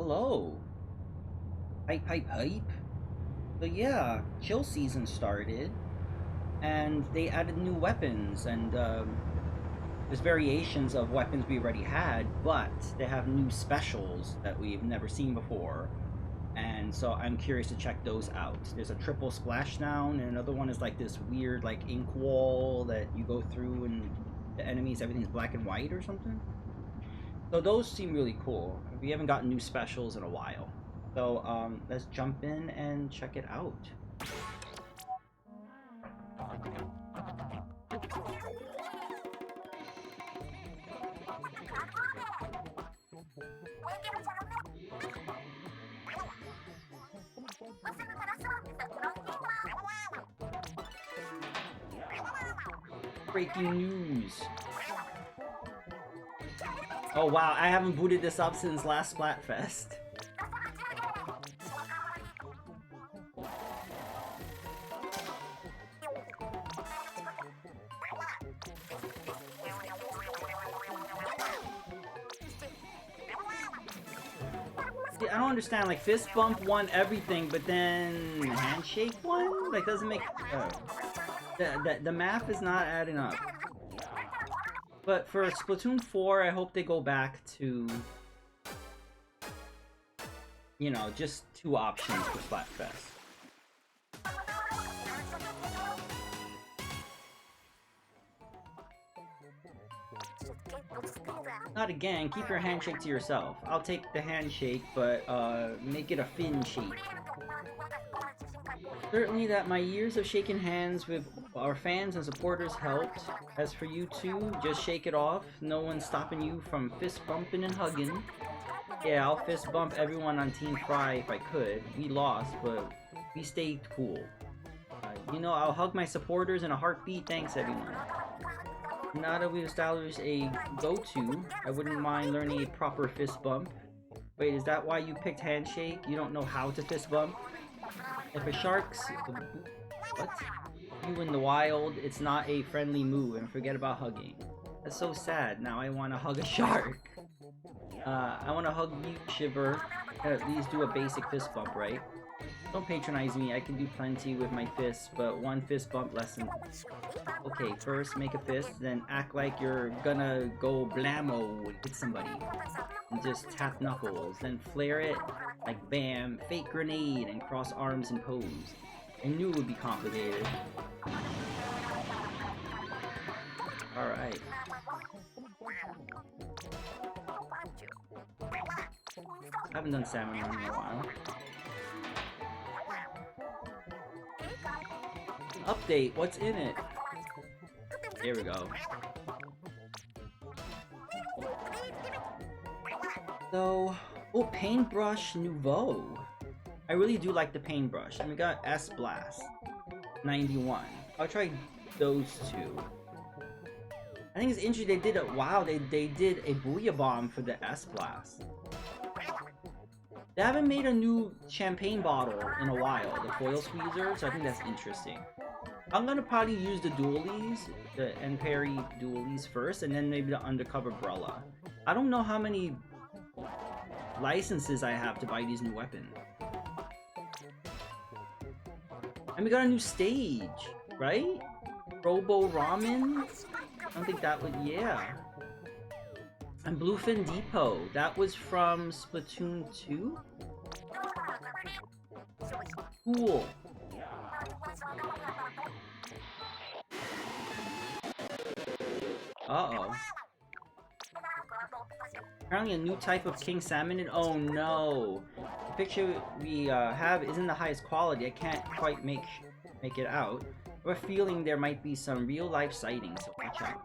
Hello. Hype, hype, hype. So yeah, chill season started, and they added new weapons, and there's variations of weapons we already had, but they have new specials that we've never seen before. And so I'm curious to check those out. There's a triple splashdown, and another one is like this weird like ink wall that you go through, and the enemies everything's black and white or something. So those seem really cool. We haven't gotten new specials in a while. So let's jump in and check it out. Breaking news. Oh wow, I haven't booted this up since last Splatfest. I don't understand, like fist bump won everything, but then handshake won? Like doesn't make the math is not adding up. But for Splatoon 4, I hope they go back to, you know, just two options for Splatfest. Not again, keep your handshake to yourself. I'll take the handshake, but make it a fin shake. Certainly that my years of shaking hands with our fans and supporters helped. As for you two, just shake it off. No one's stopping you from fist bumping and hugging. Yeah, I'll fist bump everyone on Team Fry if I could. We lost, but we stayed cool. You know, I'll hug my supporters in a heartbeat. Thanks, everyone. Now that we've established a go-to, I wouldn't mind learning a proper fist bump. Wait, is that why you picked handshake? You don't know how to fist bump? If a shark's... What? You in the wild, it's not a friendly move, and forget about hugging. That's so sad. Now I want to hug a shark. I want to hug you, Shiver. At least do a basic fist bump, right? Don't patronize me, I can do plenty with my fists, but one fist bump lesson. Okay, first make a fist, then act like you're gonna go blammo and hit somebody. And just tap knuckles, then flare it like bam, fake grenade, and cross arms and pose. I knew it would be complicated. Alright. I haven't done salmon run in a while. Update, what's in it? Here we go. So, oh, Paintbrush Nouveau. I really do like the paintbrush. And we got S Blast 91. I'll try those two. I think it's interesting they did it. Wow, they did a Booyah Bomb for the S Blast. They haven't made a new champagne bottle in a while, the foil squeezer, so I think that's interesting. I'm gonna probably use the dualies, the Enperry dualies first, and then maybe the undercover Brella. I don't know how many licenses I have to buy these new weapons. And we got a new stage, right? Robo Ramen? I don't think that would, yeah. And Bluefin Depot, that was from Splatoon 2? Cool. Uh-oh. Apparently a new type of king salmon, and oh no! The picture we have isn't the highest quality. I can't quite make it out. We're feeling there might be some real-life sightings, so watch out.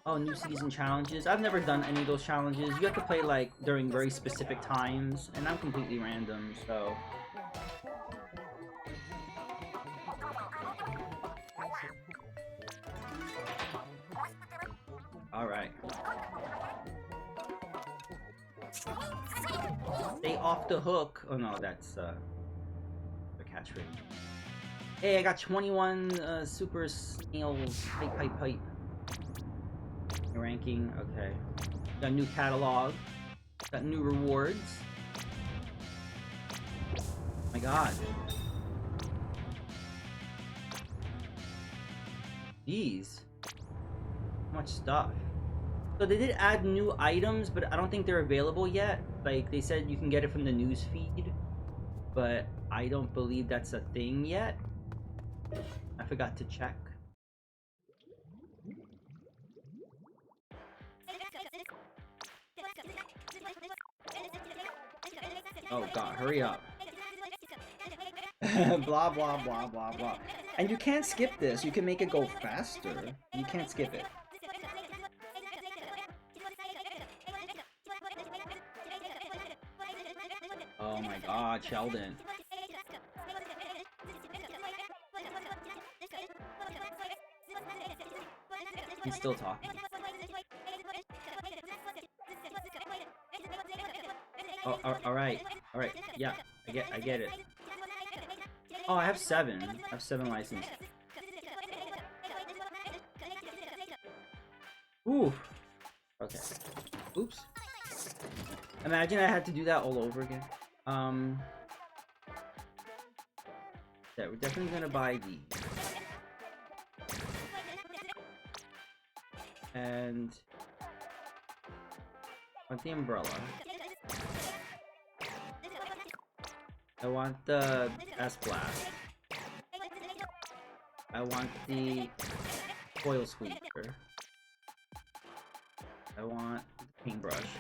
Oh, new season challenges. I've never done any of those challenges. You have to play like during very specific times, and I'm completely random, so... Alright. Stay off the hook. Oh no, that's the catchphrase. Hey, I got 21 super snails. Pipe. Ranking, okay. Got a new catalog. Got new rewards. Oh my god. Jeez. So much stuff. So they did add new items, but I don't think they're available yet. Like, they said you can get it from the news feed, but I don't believe that's a thing yet. I forgot to check. Oh god, hurry up. Blah, blah, blah, blah, blah. And you can't skip this. You can make it go faster. You can't skip it. Oh my god, Sheldon. He's still talking. Oh, alright. Alright, yeah, I get it. Oh, I have 7. I have 7 licenses. Ooh. Okay. Oops. Imagine I had to do that all over again. Yeah, we're definitely gonna buy these. And I want the umbrella. I want the S-Blast. I want the foil squeaker. I want the paintbrush.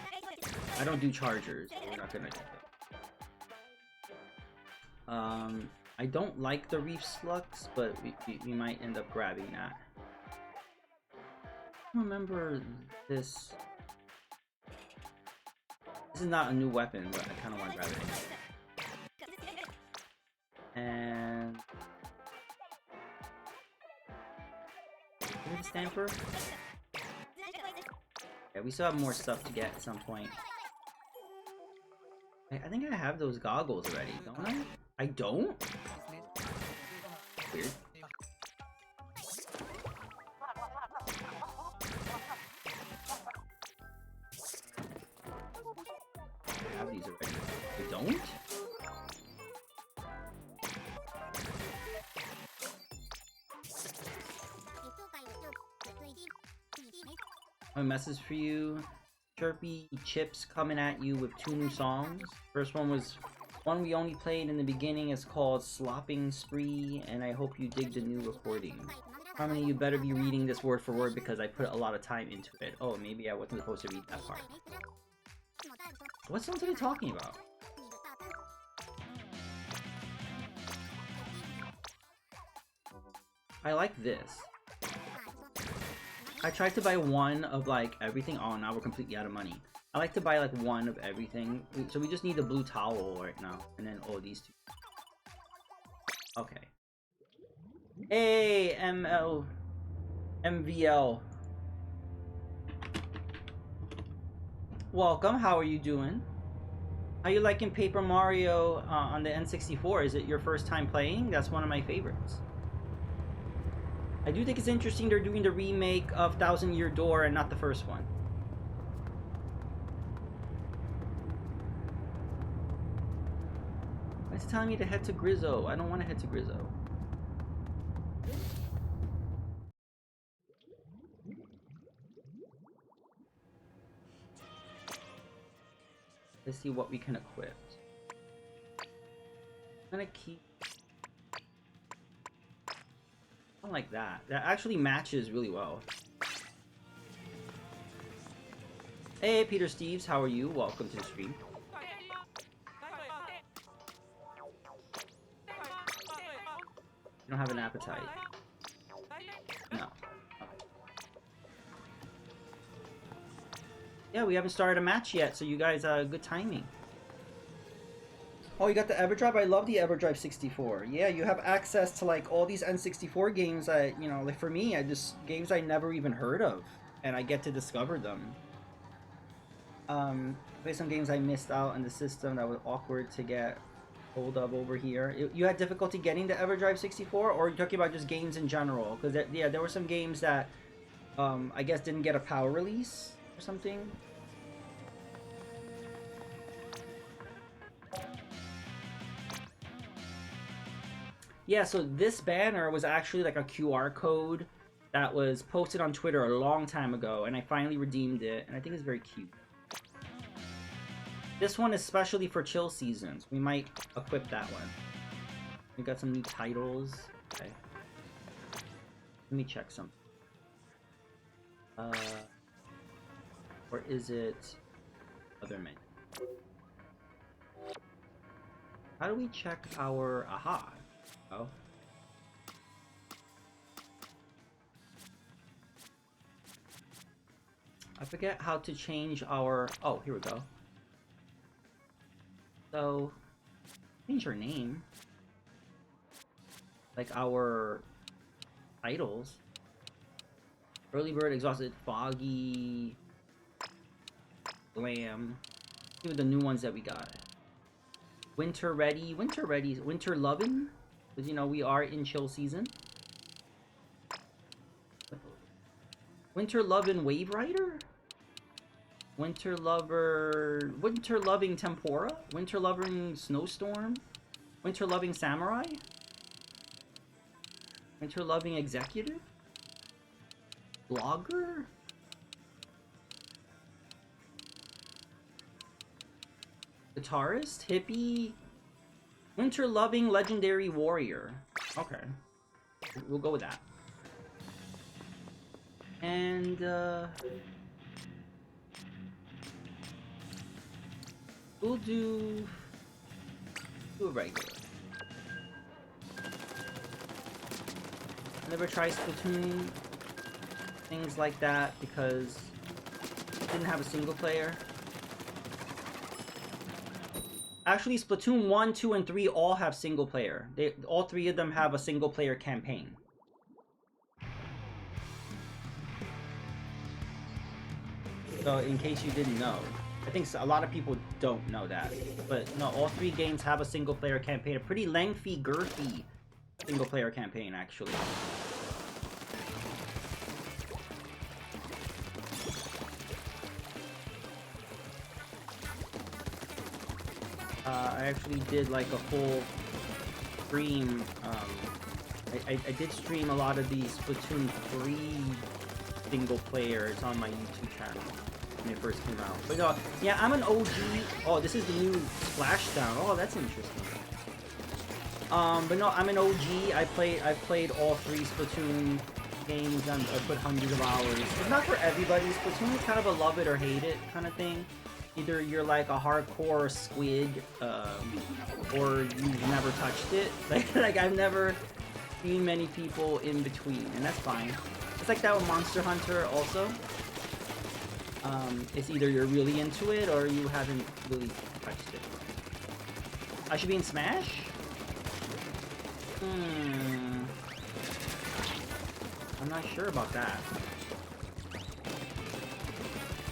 I don't do chargers, so we're not gonna get them. I don't like the Reef Slux, but we might end up grabbing that. I remember this. This is not a new weapon, but I kind of want to grab it anyway. And is it a stamper? Yeah, we still have more stuff to get at some point. I think I have those goggles already, don't I? I don't? Weird. I have these already. I don't? A message for you. Chirpy Chips coming at you with 2 new songs. First one was one we only played in the beginning. It's called Slopping Spree, and I hope you dig the new recording. Harmony, you better be reading this word for word because I put a lot of time into it. Oh, maybe I wasn't supposed to read that part. What songs are they talking about? I like this. I tried to buy one of like everything. Oh, now we're completely out of money. I like to buy like one of everything. So we just need the blue towel right now. And then, oh, these 2. Okay. Hey, MVL. Welcome, how are you doing? How you liking Paper Mario on the N64? Is it your first time playing? That's one of my favorites. I do think it's interesting they're doing the remake of Thousand Year Door and not the first one. It's telling me to head to Grizzo. I don't want to head to Grizzo. Let's see what we can equip. I'm gonna keep... I don't like that. That actually matches really well. Hey, Peter Steves, how are you? Welcome to the stream. You don't have an appetite. No. Okay. Yeah, we haven't started a match yet, so you guys, good timing. Oh, you got the EverDrive? I love the EverDrive 64. Yeah, you have access to like all these N64 games that, you know, like for me, games I never even heard of, and I get to discover them. There's some games I missed out in the system that was awkward to get. Hold up over here. You had difficulty getting the EverDrive 64, or are you talking about just games in general? Because yeah, there were some games that I guess didn't get a power release or something. Yeah, so this banner was actually like a QR code that was posted on Twitter a long time ago, and I finally redeemed it, and I think it's very cute. This one is specially for chill seasons. We might equip that one. We got some new titles. Okay. Let me check some. Or is it other menu? How do we check our aha? Oh. I forget how to change our... Oh, here we go. So, change our name. Like our titles. Early Bird, Exhausted, Foggy, Glam. See what the new ones that we got. Winter Ready, Winter Lovin'. Because, you know, we are in chill season. Winter Lovin' Wave Rider? Winter Loving Tempora? Winter Loving Snowstorm? Winter Loving Samurai? Winter Loving Executive? Blogger? Guitarist? Hippie? Winter Loving Legendary Warrior. Okay. We'll go with that. And, we'll do a regular. I never tried Splatoon, things like that, because it didn't have a single player. Actually, Splatoon 1, 2, and 3 all have single player. All three of them have a single player campaign. So, in case you didn't know. I think a lot of people don't know that. But no, all three games have a single player campaign. A pretty lengthy, girthy single player campaign, actually. I actually did like a full stream. I did stream a lot of these Splatoon 3 single players on my YouTube channel when it first came out. But yeah, I'm an OG. Oh, this is the new Splashdown. Oh, that's interesting. But no, I'm an OG. I've played all three Splatoon games, and I put hundreds of hours. It's not for everybody. Splatoon is kind of a love it or hate it kind of thing. Either you're like a hardcore squid, or you've never touched it. Like I've never seen many people in between, and that's fine. It's like that with Monster Hunter also. It's either you're really into it or you haven't really touched it. I should be in Smash? I'm not sure about that.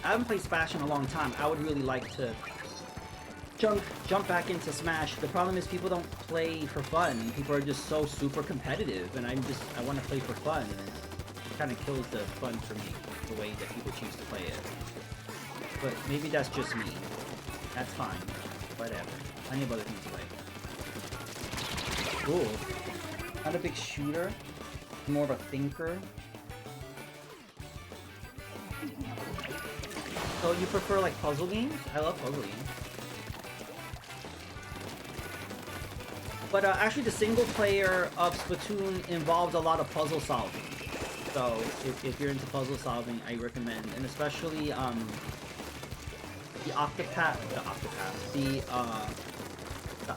I haven't played Smash in a long time. I would really like to jump back into Smash. The problem is people don't play for fun. People are just so super competitive, and I want to play for fun, and it kind of kills the fun for me, the way that people choose to play it. But maybe that's just me. That's fine. Whatever. Plenty of other things to play. Cool. Not a big shooter. More of a thinker. So you prefer like puzzle games? I love puzzle games. But actually the single player of Splatoon involves a lot of puzzle solving. So if you're into puzzle solving, I recommend, and especially the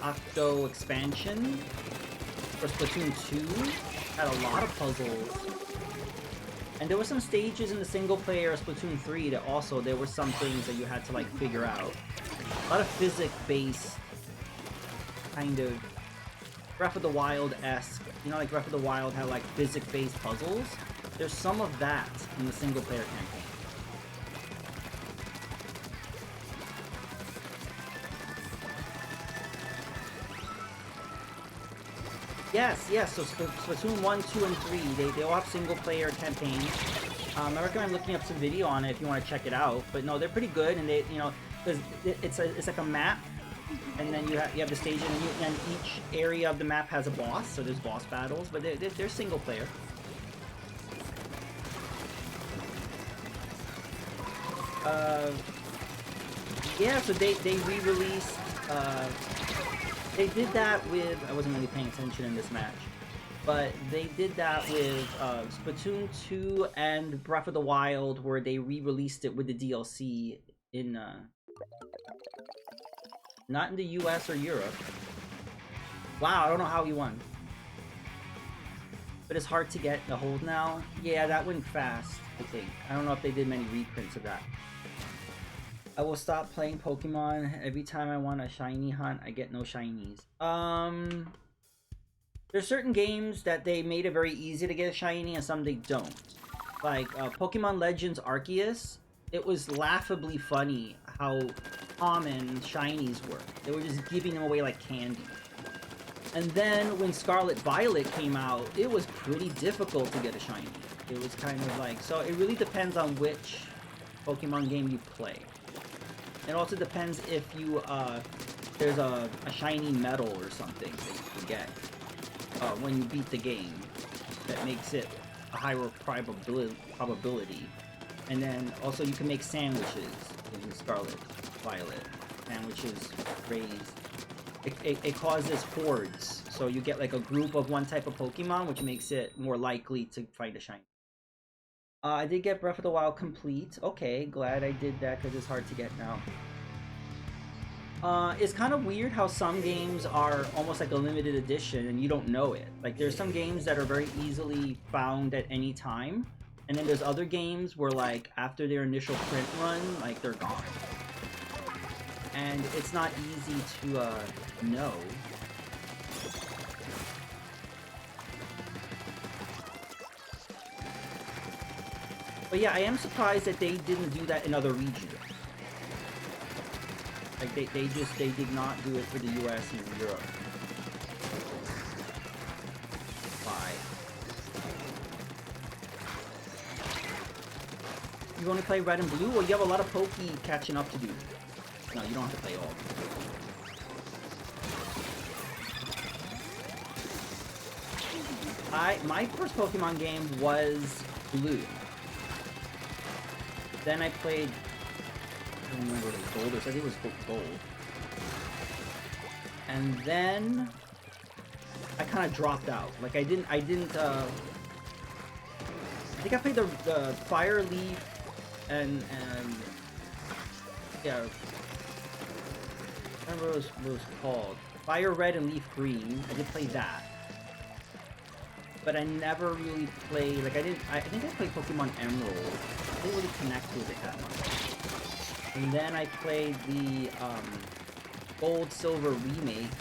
Octo expansion for Splatoon 2 had a lot of puzzles. And there were some stages in the single player of Splatoon 3 that also, there were some things that you had to like figure out. A lot of physics-based, kind of Breath of the Wild-esque. You know, like Breath of the Wild had like physics-based puzzles. There's some of that in the single player campaign. Yes, yes. So Splatoon 1, 2, and 3, they all have single-player campaigns. I recommend looking up some video on it if you want to check it out. But no, they're pretty good, and they, you know, because it's like a map, and then you have the stage, and each area of the map has a boss. So there's boss battles, but they're single-player. Yeah, so they re-released. They did that with, I wasn't really paying attention in this match, but they did that with Splatoon 2 and Breath of the Wild, where they re-released it with the DLC in, not in the US or Europe. Wow, I don't know how he won. But it's hard to get the hold now. Yeah, that went fast, I think. I don't know if they did many reprints of that. I will stop playing Pokemon. Every time I want a shiny hunt, I get no shinies. There's certain games that they made it very easy to get a shiny, and some they don't. Like, Pokemon Legends Arceus, it was laughably funny how common shinies were. They were just giving them away like candy. And then when Scarlet Violet came out, it was pretty difficult to get a shiny. It was kind of like, so it really depends on which Pokemon game you play. It also depends if you, there's a shiny medal or something that you can get when you beat the game that makes it a higher probability. And then also you can make sandwiches in Scarlet Violet. Sandwiches raised. It causes hordes, so you get like a group of one type of Pokemon, which makes it more likely to find a shiny. I did get Breath of the Wild complete. Okay, glad I did that because it's hard to get now. It's kind of weird how some games are almost like a limited edition and you don't know it. Like, there's some games that are very easily found at any time, and then there's other games where, like, after their initial print run, like, they're gone. And it's not easy to, know. But yeah, I am surprised that they didn't do that in other regions. Like, they did not do it for the US and Europe. Why? You only play Red and Blue? Well, you have a lot of Pokey catching up to do. No, you don't have to play all. My first Pokemon game was Blue. Then I played, I don't remember what it was, Gold, or I think it was Gold. And then I kind of dropped out. Like, I think I played the Fire Leaf and yeah, I don't remember what it was called. Fire Red and Leaf Green. I did play that. But I never really played, like, I think I played Pokemon Emerald. I didn't really connect with it that much. And then I played the Gold Silver remakes.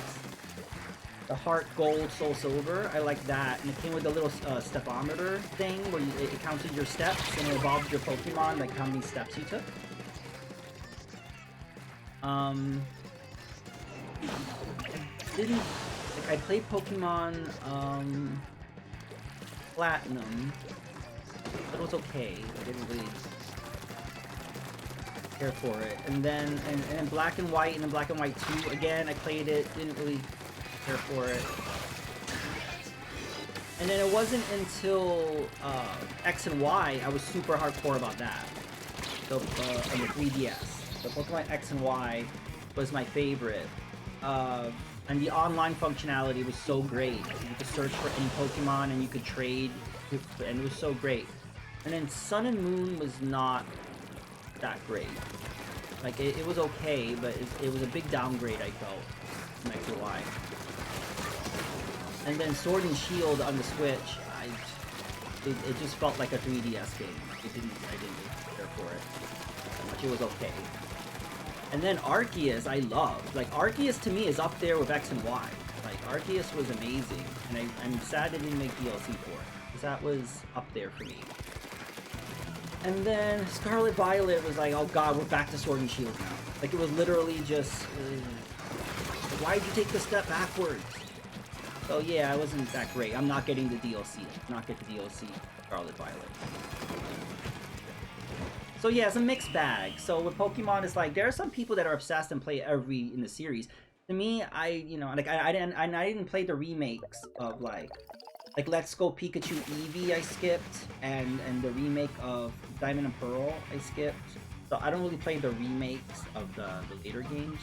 The Heart Gold Soul Silver. I like that. And it came with a little stepometer thing where it counted your steps and it evolved your Pokemon, like how many steps you took. I played Pokemon Platinum. It was okay. I didn't really care for it. And then and Black and White and then Black and White 2 again, I played it, didn't really care for it. And then it wasn't until X and Y I was super hardcore about that. On the 3DS. The Pokemon X and Y was my favorite. And the online functionality was so great. You could search for any Pokemon and you could trade, and it was so great. And then Sun and Moon was not that great. Like, it was okay, but it was a big downgrade, I felt, from X and Y. And then Sword and Shield on the Switch, it just felt like a 3DS game. I didn't care for it that much. It was okay. And then Arceus, I loved. Like, Arceus to me is up there with X and Y. Like, Arceus was amazing, and I'm sad they didn't make DLC for it, because that was up there for me. And then Scarlet Violet was like, oh god, we're back to Sword and Shield now. Like, it was literally just, why did you take the step backwards? So yeah, it wasn't that great. I'm not getting the DLC. Not get the DLC Scarlet Violet. So yeah, it's a mixed bag. So with Pokemon, it's like there are some people that are obsessed and play every in the series. To me, I didn't play the remakes of like Let's Go Pikachu Eevee I skipped, and the remake of Diamond and Pearl I skipped. So I don't really play the remakes of the later games.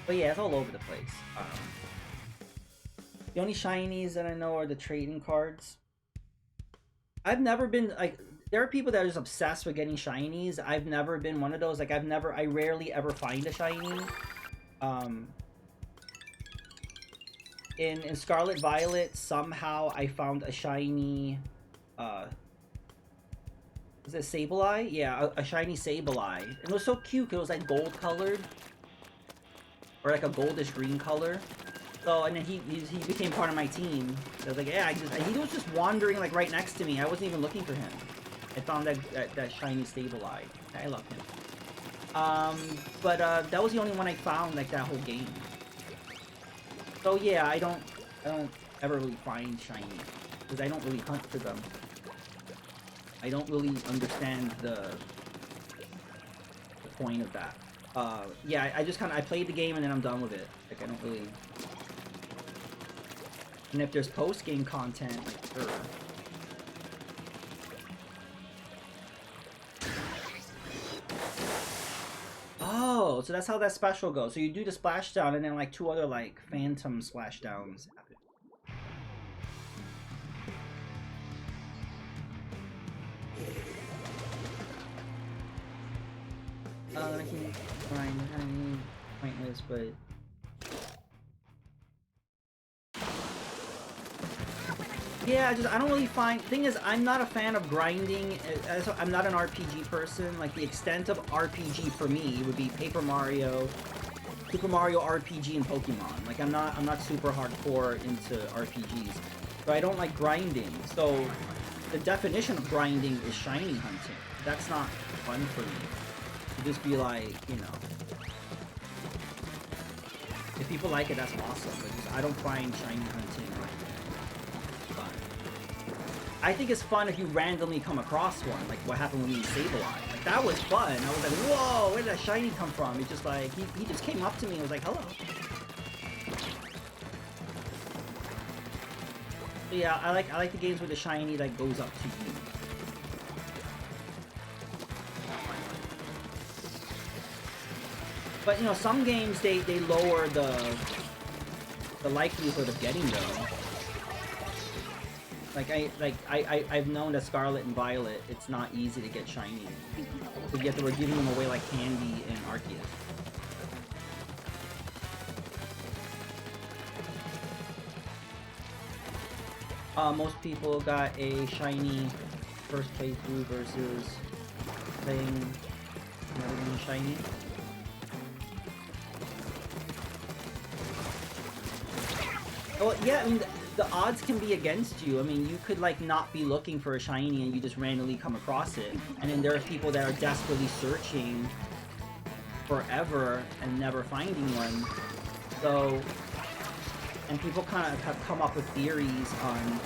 But yeah, it's all over the place. The only shinies that I know are the trading cards. I've never been like, there are people that are just obsessed with getting shinies. I've never been one of those. Like I rarely ever find a shiny. In Scarlet Violet, somehow I found a shiny, is it Sableye? Yeah, a shiny Sableye. And it was so cute, it was like gold colored. Or like a goldish green color. So, and then he became part of my team. So I was like, yeah, he was just wandering like right next to me. I wasn't even looking for him. I found that shiny Sableye. I love him. But that was the only one I found like that whole game. So yeah, I don't ever really find shiny because I don't really hunt for them. I don't really understand the point of that. Yeah, I just I played the game and then I'm done with it. Like I don't really. And if there's post-game content, like sure. Oh, so that's how that special goes. So you do the splashdown and then like 2 other like phantom splashdowns happen. I can find pointless, but yeah, I don't really find. Thing is, I'm not a fan of grinding. I'm not an RPG person. Like the extent of RPG for me would be Paper Mario, Super Mario RPG, and Pokemon. Like I'm not super hardcore into RPGs, so I don't like grinding. So the definition of grinding is shiny hunting. That's not fun for me. To just be like, you know, if people like it, that's awesome. But just, I don't find shiny hunting fun. I think it's fun if you randomly come across one, like what happened with me in Sableye. Like that was fun. I was like, whoa, where did that shiny come from? It's just like he just came up to me and was like, hello. So yeah, I like the games where the shiny like goes up to you. But you know, some games they lower the likelihood of getting them. I've known that Scarlet and Violet, it's not easy to get shiny. But yet they were giving them away like candy in Arceus. Most people got a shiny first playthrough versus playing another game shiny. Well, yeah, I mean, the odds can be against you. I mean, you could, like, not be looking for a shiny and you just randomly come across it. And then there are people that are desperately searching forever and never finding one. So, and people kind of have come up with theories on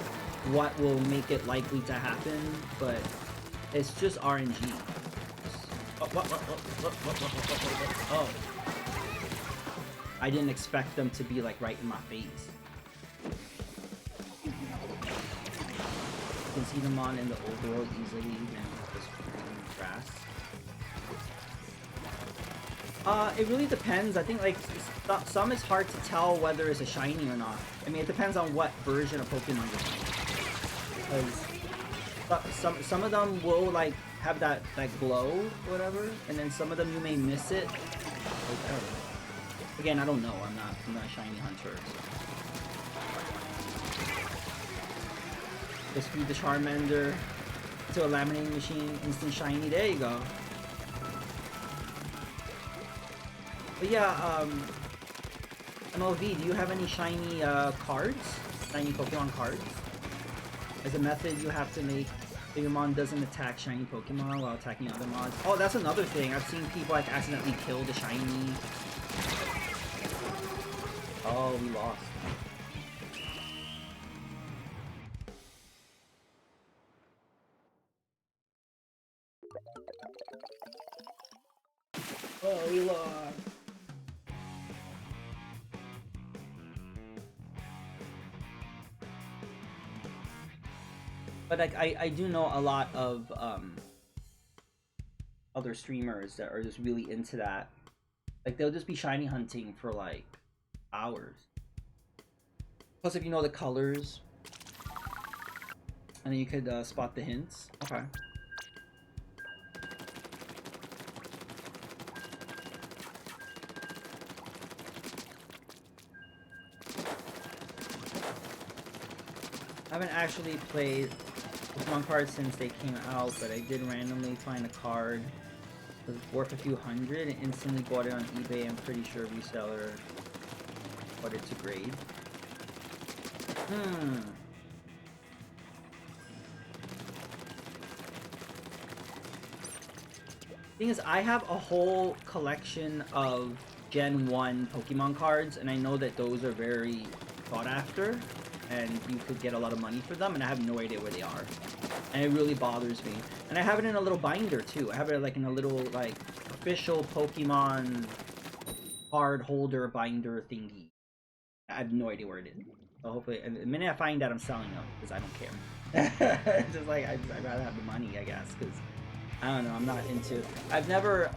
what will make it likely to happen, but it's just RNG. Oh. I didn't expect them to be, like, right in my face. You can see them on in the old world easily than just grass. It really depends. I think like some it's hard to tell whether it's a shiny or not. I mean, it depends on what version of Pokemon you're playing. Because some of them will like have that glow or whatever, and then some of them you may miss it. Again, I don't know. I'm not a shiny hunter. So. Just feed the Charmander to a laminating machine, instant shiny. There you go. But yeah, MLV, do you have any shiny cards? Shiny Pokemon cards? As a method, you have to make so your mon doesn't attack shiny Pokemon while attacking other mods. Oh, that's another thing. I've seen people like accidentally kill the shiny. Oh, we lost. Oh, we lost. But like, I do know a lot of other streamers that are just really into that. Like, they'll just be shiny hunting for like hours. Plus, if you know the colors, and then you could spot the hints. Okay. I haven't actually played Pokemon cards since they came out, but I did randomly find a card. It was worth a few hundred and instantly bought it on eBay. I'm pretty sure reseller bought it to grade. Thing is, I have a whole collection of Gen 1 Pokemon cards, and I know that those are very sought after, and you could get a lot of money for them, and I have no idea where they are. And it really bothers me. And I have it in a little binder, too. I have it, like, in a little, like, official Pokemon card holder binder thingy. I have no idea where it is. So hopefully, and the minute I find out, I'm selling them, because I don't care. Just like, I'd rather have the money, I guess, because I don't know, I'm not into... I've never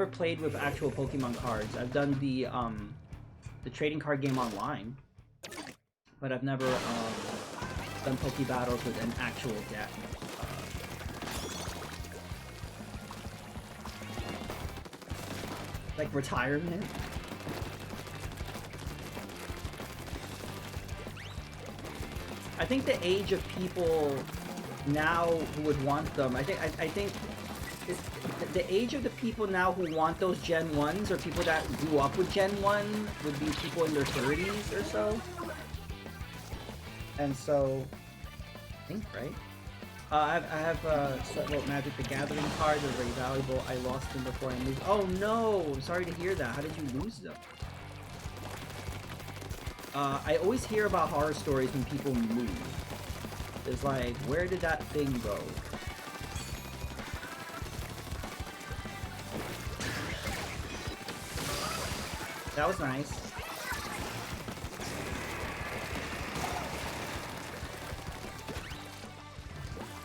played with actual Pokemon cards. I've done the trading card game online, but I've never done Poke Battles with an actual deck. Like retirement? I think the age of people now who would want them, I think it's the age of the people now who want those Gen 1s, or people that grew up with Gen 1, would be people in their 30s or so. And so, I think, right? I have several Magic the Gathering cards. They're very valuable. I lost them before I moved. Oh no! I'm sorry to hear that. How did you lose them? I always hear about horror stories when people move. It's like, where did that thing go? That was nice.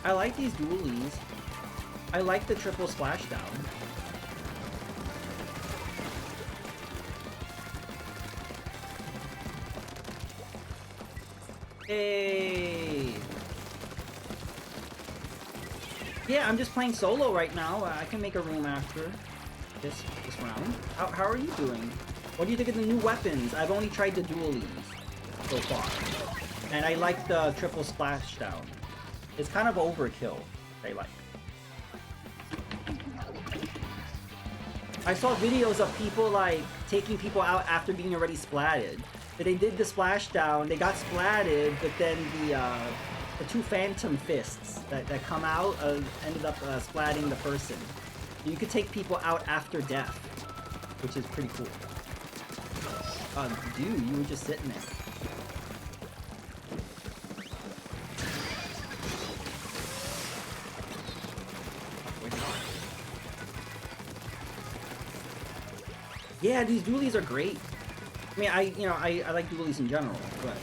I like these dualies. I like the triple splashdown. Hey! Yeah, I'm just playing solo right now. I can make a room after this round. How are you doing? What do you think of the new weapons? I've only tried the dualies so far. And I like the triple splashdown. It's kind of overkill, I like. I saw videos of people, like, taking people out after being already splatted. They did the splashdown, they got splatted, but then the two phantom fists that come out ended up splatting the person. You could take people out after death, which is pretty cool. Dude, you were just sitting there. Yeah, these dualies are great. I mean, I like dualies in general, but...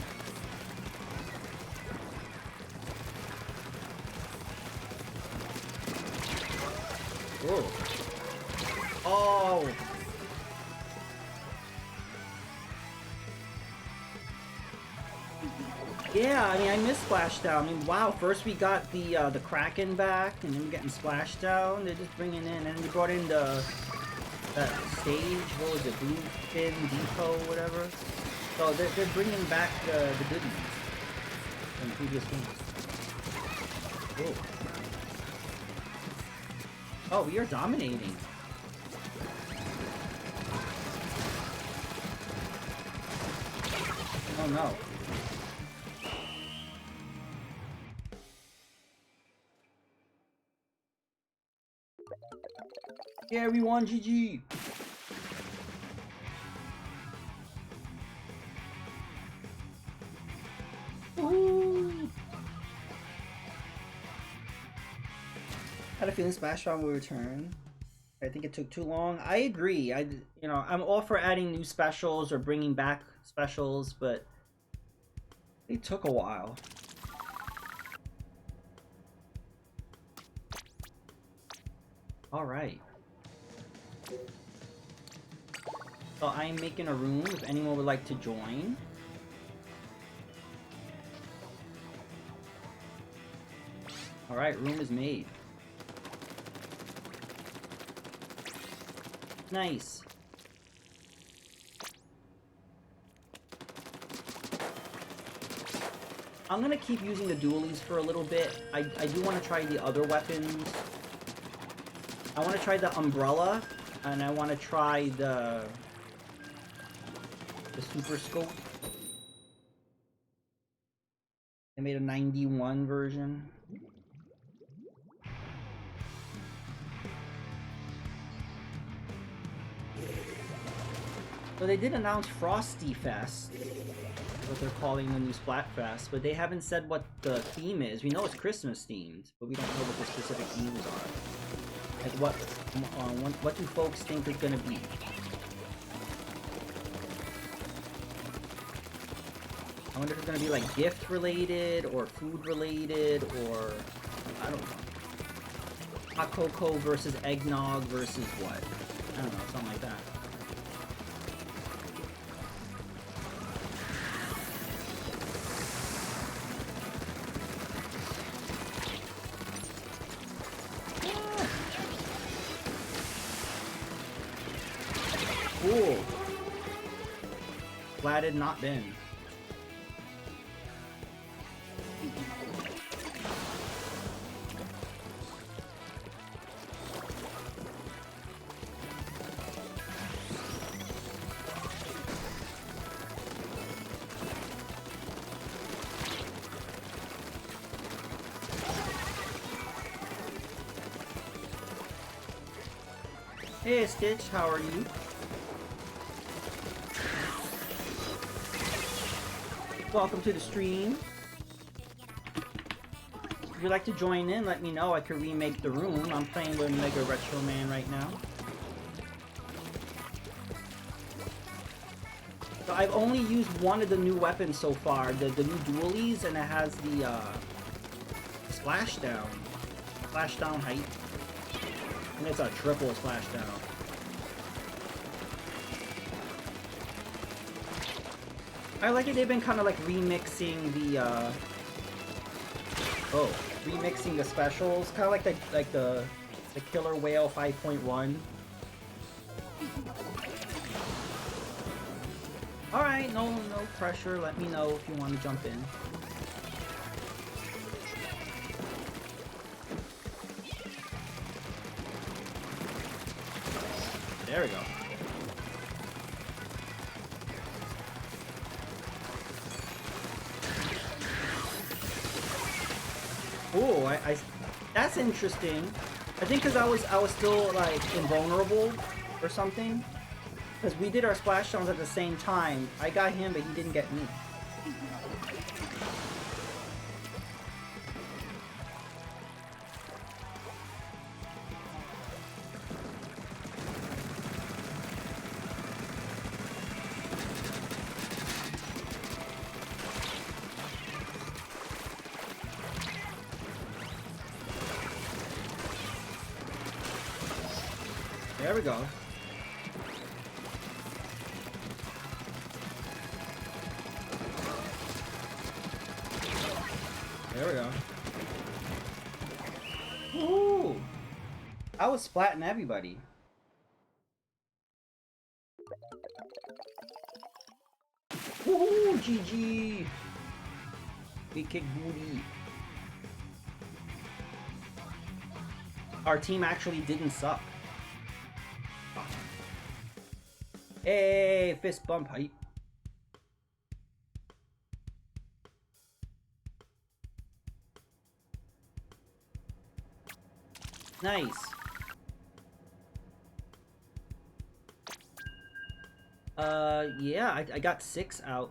Whoa. Oh! Yeah, I mean, I missed Splashdown. I mean, wow, first we got the Kraken back, and then we're getting Splashdown. They're just bringing in, and they brought in that stage, what was it, Bluefin Depot, whatever. So they're bringing back the goodies from previous games. Whoa. Oh, we are dominating. Oh no. Yeah, we won, GG! Woohoo! Had a feeling Splashdown will return. I think it took too long. I agree. I'm all for adding new specials or bringing back specials, but it took a while. All right. So I'm making a room if anyone would like to join. All right, room is made. Nice. I'm gonna keep using the dualies for a little bit. I do want to try the other weapons. I want to try the umbrella, and I want to try the super scope. I made a 91 version. So they did announce Frosty Fest, what they're calling the new Splatfest, but they haven't said what the theme is. We know it's Christmas themed, but we don't know what the specific themes are. Like what do folks think it's gonna be? I wonder if it's gonna be like gift related or food related or I don't know. Hot cocoa versus eggnog versus what? I don't know, something like that. Cool. Glad it not been. Hey Stitch, how are you? Welcome to the stream. If you'd like to join in, let me know. I could remake the room. I'm playing with Mega Retro Man right now. So I've only used one of the new weapons so far, the new dualies, and it has the splashdown height. And it's a triple splashdown. I like it. They've been kind of like remixing the remixing the specials, kind of like the Killer Whale 5.1. All right, no pressure. Let me know if you want to jump in. There we go. Oh, that's interesting. I think because I was still like invulnerable or something. Because we did our splashdowns at the same time. I got him, but he didn't get me. There we go. There we go. Ooh! I was splatting everybody. Woohoo! GG! Big kick booty. Our team actually didn't suck. Hey, fist bump height. Nice. Yeah, I got 6 out.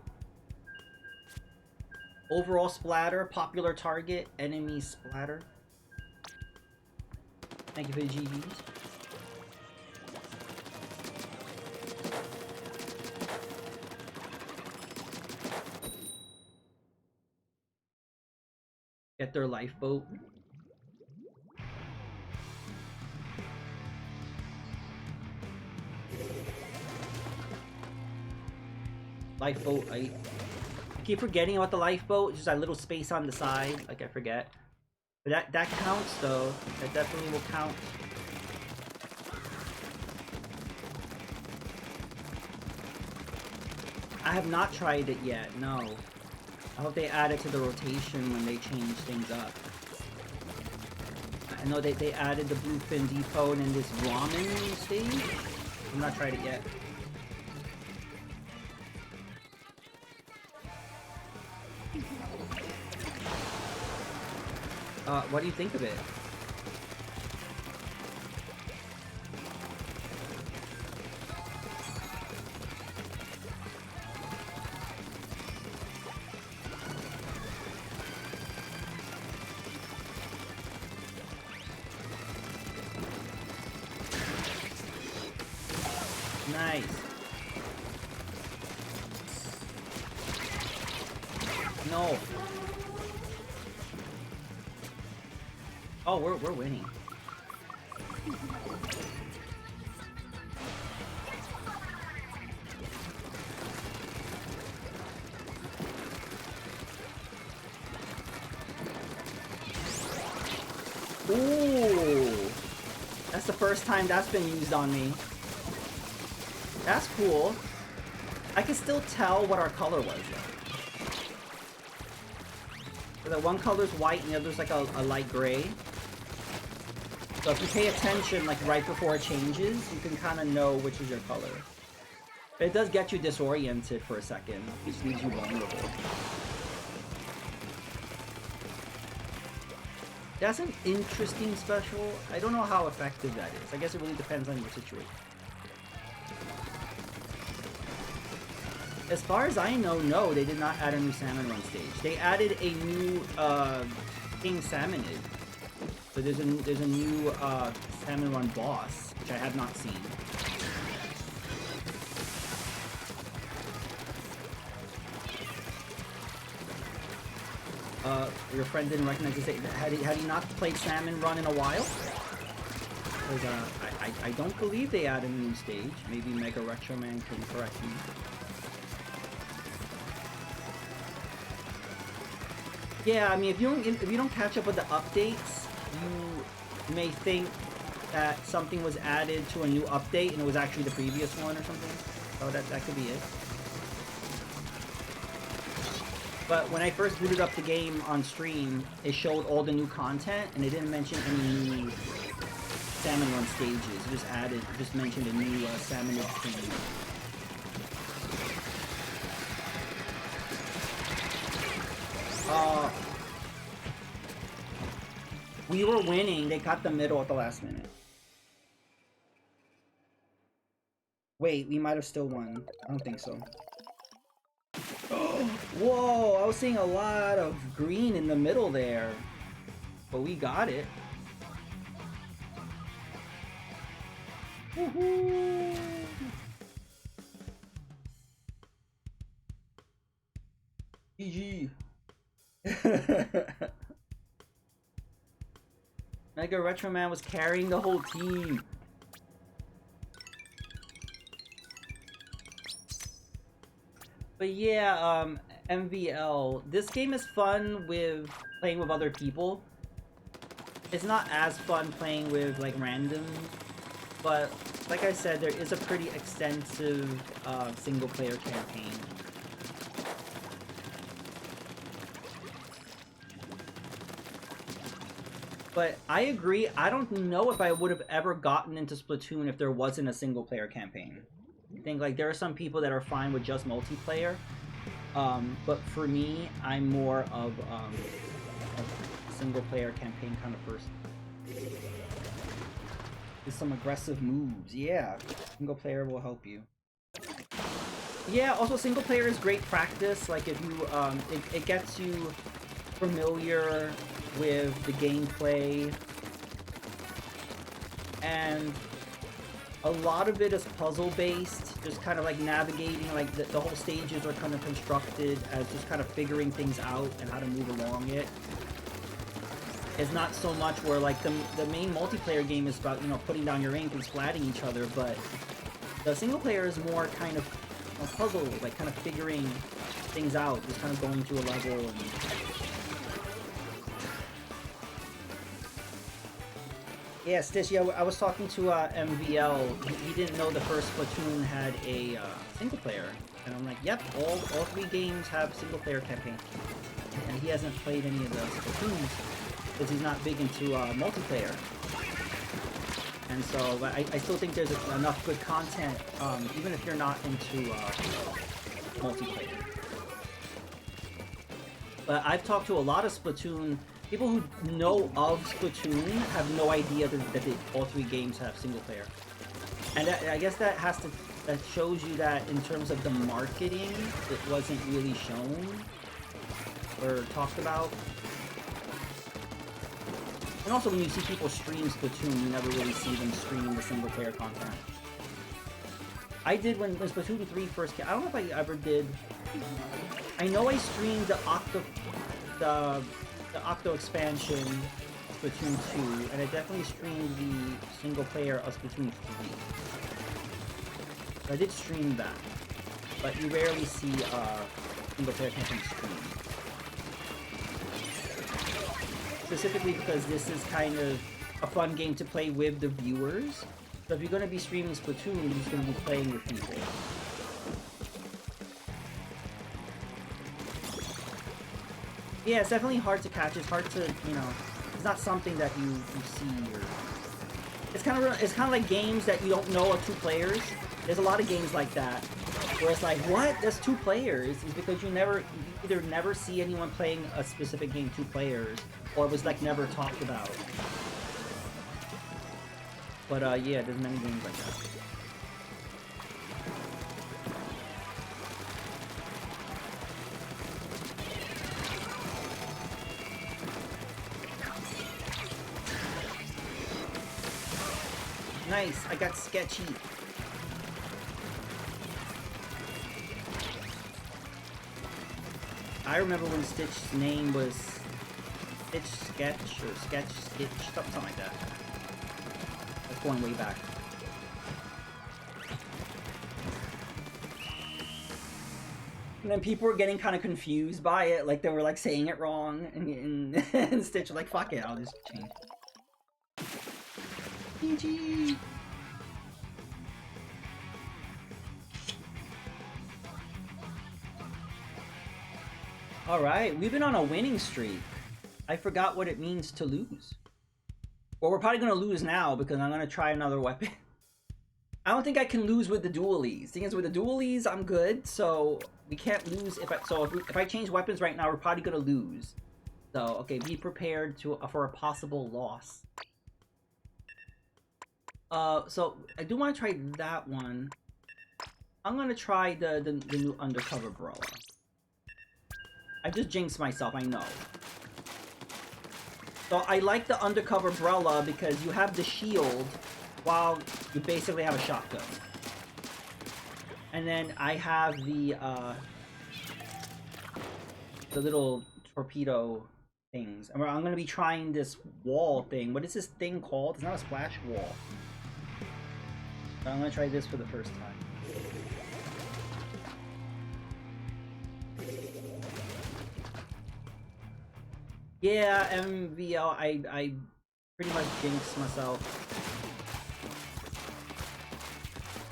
Overall splatter, popular target, enemy splatter. Thank you for the GGs. get their lifeboat. Lifeboat, I keep forgetting about the lifeboat. Just that little space on the side, like I forget. But that counts though. That definitely will count. I have not tried it yet, no. I hope they add it to the rotation when they change things up. I know they added the Bluefin Depot and this ramen stage. I've not tried it yet. What do you think of it? Nice. No. Oh, we're winning. Ooh. That's the first time that's been used on me. That's cool. I can still tell what our color was though. The one color's white and the other's like a light gray. So if you pay attention like right before it changes, you can kind of know which is your color. But it does get you disoriented for a second, which leaves you vulnerable. That's an interesting special. I don't know how effective that is. I guess it really depends on your situation. As far as I know, no, they did not add a new Salmon Run stage. They added a new King Salmonid. So there's a new Salmon Run boss, which I have not seen. Your friend didn't recognize this. Had he not played Salmon Run in a while? Because I don't believe they added a new stage. Maybe Mega Retro Man can correct me. Yeah, I mean, if you don't catch up with the updates, you may think that something was added to a new update and it was actually the previous one or something. So that could be it. But when I first booted up the game on stream, it showed all the new content and it didn't mention any new Salmon Run stages. It just mentioned a new Salmonid thing. We were winning. They cut the middle at the last minute. Wait, we might have still won. I don't think so. Whoa, I was seeing a lot of green in the middle there. But we got it. Woohoo! GG. Mega Retro Man was carrying the whole team. But yeah, MVL. This game is fun with playing with other people. It's not as fun playing with like random, but like I said, there is a pretty extensive single player campaign. But I agree, I don't know if I would have ever gotten into Splatoon if there wasn't a single player campaign. I think like there are some people that are fine with just multiplayer, but for me, I'm more of a single player campaign kind of person. With some aggressive moves, yeah. Single player will help you. Yeah, also single player is great practice. Like if you, it gets you familiar with the gameplay, and a lot of it is puzzle based, just kind of like navigating, like the whole stages are kind of constructed as just kind of figuring things out and how to move along it. It's not so much where like the main multiplayer game is about, you know, putting down your ink and splatting each other, but the single player is more kind of a puzzle, like kind of figuring things out, just kind of going to a level and... Yeah, Stitch, yeah, I was talking to MVL. He didn't know the first Splatoon had a single player. And I'm like, yep, all 3 games have single player campaign. And he hasn't played any of the Splatoons because he's not big into multiplayer. And so I still think there's enough good content, even if you're not into multiplayer. But I've talked to a lot of Splatoon. People who know of Splatoon have no idea that all 3 games have single player. And I guess that shows you that in terms of the marketing, it wasn't really shown or talked about. And also when you see people stream Splatoon, you never really see them streaming the single player content. I did when Splatoon 3 first came. I don't know if I ever did. I know I streamed the Octo expansion, Splatoon 2, and I definitely streamed the single player of Splatoon 3. So I did stream that, but you rarely see single player campaign streamed. Specifically because this is kind of a fun game to play with the viewers. So if you're going to be streaming Splatoon, you're just going to be playing with people. Yeah, it's definitely hard to catch. It's hard to, you know, it's not something that you see or... It's kind of like games that you don't know are 2 players. There's a lot of games like that where it's like, what? There's 2 players? It's because you either never see anyone playing a specific game 2 players, or it was like never talked about. But yeah, there's many games like that. Nice, I got sketchy. I remember when Stitch's name was Stitch Sketch or Sketch Stitch, something like that. That's going way back. And then people were getting kind of confused by it, like they were like saying it wrong, and Stitch was like, fuck it, I'll just change. PG! Alright, we've been on a winning streak. I forgot what it means to lose. Well, we're probably gonna lose now because I'm gonna try another weapon. I don't think I can lose with the dualies. Thing is, with the dualies, I'm good, so we can't lose if I change weapons right now, we're probably gonna lose. So, okay, be prepared for a possible loss. So I do want to try that one. I'm gonna try the new undercover brawler. I just jinxed myself, I know. So I like the undercover umbrella because you have the shield while you basically have a shotgun. And then I have the little torpedo things. And I'm gonna be trying this wall thing. What is this thing called? It's not a splash wall. So I'm gonna try this for the first time. Yeah, MVL, I pretty much jinxed myself.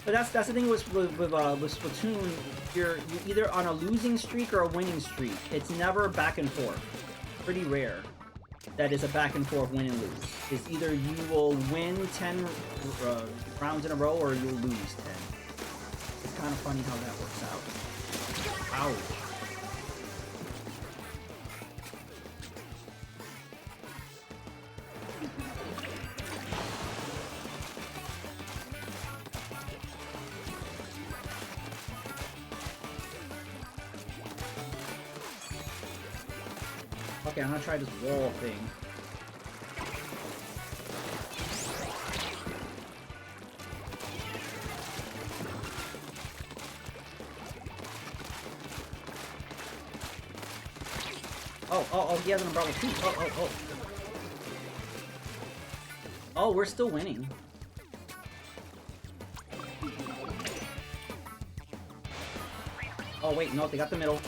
But that's the thing with Splatoon. You're either on a losing streak or a winning streak. It's never back and forth. Pretty rare that is a back and forth win and lose. It's either you will win 10 rounds in a row or you'll lose 10. It's kind of funny how that works out. Ouch. Okay, I'm gonna try this wall thing. Oh, he has an umbrella too. Oh. Oh, we're still winning. Oh wait, no, they got the middle.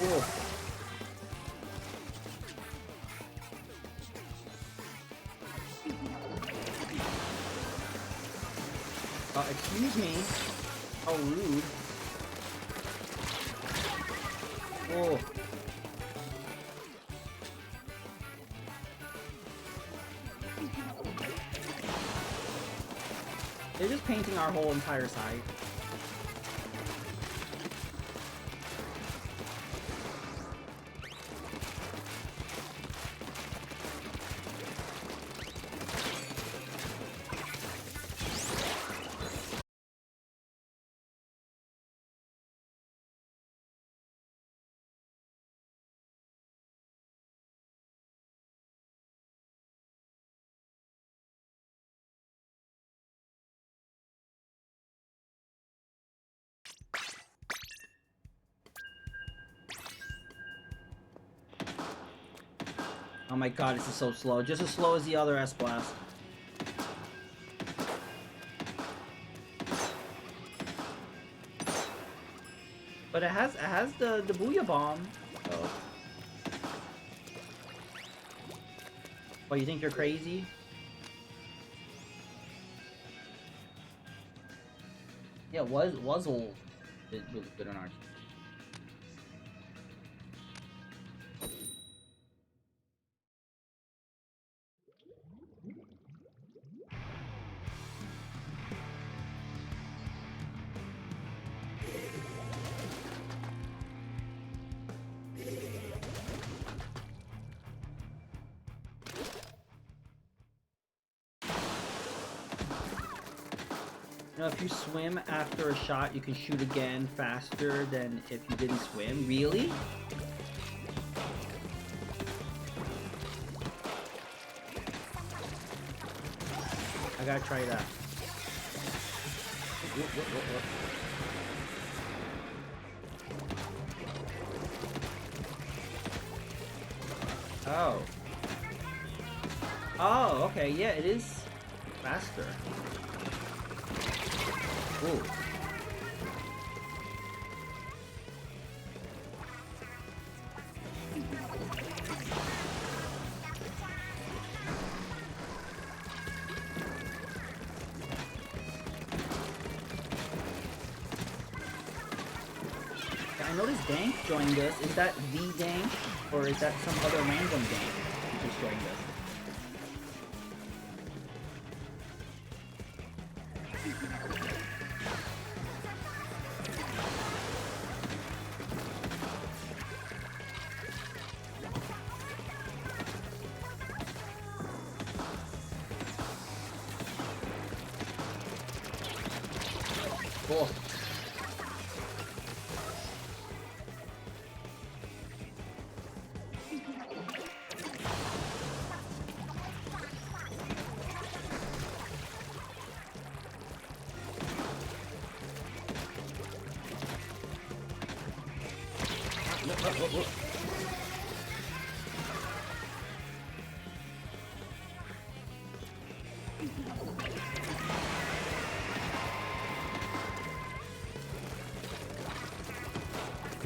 Oh. Excuse me. How rude. Oh. They're just painting our whole entire side. Oh my god, this is so slow. Just as slow as the other S-Blast. But it has the Booyah Bomb. Oh. Oh, you think you're crazy? Yeah, Wuzzle did really good on our team. You know, if you swim after a shot, you can shoot again faster than if you didn't swim. Really? I gotta try that. Whoop, whoop, whoop, whoop. Oh. Oh, okay, yeah, it is faster. Ooh. I noticed Dank joined us. Is that the Dank? Or is that some other random Dank who just joined us? Cool.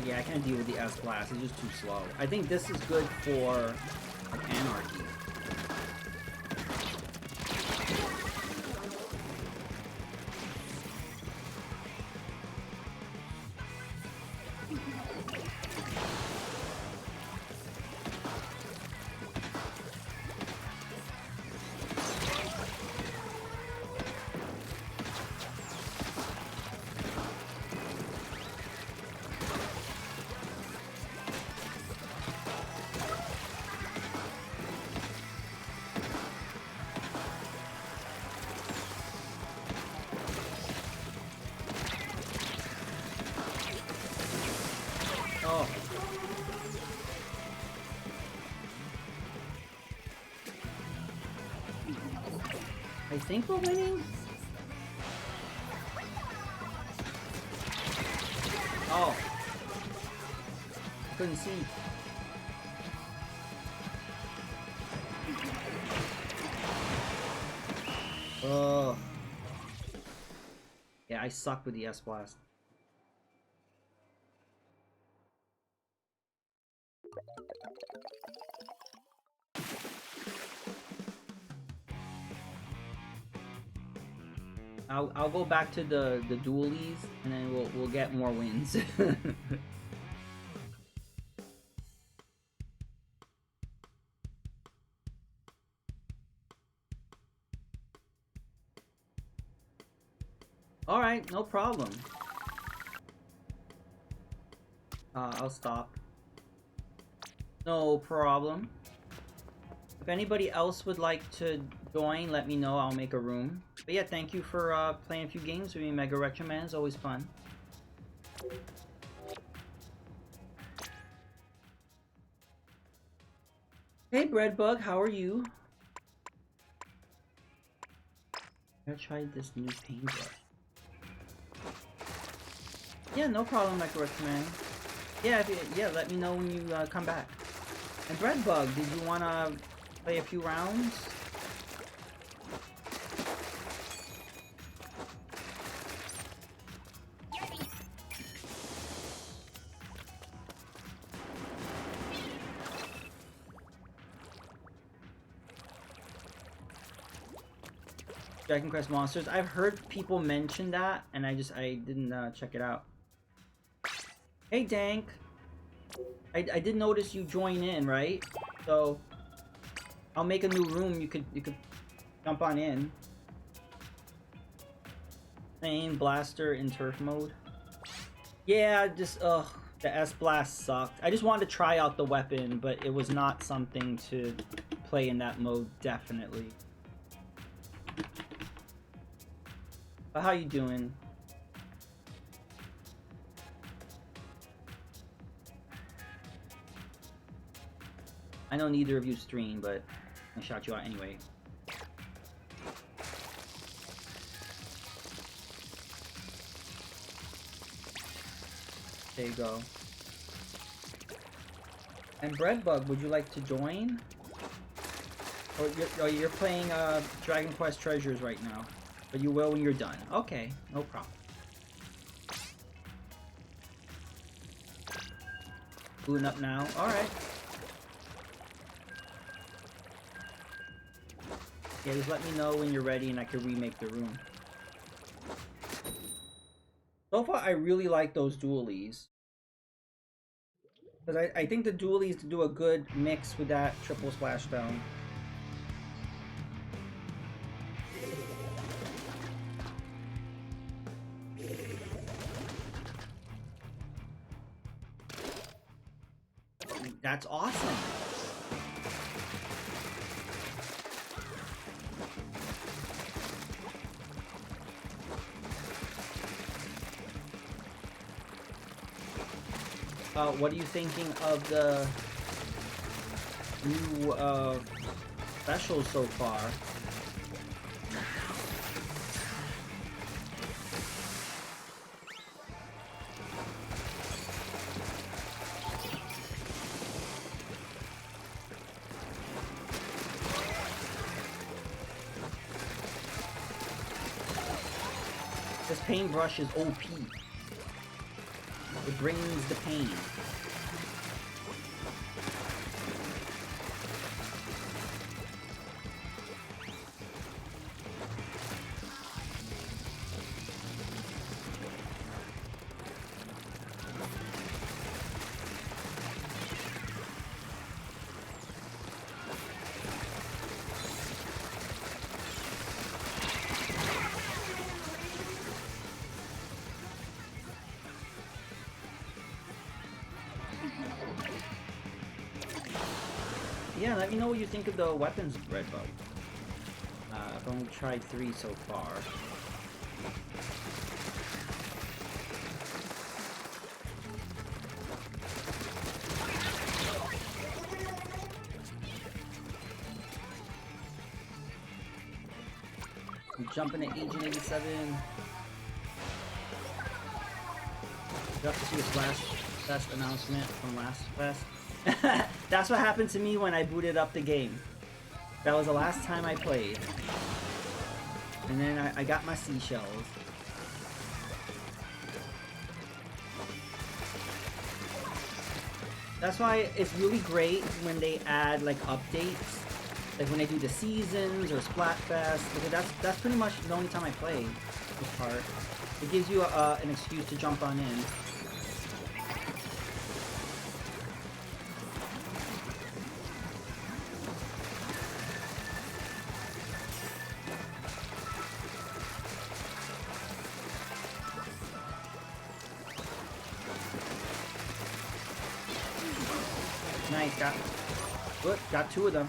Yeah, I can't deal with the S-Blast. It's just too slow. I think this is good for like, Anarchy. Oh. I think we're winning. Oh. couldn't see. Oh. Yeah, I suck with the S-Blast. I'll go back to the dualies and then we'll get more wins. All right, no problem. I'll stop. No problem. If anybody else would like to join, let me know. I'll make a room. But yeah, thank you for playing a few games with me, Mega Retro Man. It's always fun. Hey, Breadbug, how are you? I tried this new paintbrush. Yeah, no problem, Mega Retro Man. Yeah, yeah, let me know when you come back. And Breadbug, did you want to play a few rounds? Dragon Quest Monsters. I've heard people mention that, and I didn't check it out. Hey, Dank. I did notice you join in, right? So I'll make a new room. You could jump on in. Playing Blaster in turf mode. Yeah, just the S-Blast sucked. I just wanted to try out the weapon, but it was not something to play in that mode, definitely. But how you doing? I know neither of you stream, but I shot you out anyway. There you go. And Breadbug, would you like to join? Or you're playing Dragon Quest Treasures right now. But you will when you're done. Okay, no problem. Booting up now. Alright. Yeah, just let me know when you're ready and I can remake the room. So far, I really like those dualies. Because I think the dualies do a good mix with that triple splashdown. That's awesome. What are you thinking of the new specials so far? This paintbrush is OP. It brings the pain. Yeah, let me know what you think of the weapons, Redbug. I've only tried 3 so far. I'm jumping at Agent 87. You have to see a splash. Best announcement from last fest. That's what happened to me when I booted up the game. That was the last time I played. And then I got my seashells. That's why it's really great when they add like updates. Like when they do the seasons or Splatfest. Because that's pretty much the only time I play this part. It gives you an excuse to jump on in. Nice, got two of them.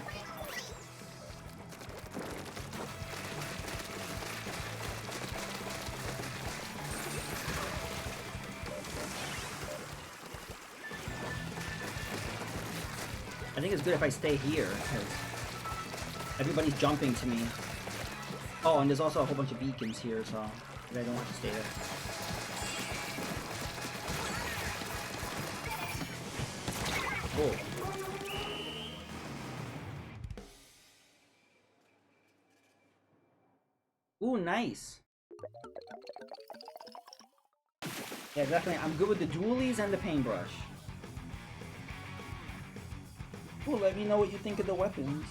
I think it's good if I stay here, because everybody's jumping to me. Oh, and there's also a whole bunch of beacons here, so I don't want to stay there. Cool. Ooh, nice. Yeah, definitely. I'm good with the dualies and the paintbrush. Cool, let me know what you think of the weapons.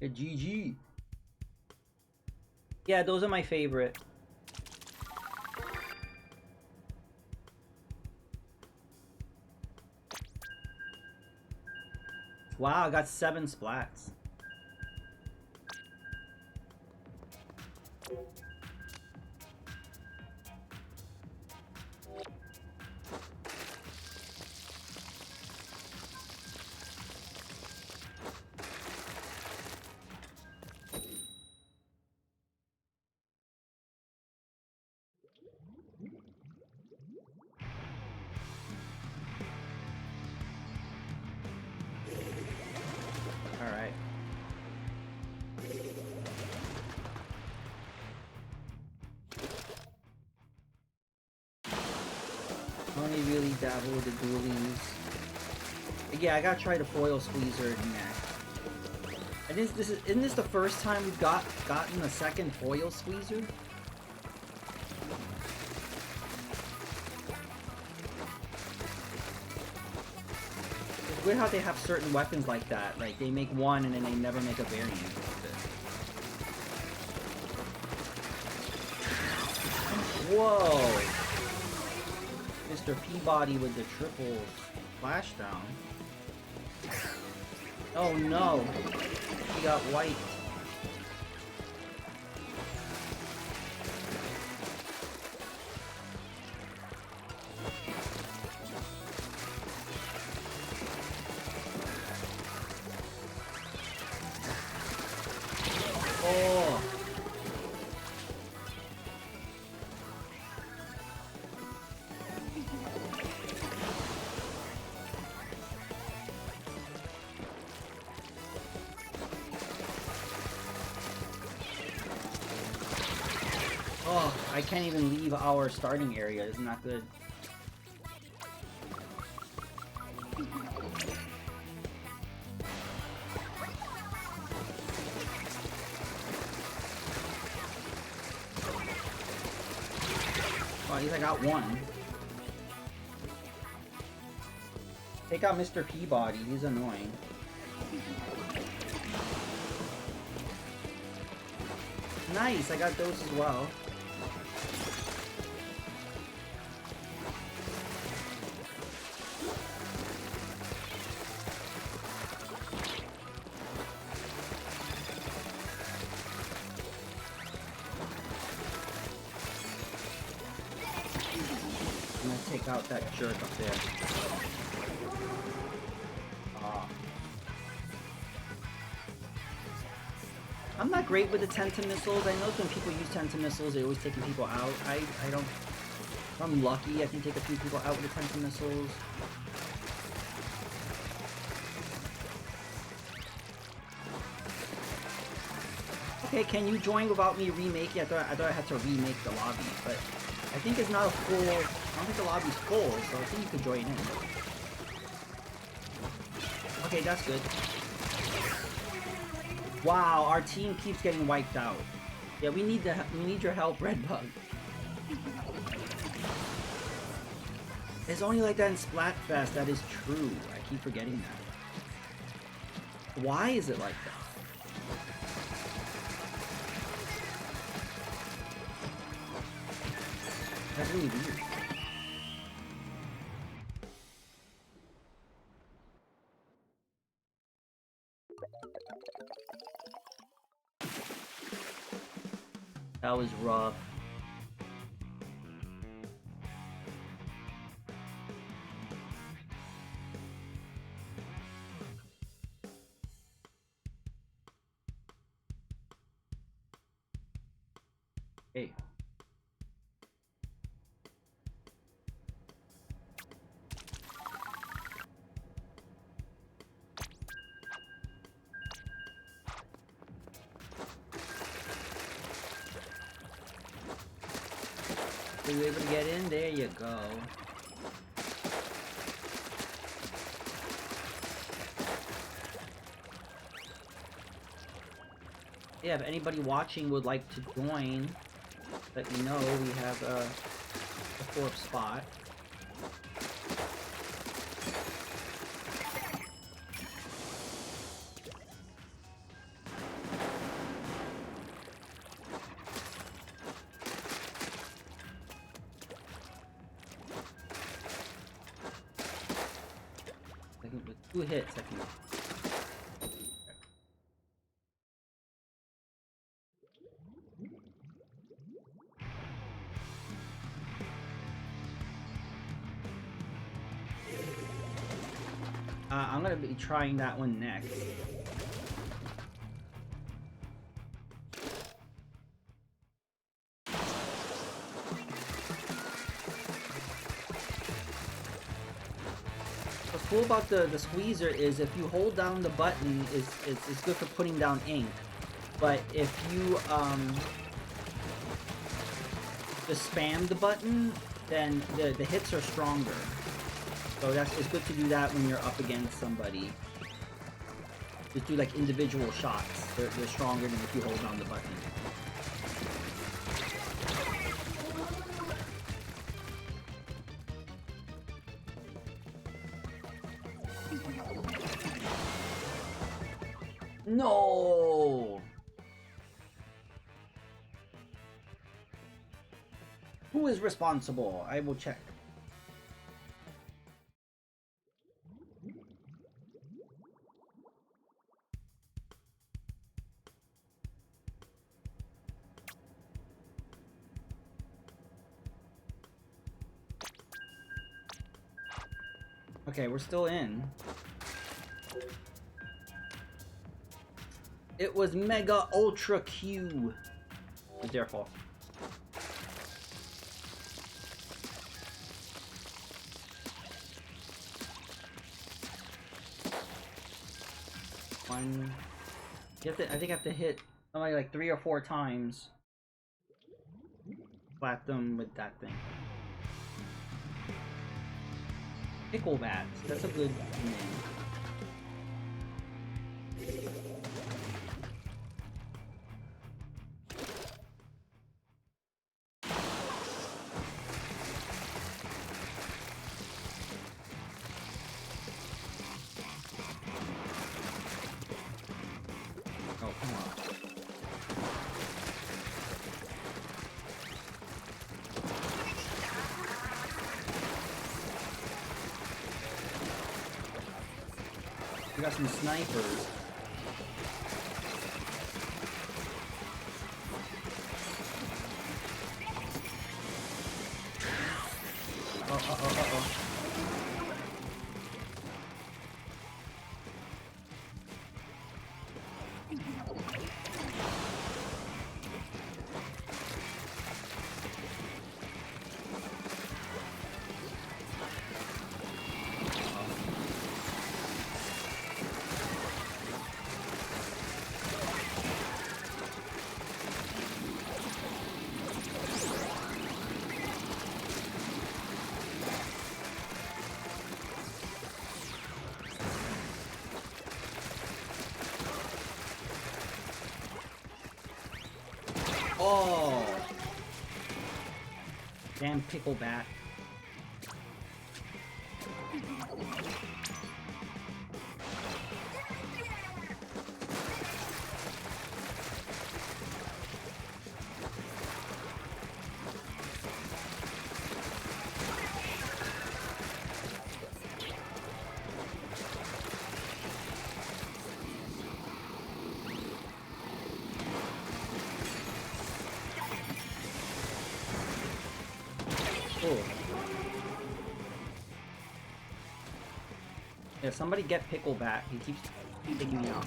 Yeah, GG. Yeah, those are my favorite. Wow, I got 7 splats. Alright. Only really dabble with the dualies. Yeah, I gotta try the foil squeezer next. And isn't this the first time we've gotten a second foil squeezer? It's weird how they have certain weapons like that. Like they make one and then they never make a variant of it. Whoa! Mr. Peabody with the triple splashdown. Oh no! He got wiped. Oh! Oh, I can't even leave our starting area. It's not good. Oh, at least I got one. Take out Mr. Peabody. He's annoying. Nice, I got those as well. I'm gonna take out that jerk up there. I'm not great with the Tenta missiles. I know when people use Tenta missiles, they're always taking people out. I don't... If I'm lucky, I can take a few people out with the Tenta missiles. Okay, can you join without me remaking? I thought I had to remake the lobby, but I think it's not a full. I don't think the lobby's full, so I think you could join in. Okay, that's good. Wow, our team keeps getting wiped out. Yeah, we need your help, Redbug. It's only like that in Splatfest. That is true. I keep forgetting that. Why is it like that? That's really weird. That was rough. Hey. Are you able to get in? There you go. Yeah, if anybody watching would like to join, let me know. We have a 4th spot. With 2 hits, I can. I'm gonna be trying that one next. What's cool about the squeezer is if you hold down the button, it's good for putting down ink. But if you just spam the button, then the hits are stronger. So it's good to do that when you're up against somebody. Just do like individual shots. They're stronger than if you hold down the button. No! Who is responsible? I will check. Okay, we're still in. It was Mega Ultra Q. It's their fault. One. You have to. I think I have to hit somebody like 3 or 4 times. Splat them with that thing. Pickle bats. That's a good name. Oh, come on. We got some snipers. Uh-oh. Damn pickleback. Yeah, somebody get Pickleback. He keeps taking me out.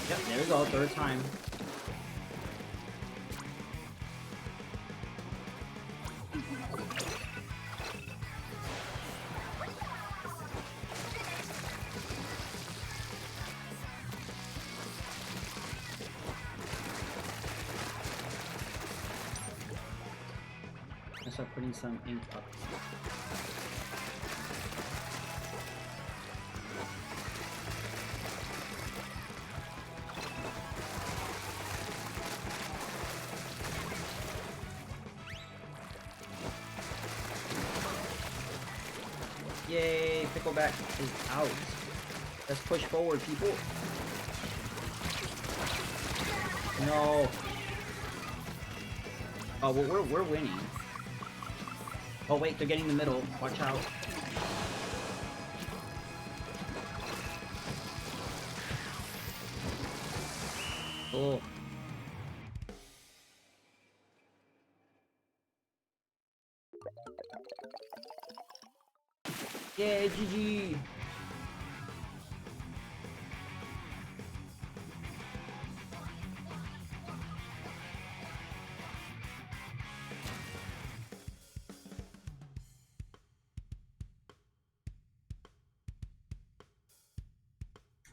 Yep, there we go, third time. I start putting some ink up. Yay, Pickleback is out. Let's push forward, people. No. Oh, well, we're winning. Oh wait, they're getting the middle. Watch out. Oh. Yeah, GG.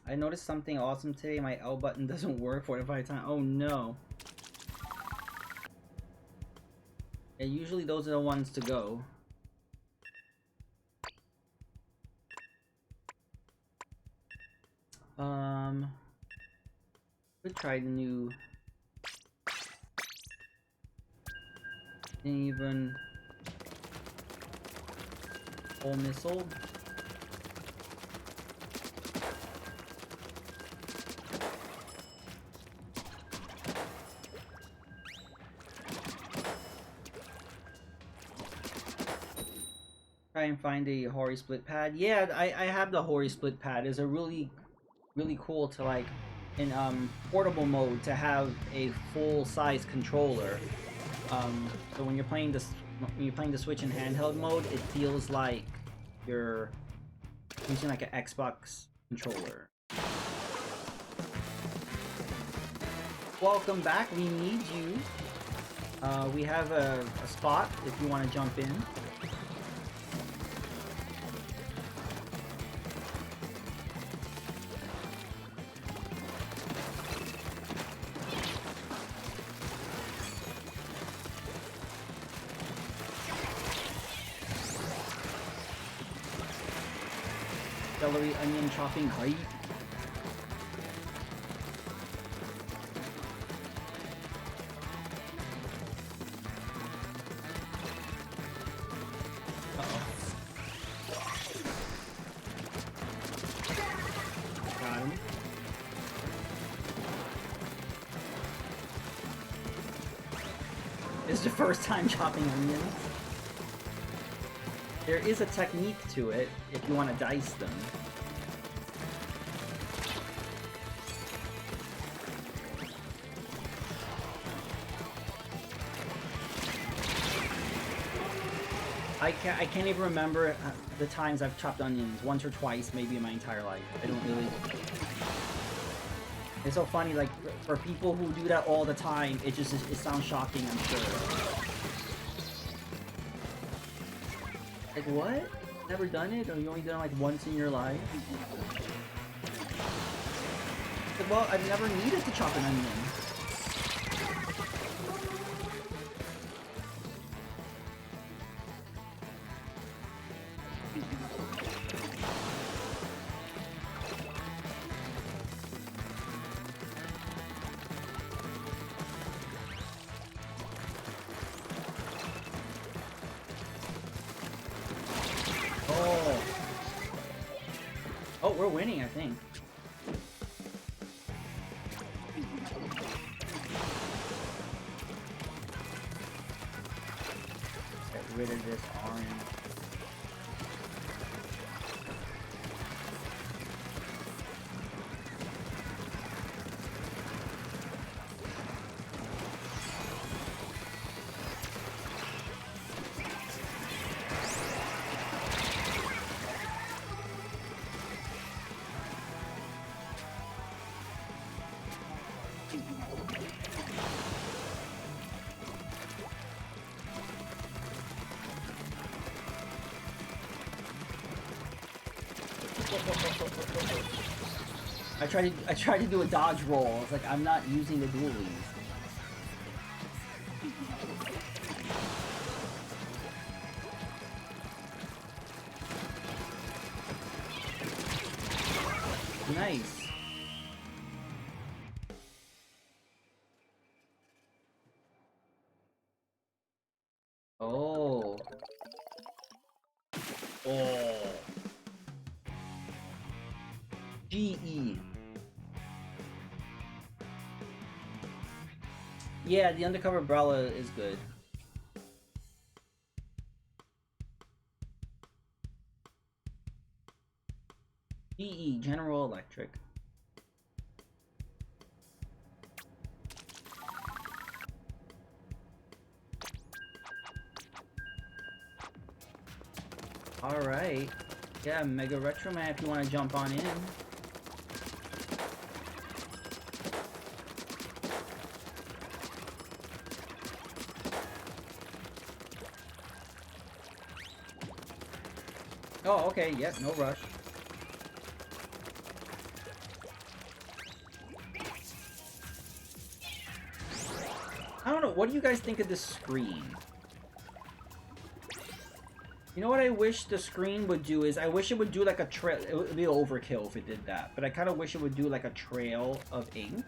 I noticed something awesome today. My L button doesn't work 45 times. Oh no. Yeah, usually those are the ones to go. Could try the new. Didn't even. Whole missile. Try and find a Hori split pad. Yeah, I have the Hori split pad. It's a really cool to like in portable mode to have a full-size controller. So when you're playing the Switch in handheld mode, it feels like you're using like an Xbox controller. Welcome back. We need you. We have a spot if you want to jump in. Celery onion chopping height. Got him. This is the first time chopping onions. There is a technique to it if you want to dice them. I can't even remember the times I've chopped onions. Once or twice, maybe in my entire life. I don't really... It's so funny, like, for people who do that all the time, it sounds shocking, I'm sure. Like, what? Never done it? Or you only done it like once in your life? Like, well, I've never needed to chop an onion. we're winning, I think. Get rid of this orange. I tried to do a dodge roll. I was like, I'm not using the dualies. Nice. Oh. Oh. GE. Yeah, the undercover umbrella is good. GE, General Electric. Alright. Yeah, Mega Retro Man if you want to jump on in. Oh, okay, yep, no rush. I don't know, what do you guys think of this screen? You know what I wish the screen would do is, I wish it would do like a trail. It would be overkill if it did that, but I kind of wish it would do like a trail of ink.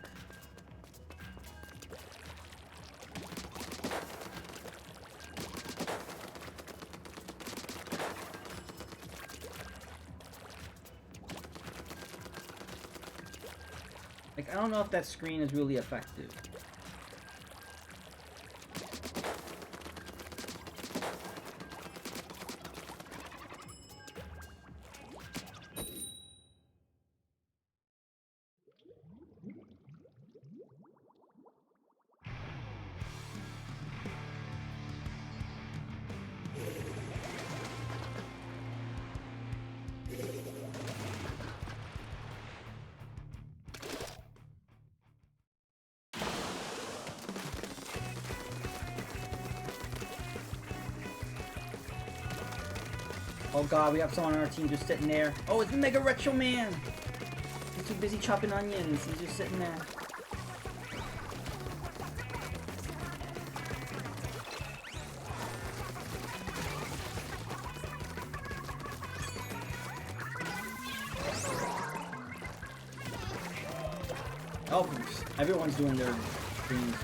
Like, I don't know if that screen is really effective. Oh god, we have someone on our team just sitting there. Oh, it's the Mega Retro Man! He's too busy chopping onions. He's just sitting there. Oh, everyone's doing their streams.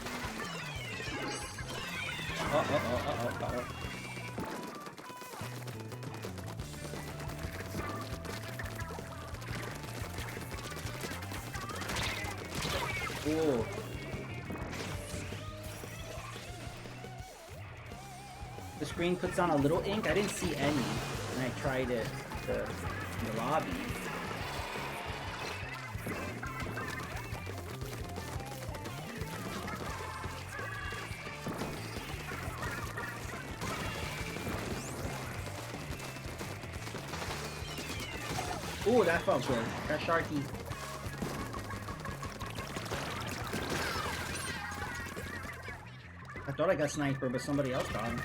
Uh-oh. Ooh. The screen puts on a little ink. I didn't see any when I tried it in the lobby. Ooh, that felt good. Got Sharky. I thought I got Sniper, but somebody else got him.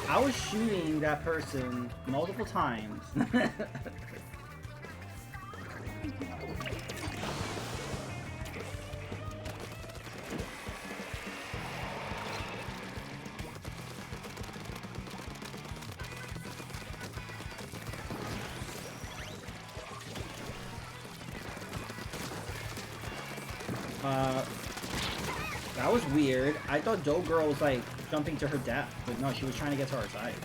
I was shooting that person multiple times. That was weird. I thought Dough Girl was like jumping to her death, but no, she was trying to get to our side.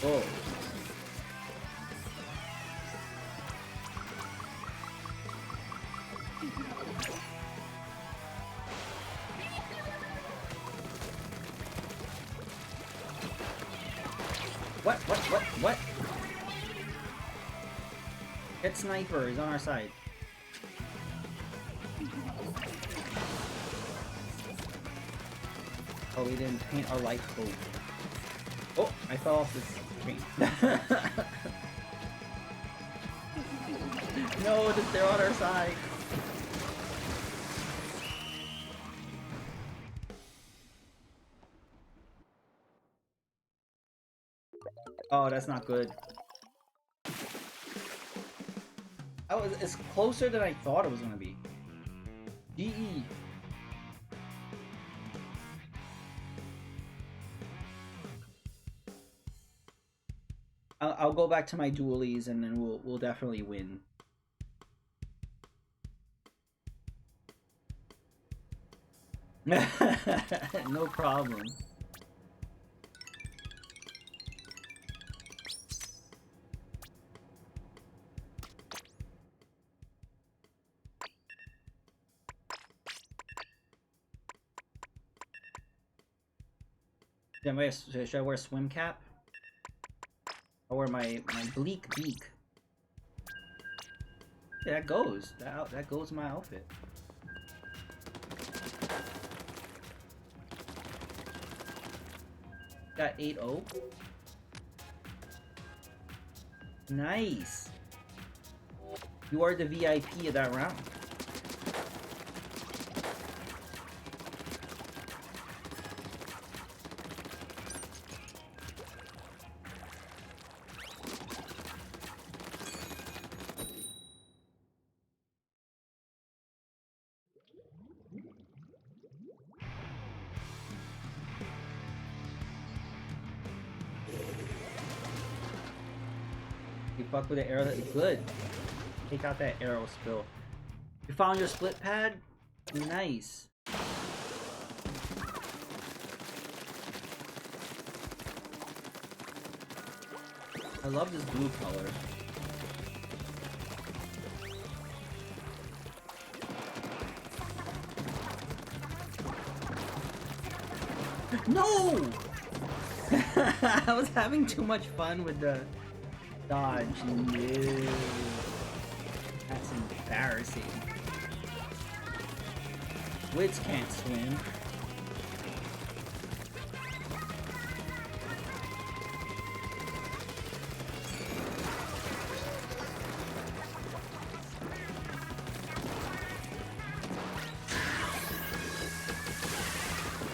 Oh. What? Hit Sniper, he's on our side. Oh, we didn't paint our life code. Oh, I fell off this train. No, they're on our side. Oh, that's not good. It's closer than I thought it was gonna be. GE. I'll go back to my dualies and then we'll definitely win. No problem. Should I wear a swim cap? I'll wear my bleak beak. Yeah, that goes. That goes my outfit. Got 8-0. Nice. You are the VIP of that round. Fuck with the arrow. That's good. Take out that arrow spill. You found your split pad? Nice. I love this blue color. No! I was having too much fun with the dodge. No. That's embarrassing. Wits can't swim.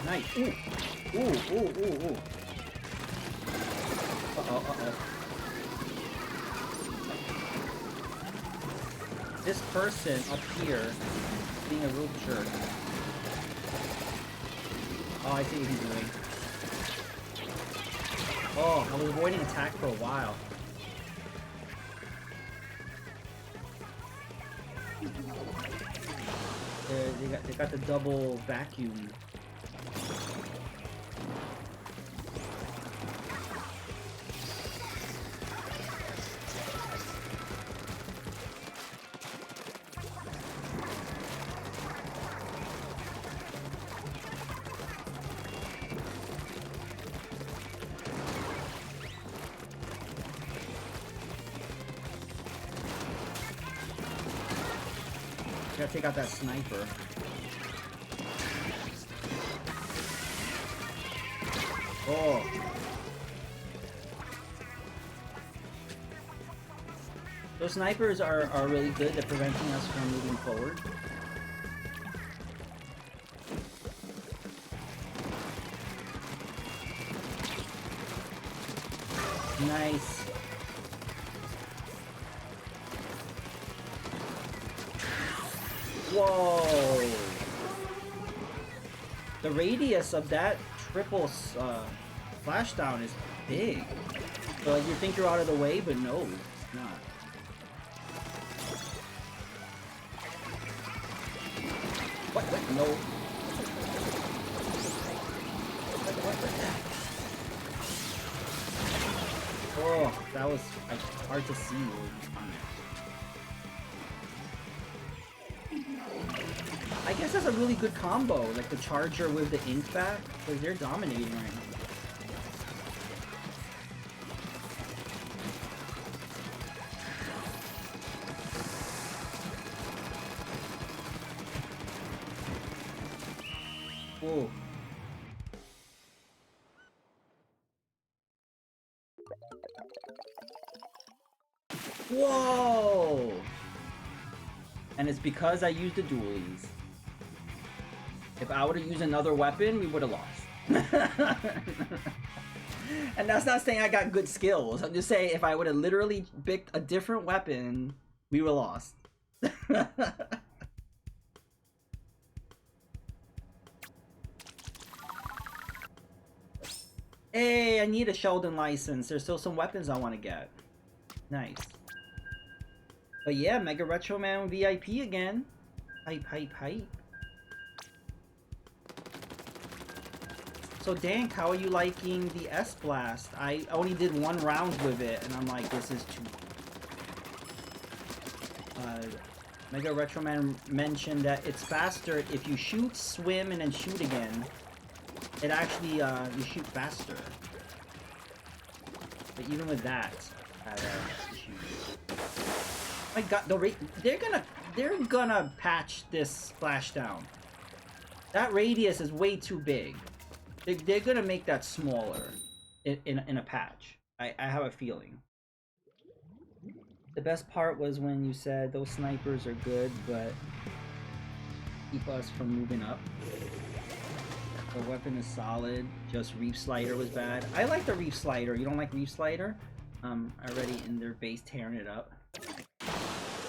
Nice. Ooh. Ooh. Uh-oh. This person up here being a real jerk. Oh, I see what he's doing. Oh, I was avoiding attack for a while. They got the double vacuum. Gotta take out that sniper. Oh. Those snipers are really good at preventing us from moving forward. Nice. Whoa! The radius of that triple splashdown is big. So like, you think you're out of the way, but no, it's not. What? No. What? Oh, that was like, hard to see on there. I guess that's a really good combo, like the charger with the ink back, because they're dominating right now. Whoa. Whoa! And it's because I used the dualies. If I would have used another weapon, we would have lost. And that's not saying I got good skills. I'm just saying if I would have literally picked a different weapon, we would have lost. Hey, I need a Sheldon license. There's still some weapons I want to get. Nice. But yeah, Mega Retro Man VIP again. Hype. So Dank, how are you liking the S-Blast? I only did one round with it, and I'm like, this is too... Mega Retro Man mentioned that it's faster if you shoot, swim, and then shoot again. It actually, you shoot faster. But even with that, issues. My God, they're gonna patch this splashdown. That radius is way too big. They're gonna make that smaller in a patch. I have a feeling. The best part was when you said those snipers are good, but keep us from moving up. The weapon is solid. Just Reef Slider was bad. I like the Reef Slider. You don't like Reef Slider? Already in their base tearing it up.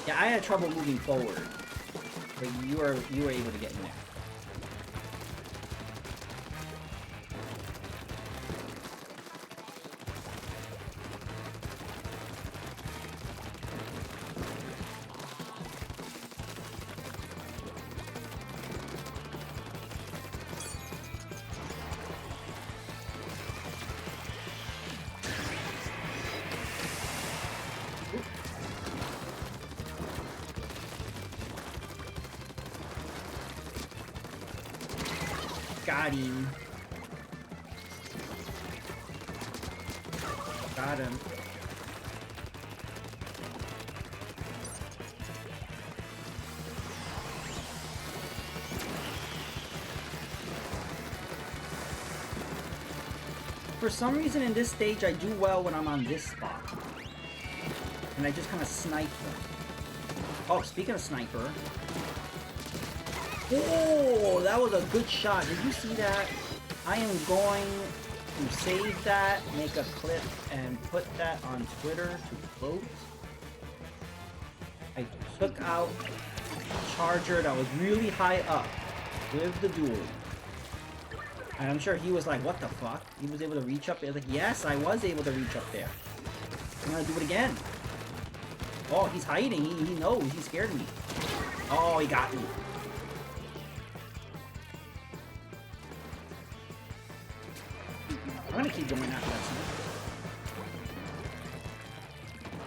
Yeah, I had trouble moving forward, but you were able to get in there. Got him. Got him. For some reason in this stage I do well when I'm on this spot. And I just kind of snipe them. Oh, speaking of sniper. Oh, that was a good shot. Did you see that? I am going to save that, make a clip, and put that on Twitter to float. I took out a charger that was really high up with the duel. And I'm sure he was like, what the fuck? He was able to reach up there. Like, yes, I was able to reach up there. I'm gonna do it again. Oh, he's hiding. He knows. He scared me. Oh, he got me. I'm gonna keep going after that sniper.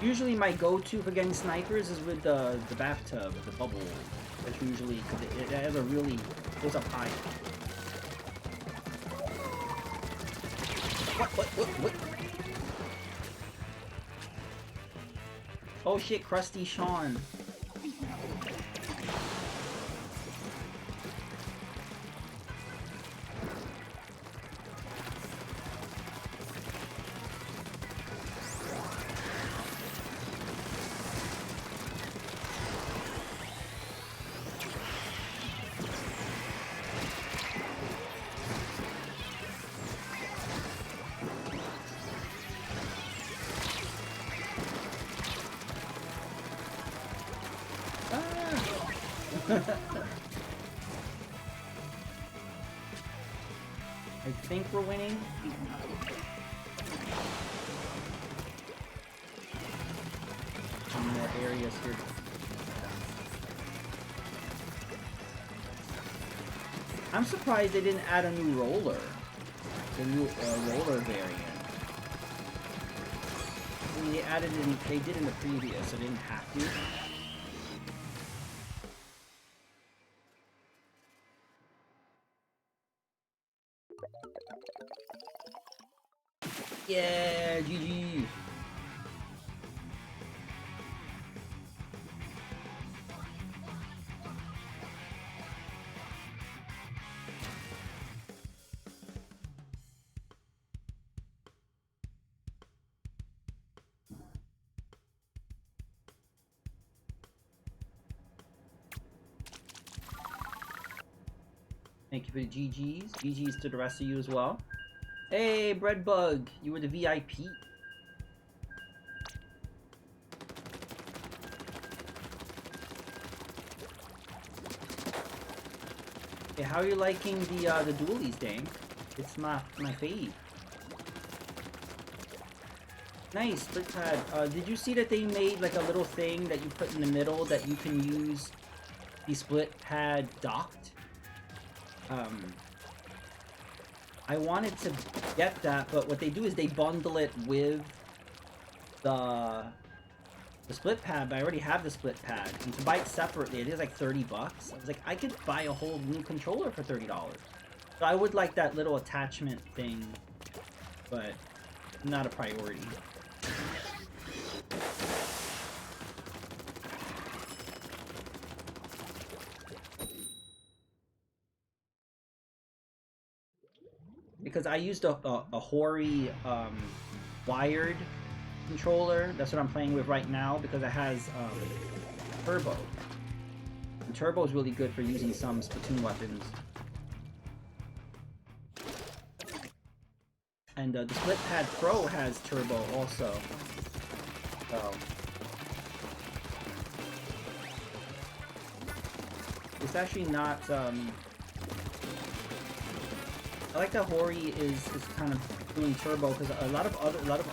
Usually my go-to for getting snipers is with the bathtub, the bubble. That's usually, because it has a really, goes up high. What? Oh shit, Krusty Sean. I think we're winning. Some more areas here. I'm surprised they didn't add a new roller. The new roller variant. I mean, they did in the previous, so they didn't have to. Yeah, GG. Thank you for the GGs. GGs to the rest of you as well. Hey, Breadbug, you were the VIP. Hey, how are you liking the dualies, Dang? It's my fave. Nice, split pad. Did you see that they made like a little thing that you put in the middle that you can use the split pad docked? I wanted to get that, but what they do is they bundle it with the split pad, but I already have the split pad. And to buy it separately, it is like 30 bucks. I was like, I could buy a whole new controller for $30. So I would like that little attachment thing, but not a priority. Because I used a Hori wired controller. That's what I'm playing with right now because it has turbo. And turbo is really good for using some Splatoon weapons. And the Split Pad Pro has turbo also. So it's actually not. I like that Hori is kind of doing turbo because a lot of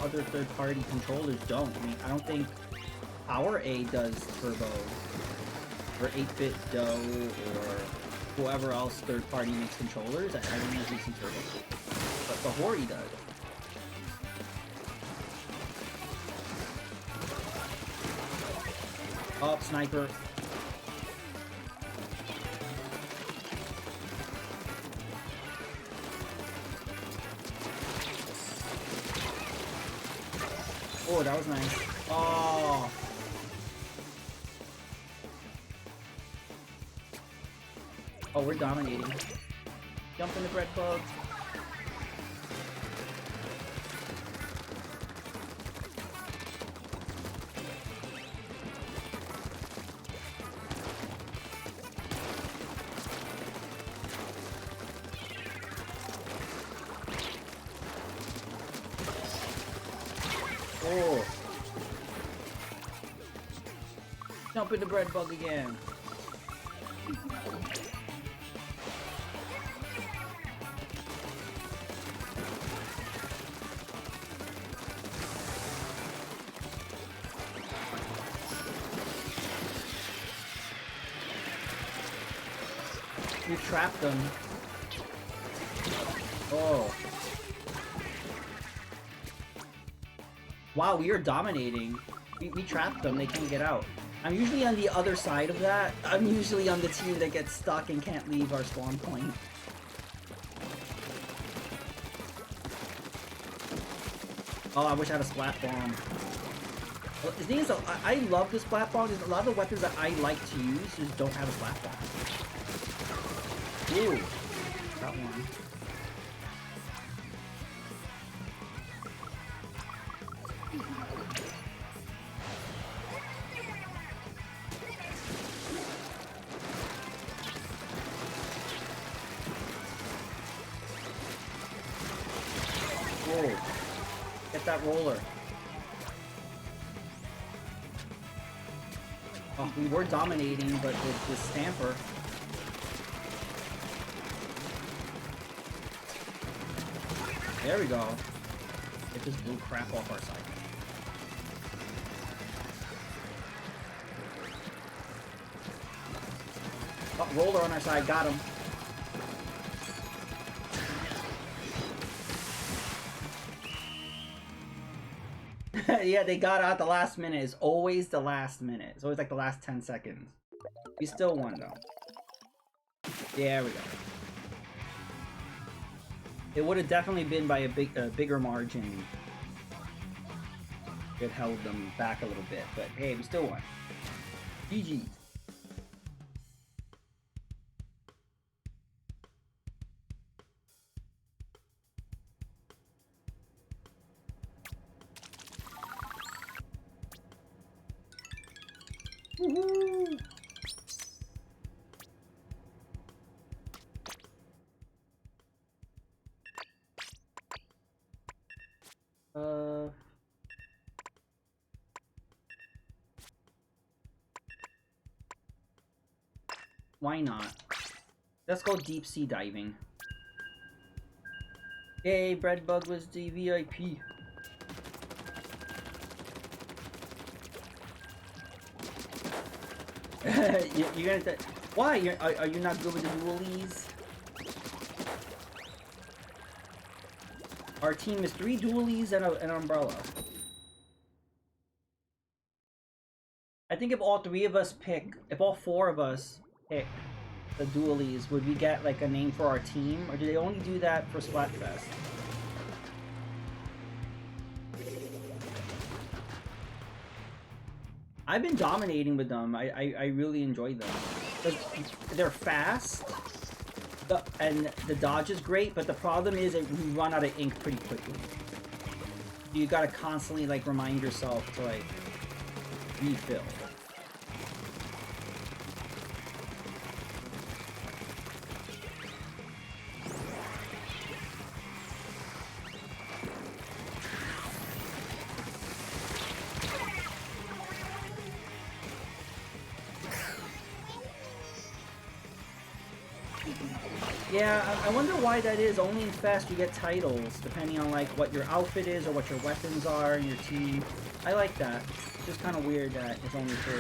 other third-party controllers don't. I mean, I don't think Power A does turbo, or 8-Bit Dough, or whoever else third-party makes controllers. I don't usually see turbo, but the Hori does. Oh, sniper. Oh, that was nice. Oh. Oh, we're dominating. Jump in the bread bug. Oh. Jump in the bread bug again. You trapped them. Oh. Wow, we are dominating. We trapped them, they can't get out. I'm usually on the other side of that. I'm usually on the team that gets stuck and can't leave our spawn point. Oh, I wish I had a splat bomb. Well, the thing is, I love the splat bomb. There's a lot of the weapons that I like to use just don't have a splat bomb. Ooh, got one. Whoa. Get that roller. Oh, we were dominating, but with this Stamper. There we go. It just blew crap off our side. Oh, Roller on our side, got him. Yeah, they got out the last minute. It's always the last minute. It's always like the last 10 seconds. We still won though. There we go. It would have definitely been by a bigger margin. It held them back a little bit, but hey, we still won. GG's. Woohoo! Why not? Let's go deep sea diving. Yay, Breadbug was the VIP. You're gonna why? Are you not good with the dualies? Our team is 3 dualies and an umbrella. I think if all 3 of us pick, if all 4 of us pick the dualies, would we get like a name for our team, or do they only do that for Splatfest? I've been dominating with them. I really enjoy them. They're fast, and the dodge is great, but the problem is that we run out of ink pretty quickly. You gotta constantly like remind yourself to like refill. Yeah, I wonder why that is. Only in Fest you get titles, depending on like what your outfit is or what your weapons are in your team. I like that. It's just kind of weird that it's only for...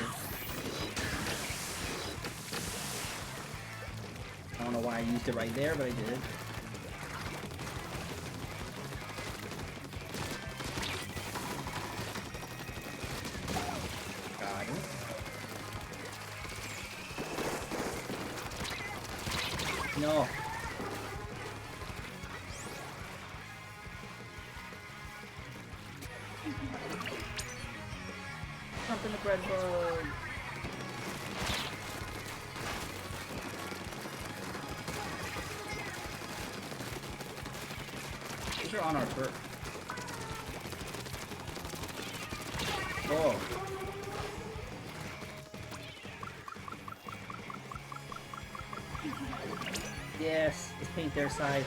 I don't know why I used it right there, but I did. Got it. No. Jump in the bread bug. These are on our perk. Oh. Yes, let's paint their side.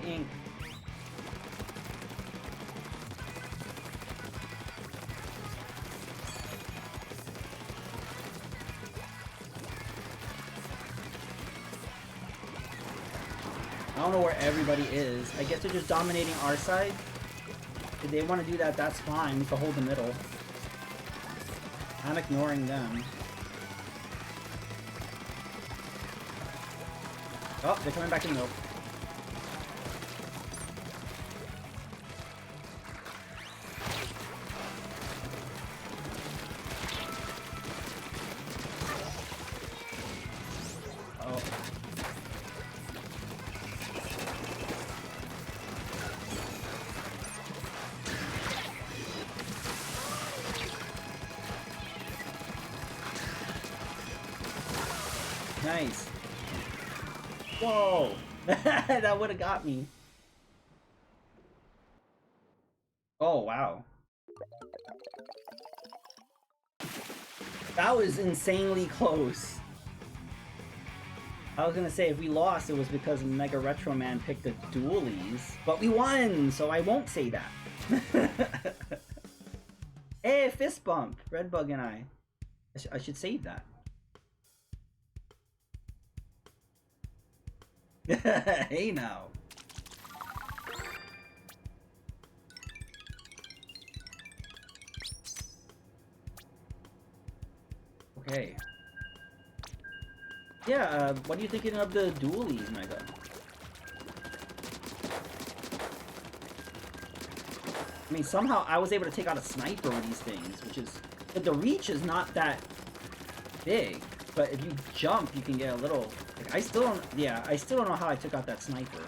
Ink. I don't know where everybody is. I guess they're just dominating our side. If they want to do that, that's fine. We can hold the middle. I'm ignoring them. Oh, they're coming back in the middle. Nice. Whoa! That would have got me. Oh, wow. That was insanely close. I was gonna say if we lost, it was because Mega Retro Man picked the dualies, but we won, so I won't say that. Hey, fist bump, Redbug and I. I should save that. Hey now. Okay. Yeah, what are you thinking of the dualies, Mega? I mean, somehow I was able to take out a sniper with these things, which is... But the reach is not that big. But if you jump, you can get a little... Like, I still don't... Yeah, I still don't know how I took out that sniper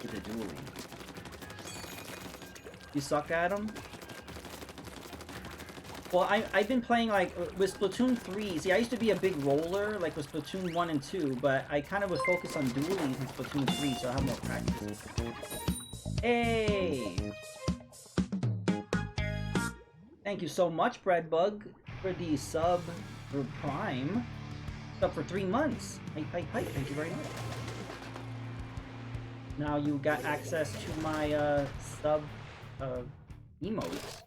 with the dualie. You suck at him? Well, I've been playing, like, with Splatoon 3. See, I used to be a big roller, like, with Splatoon 1 and 2, but I kind of was focused on dualies in Splatoon 3, so I have more practice. Hey! Thank you so much, Breadbug, for the sub for Prime. Sub for 3 months. Thank you very much. Now you got access to my, sub, emotes.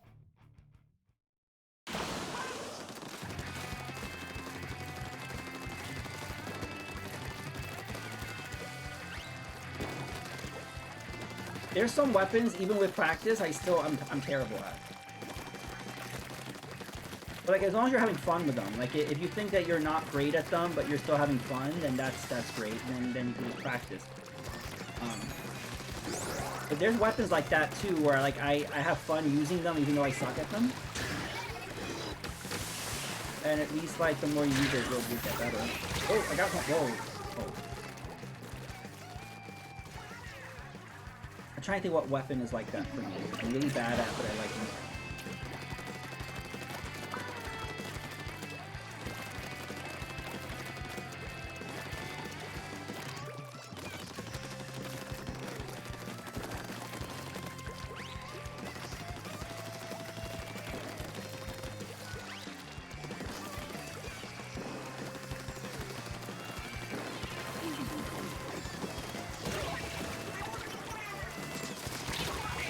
There's some weapons, even with practice, I'm terrible at. But like, as long as you're having fun with them, like if you think that you're not great at them, but you're still having fun, then that's great. Then you can just practice. But there's weapons like that too, where like I have fun using them, even though I suck at them. And at least like the more you use it, you'll get better. Oh, I got one. Whoa. Oh. I'm trying to think what weapon is like that for me. I'm really bad at, but I like it.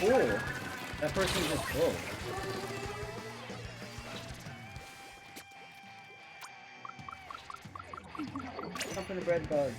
Oh, that person just whoa. Jump in the bread bug.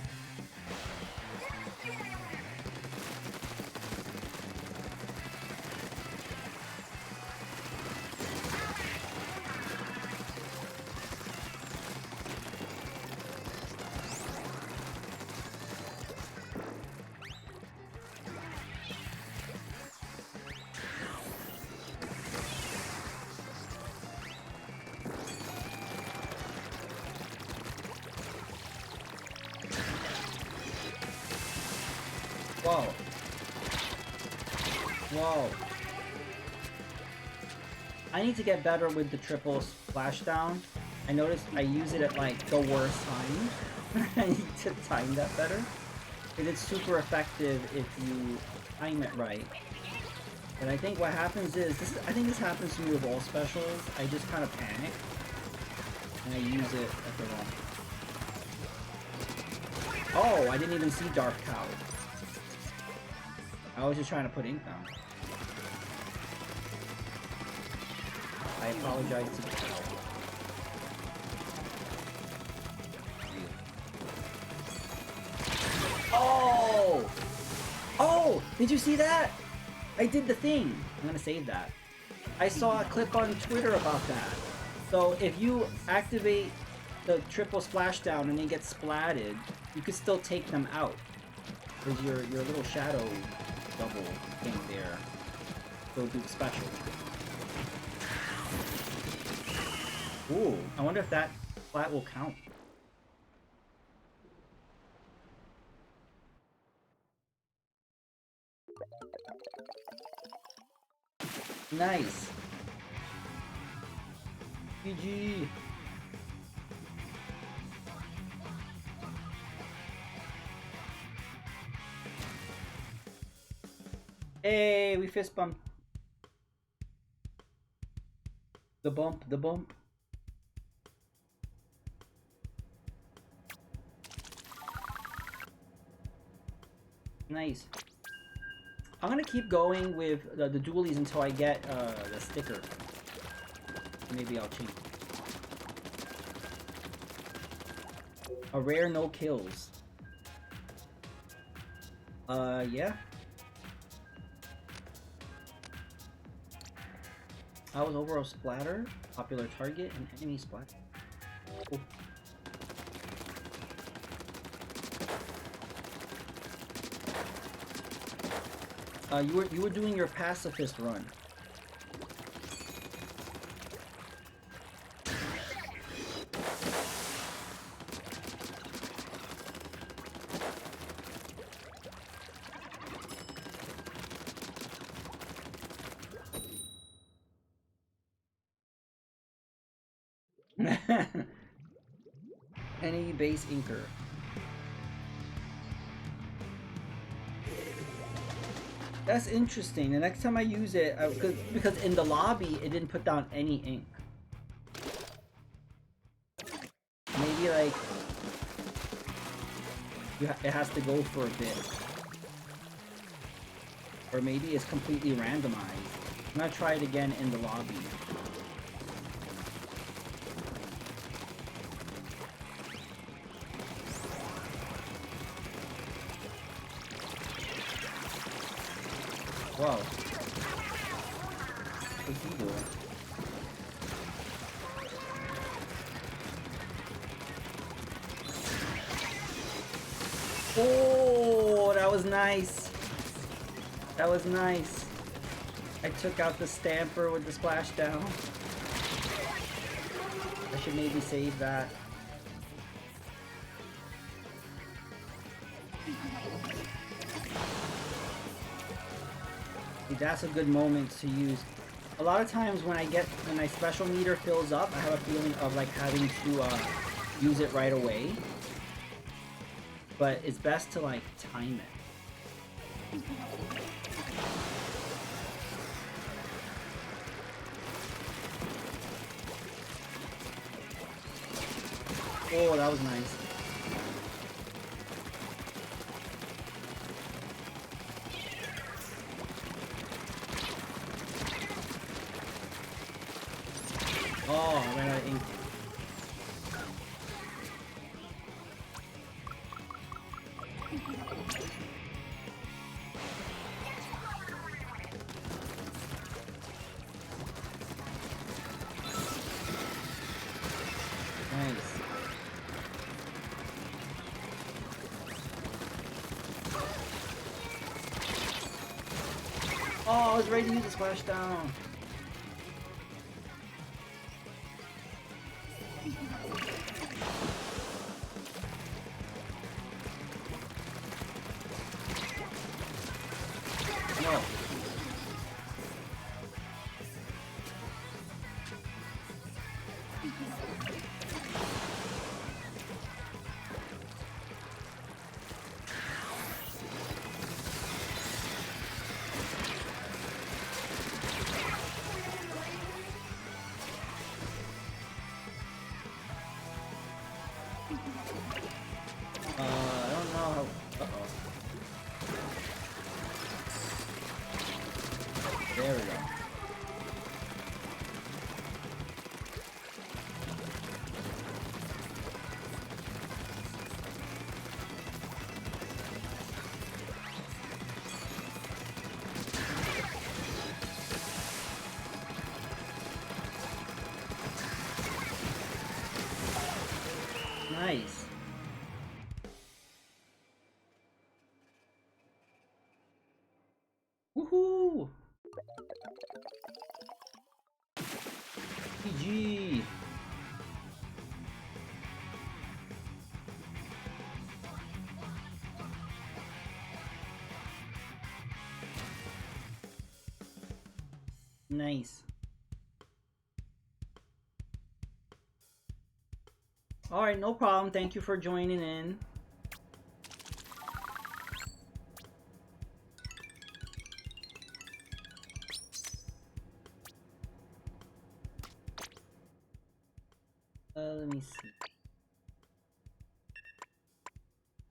Whoa. Whoa. I need to get better with the triple splashdown. I noticed I use it at like the worst time. I need to time that better. Because it's super effective if you time it right. But I think what happens is, I think this happens to me with all specials. I just kind of panic. And I use it at the wrong. Oh, I didn't even see Dark Cow. I was just trying to put ink down. I apologize to the cow. Oh! Oh! Did you see that? I did the thing. I'm gonna save that. I saw a clip on Twitter about that. So if you activate the triple splashdown and then get splatted, you could still take them out. There's your little shadow double thing there. Go do the special. Ooh, I wonder if that splat will count. Nice. GG. Hey, we fist bumped. The bump, the bump. Nice. I'm gonna keep going with the dualies until I get the sticker. Maybe I'll change. A rare no kills. Yeah. I was overall splatter, popular target, and enemy splatter. Cool. You were doing your pacifist run. Penny base inker. That's interesting. The next time I use it, because in the lobby it didn't put down any ink. Maybe like it has to go for a bit, or maybe it's completely randomized. I'm gonna try it again in the lobby. Whoa. What's he doing? Oh, that was nice. That was nice. I took out the stamper with the splashdown. I should maybe save that. That's a good moment to use. A lot of times when my special meter fills up, I have a feeling of like having to use it right away. But it's best to like time it. Oh, that was nice. Oh, I ran out of ink. Nice. Oh, I was ready to use the splashdown. No. I don't know how. Uh-oh. There we go. Nice. Woohoo! GG. Nice. Alright, no problem. Thank you for joining in.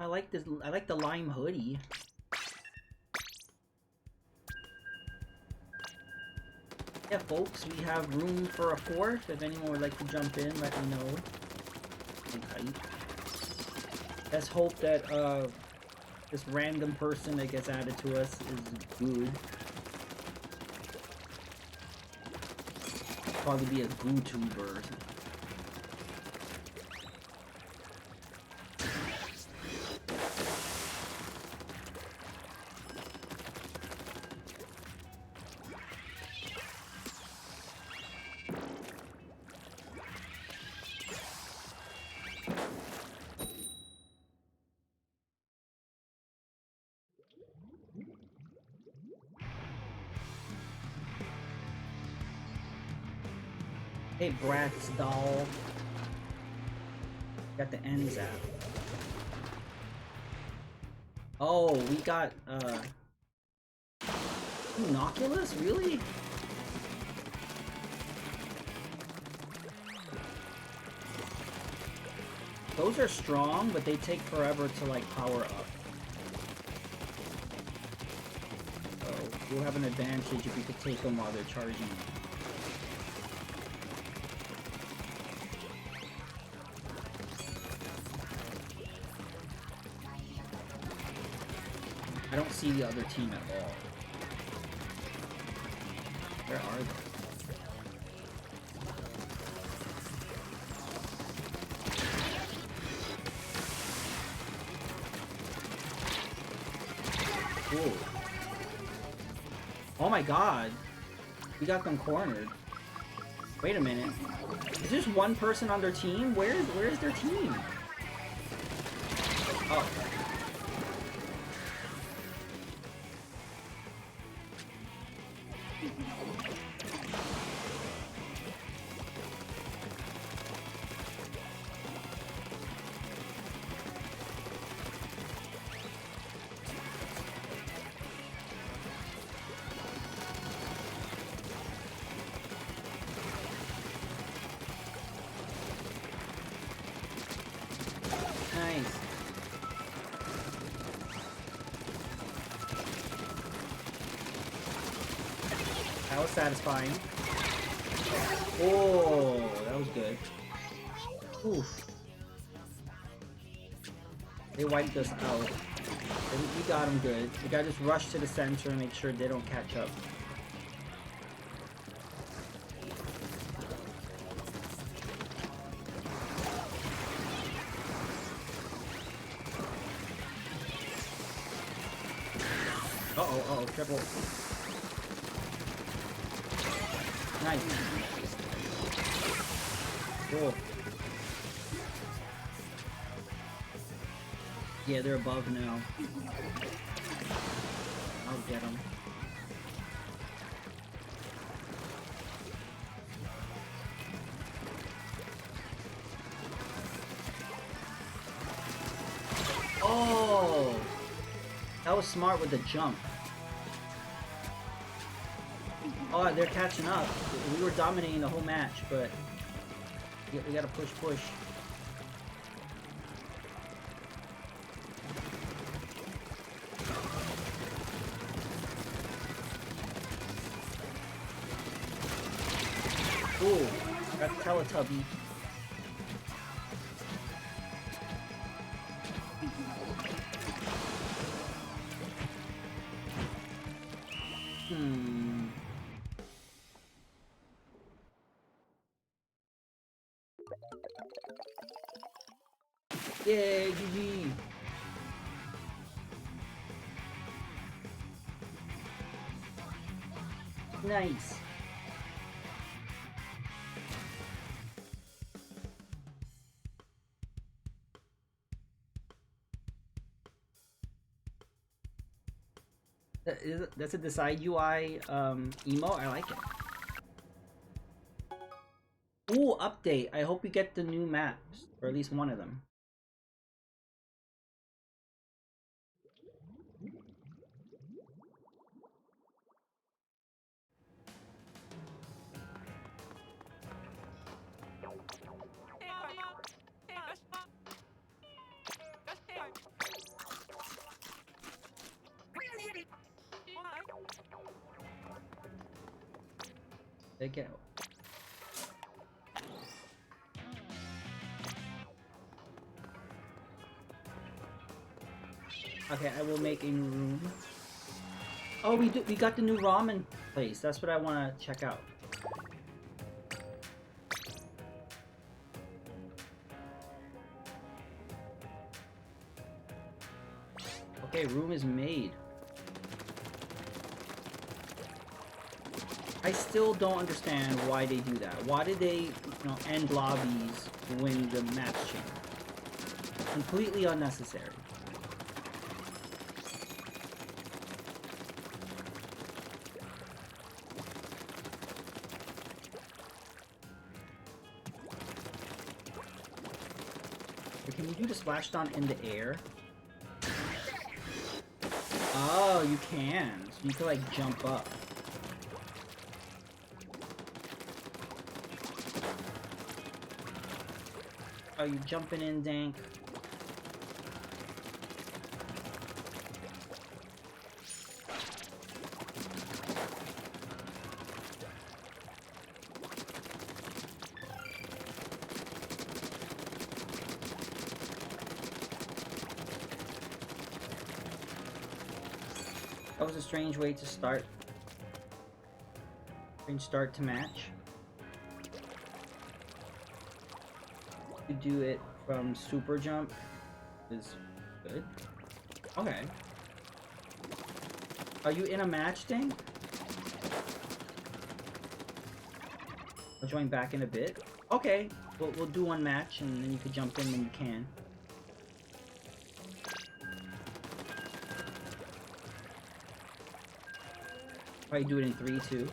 I like this. I like the lime hoodie. Yeah, folks, we have room for a fourth. If anyone would like to jump in, let me know. Okay. Let's hope that this random person that gets added to us is good. Probably be a GooTuber or something. Hey, Bratz doll. Got the ends out. Oh, we got, Inoculus? Really? Those are strong, but they take forever to, like, power up. So, we'll have an advantage if we could take them while they're charging. I don't see the other team at all. Where are they? Cool. Oh my god. We got them cornered. Wait a minute. Is there just one person on their team? Where's their team? Oh. Nice. That was satisfying. Oh, that was good. Oof. They wiped us out. We got them good. We gotta just rush to the center and make sure they don't catch up. Uh-oh, triple. Nice. Cool. Yeah, they're above now. I'll get them. Oh! That was smart with the jump. Oh, they're catching up. We were dominating the whole match, but we gotta push. Ooh, got Teletubby. Yay, GG! Nice! That's a Decide UI emote. I like it. Ooh, update. I hope you get the new maps, or at least one of them. Take it out. Okay, I will make a new room. Oh, we got the new ramen place. That's what I want to check out. Okay, room is made. I still don't understand why they do that. Why did they, end lobbies when the match change? Completely unnecessary. Can you do the splashdown in the air? Oh, you can. So you can like jump up. Oh, you jumping in, Dank? That was a strange way to start. Strange start to match. To do it from super jump is good. Okay. Are you in a match thing? I'll join back in a bit. Okay, we'll do one match and then you can jump in when you can. Probably do it in 3 too.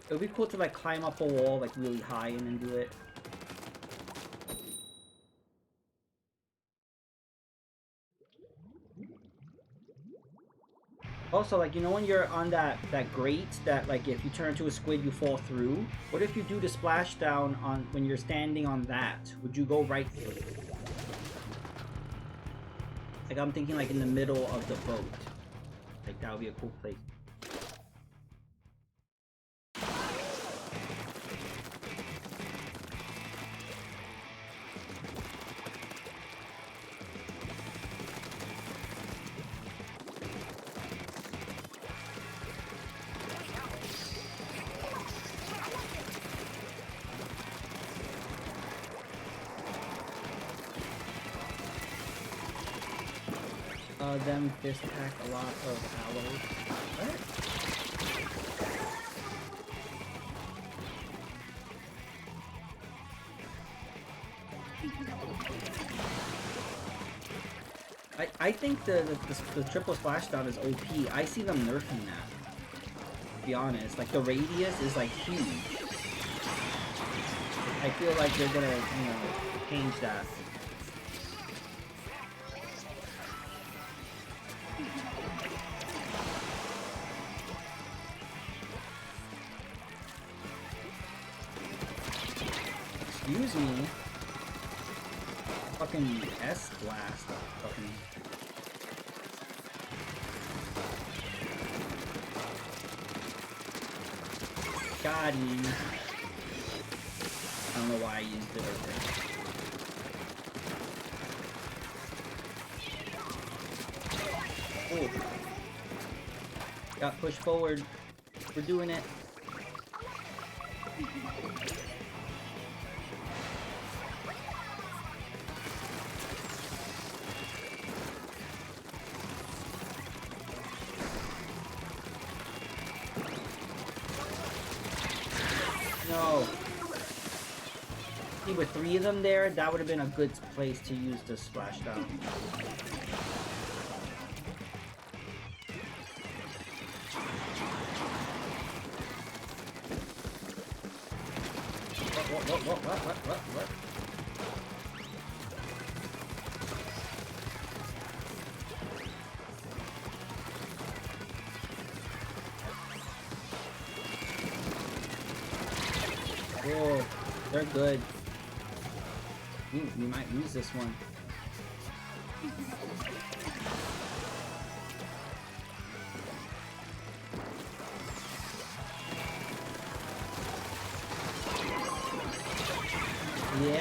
It would be cool to like climb up a wall like really high and then do it. Also, like, when you're on that grate that like if you turn into a squid you fall through? What if you do the splashdown on when you're standing on that? Would you go right through? Like I'm thinking like in the middle of the boat. Like that would be a cool place. Them fist pack a lot of aloes. What? I think the triple splashdown is OP. I see them nerfing that. To be honest, like the radius is like huge. I feel like they're gonna, change that. Excuse me. Fucking S-blast. Fucking... Got him. I don't know why I used it right there. Oh. Got pushed forward. We're doing it. No. See, with 3 of them there, that would have been a good place to use the splashdown. What? Whoa, they're good. We might lose this one.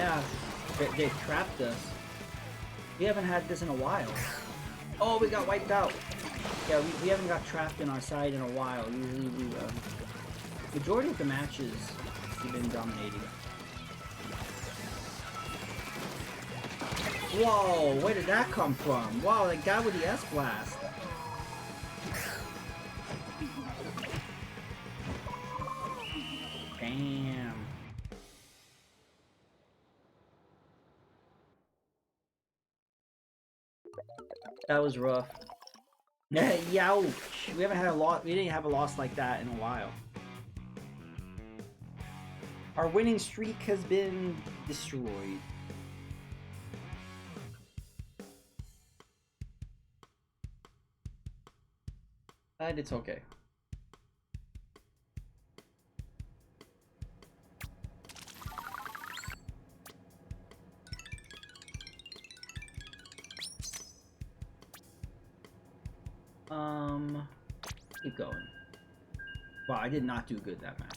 yeah. They trapped us. We haven't had this in a while. Oh, we got wiped out. Yeah, we haven't got trapped in our side in a while. Usually we, majority of the matches we've been dominating. Whoa, where did that come from? Wow, that guy with the S-Blast. Damn. That was rough. Youch! We haven't had a loss. We didn't have a loss like that in a while. Our winning streak has been destroyed. But it's okay. Keep going. Wow, I did not do good that match.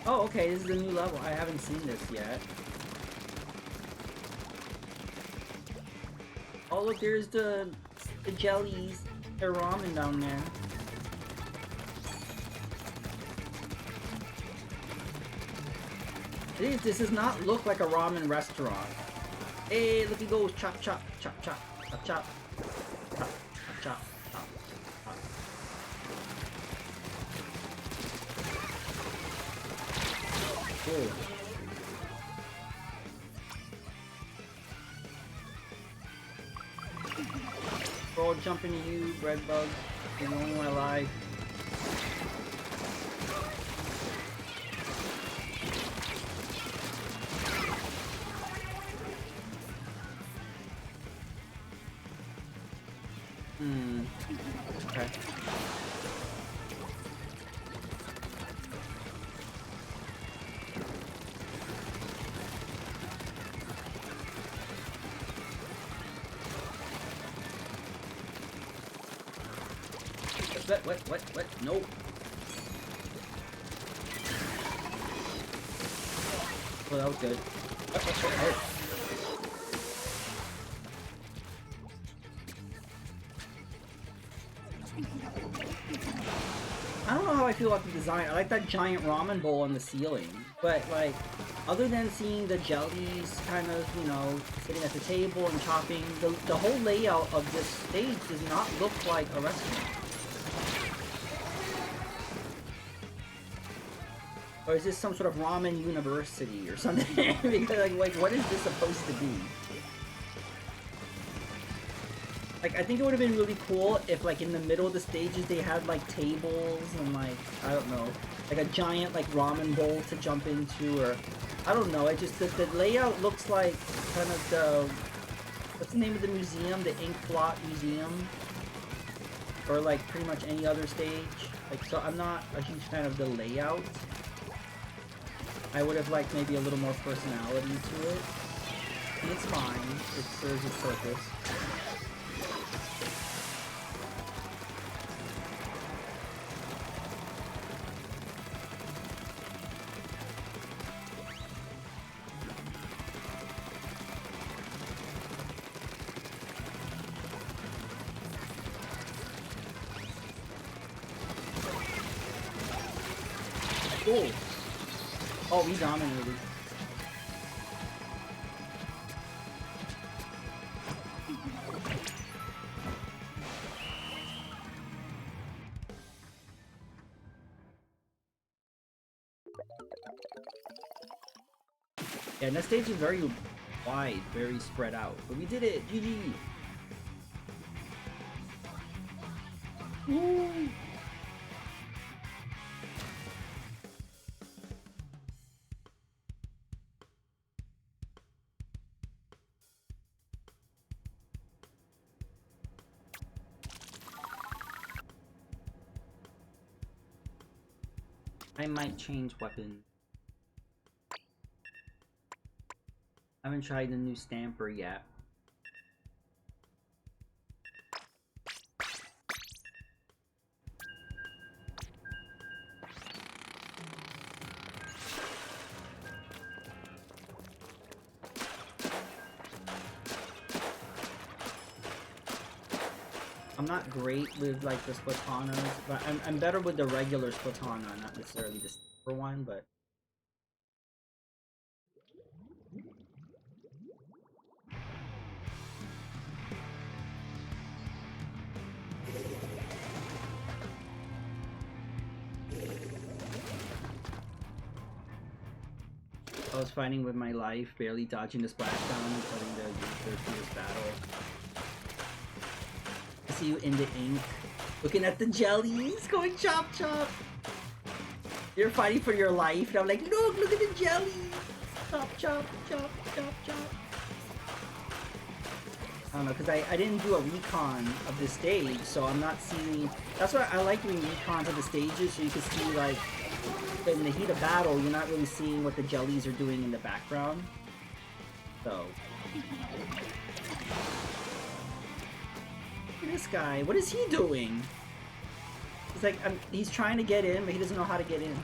Oh, okay, this is a new level. I haven't seen this yet. Oh, look, there's the jellies. There's ramen down there. This does not look like a ramen restaurant. Hey, look, he goes chop, chop, chop, chop, chop, chop, chop, chop. Cool. We're all jumping to you, bread bug. You're the only one alive. Okay. What? No. Oh, that was good. What? I don't know how I feel about the design. I like that giant ramen bowl on the ceiling, but like, other than seeing the jellies kind of, you know, sitting at the table and chopping, the whole layout of this stage does not look like a restaurant. Or is this some sort of ramen university or something? Because like, what is this supposed to be? Like, I think it would have been really cool if, like, in the middle of the stages they had, like, tables and, like, I don't know, like a giant, like, ramen bowl to jump into, or, I don't know, it just, the layout looks like kind of the, what's the name of the museum? The Ink Blot Museum? Or, like, pretty much any other stage. Like, so I'm not a huge fan of the layout. I would have liked maybe a little more personality to it. And it's fine. It serves its purpose. Cool. Oh, we dominated. Yeah, and that stage is very wide, very spread out. But we did it! GG! Woo! I might change weapons. I haven't tried the new stamper yet. I'm not great with like the Splatanas, but I'm better with the regular Splatana, not necessarily the stamper one, but I was fighting with my life, barely dodging the splashdown and putting the user through this battle. I see you in the ink, looking at the jellies, going chop chop. You're fighting for your life, and I'm like, look at the jellies! Chop chop chop chop chop. I don't know, because I didn't do a recon of the stage, so I'm not seeing... That's why I like doing recons of the stages, so you can see, like, in the heat of battle, you're not really seeing what the jellies are doing in the background. So... Look at this guy, what is he doing? He's like, he's trying to get in, but he doesn't know how to get in.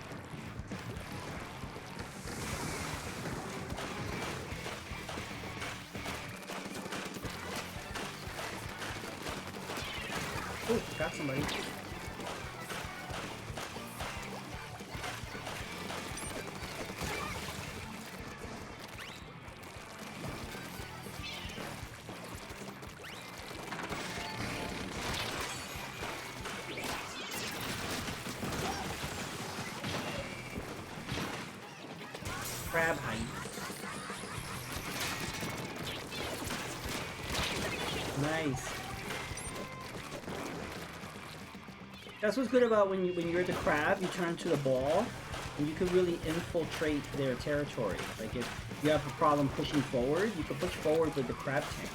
Oh, got somebody. Crab height. Nice. That's what's good about when you're the crab, you turn to the ball, and you can really infiltrate their territory. Like if you have a problem pushing forward, you can push forward with the crab tank.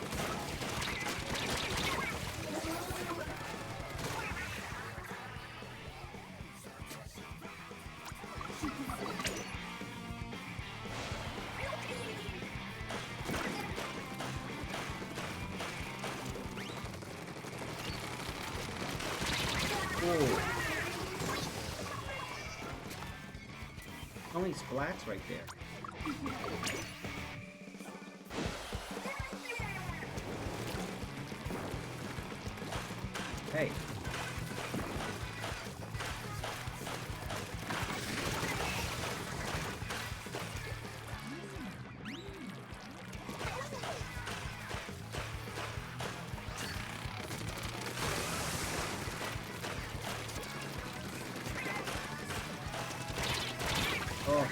Only splats right there. Hey. Oh.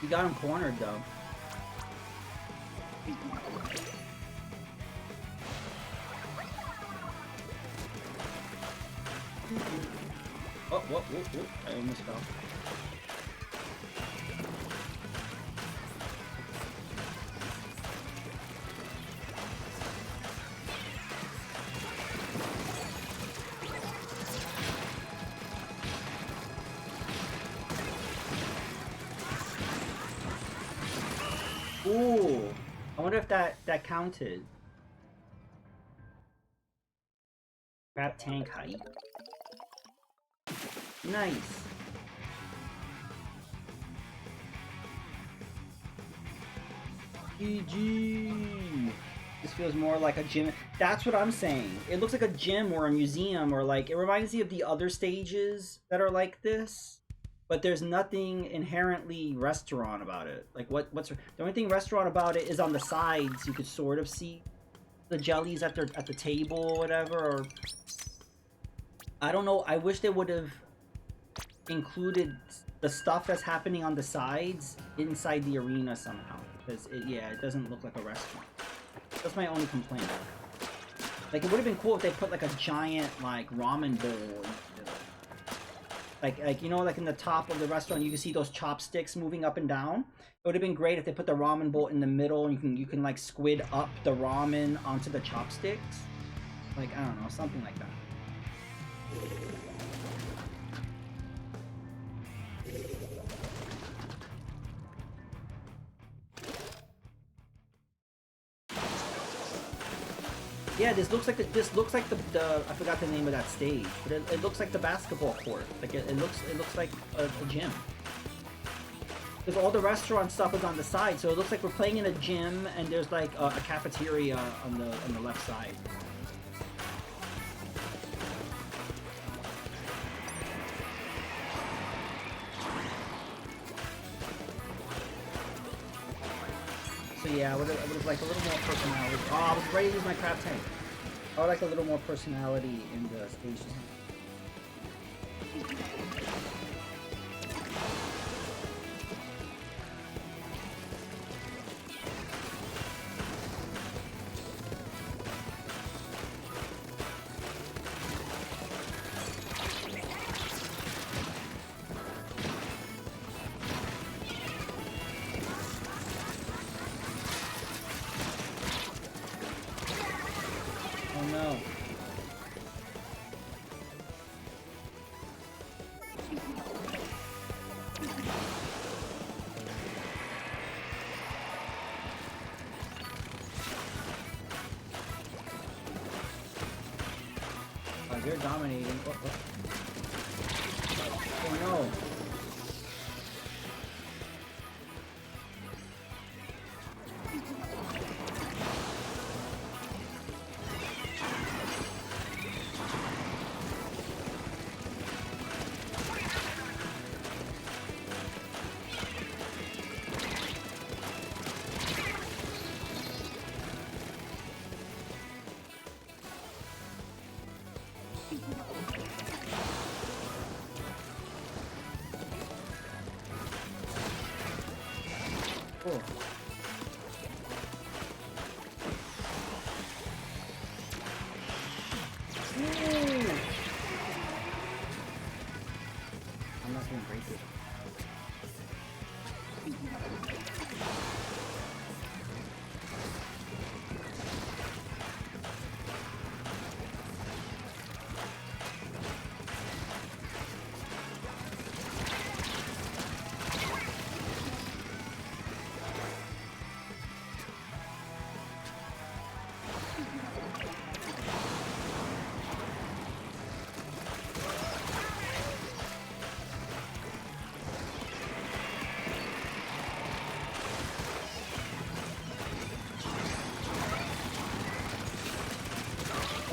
You got him cornered though. Oh, whoop. I almost fell. Ooh, I wonder if that counted. Crab tank height. Nice. GG. This feels more like a gym. That's what I'm saying. It looks like a gym or a museum, or like it reminds me of the other stages that are like this. But there's nothing inherently restaurant about it. Like what's the only thing restaurant about it is on the sides you could sort of see the jellies at the table or whatever. Or I don't know. I wish they would have included the stuff that's happening on the sides inside the arena somehow. Because it doesn't look like a restaurant. That's my only complaint. Like, it would have been cool if they put like a giant like ramen bowl. Like you know, like in the top of the restaurant, you can see those chopsticks moving up and down. It would have been great if they put the ramen bowl in the middle, and you can like squid up the ramen onto the chopsticks. Like, I don't know, something like that. Yeah, this looks like the I forgot the name of that stage, but it looks like the basketball court. Like it looks like a gym. Because all the restaurant stuff is on the side, so it looks like we're playing in a gym, and there's like a cafeteria on the left side. So yeah, I would have liked a little more personality. Oh, I was ready to use my crab tank. I would like a little more personality in the stage design. You're dominating. Oh no. Cool. I'm not gonna break it.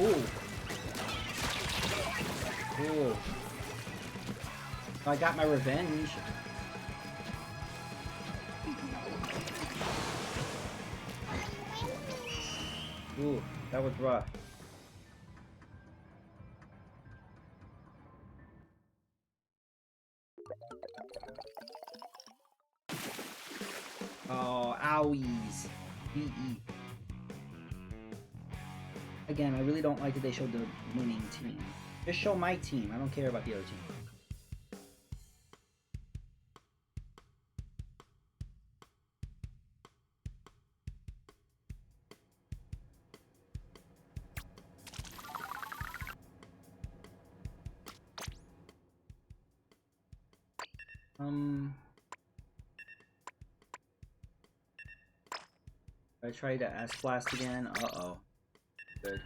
Ooh. Ooh. I got my revenge. Ooh, that was rough. Oh, owies. BE. Again, I really don't like that they showed the winning team. Just show my team. I don't care about the other team. I try to Ass Blast again. Uh-oh. Good.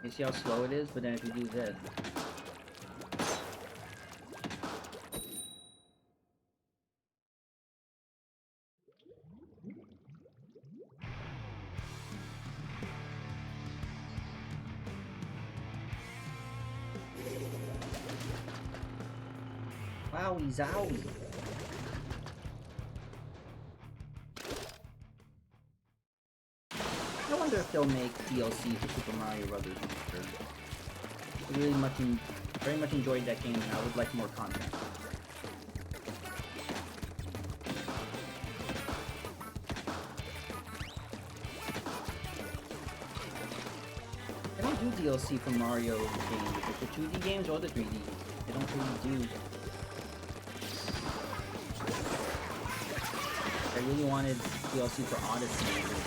You see how slow it is? But then if you do this... Wowie zowie. No one wonder if they'll make DLC for Super Mario Brothers. I really very much enjoyed that game, and I would like more content. They don't do DLC for Mario games, like the 2D games or the 3D. They don't really do. I really wanted DLC for Odyssey.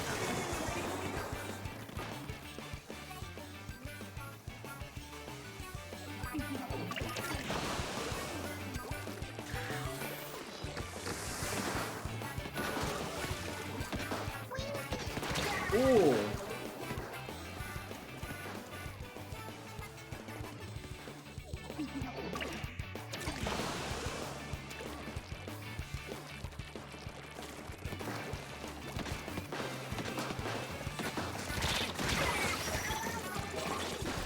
Ooh.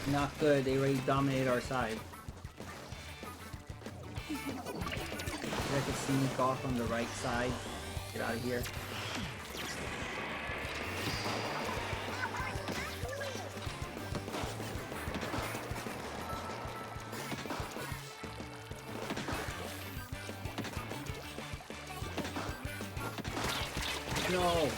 Not good, they already dominated our side. I could sneak off on the right side. Get out of here. No!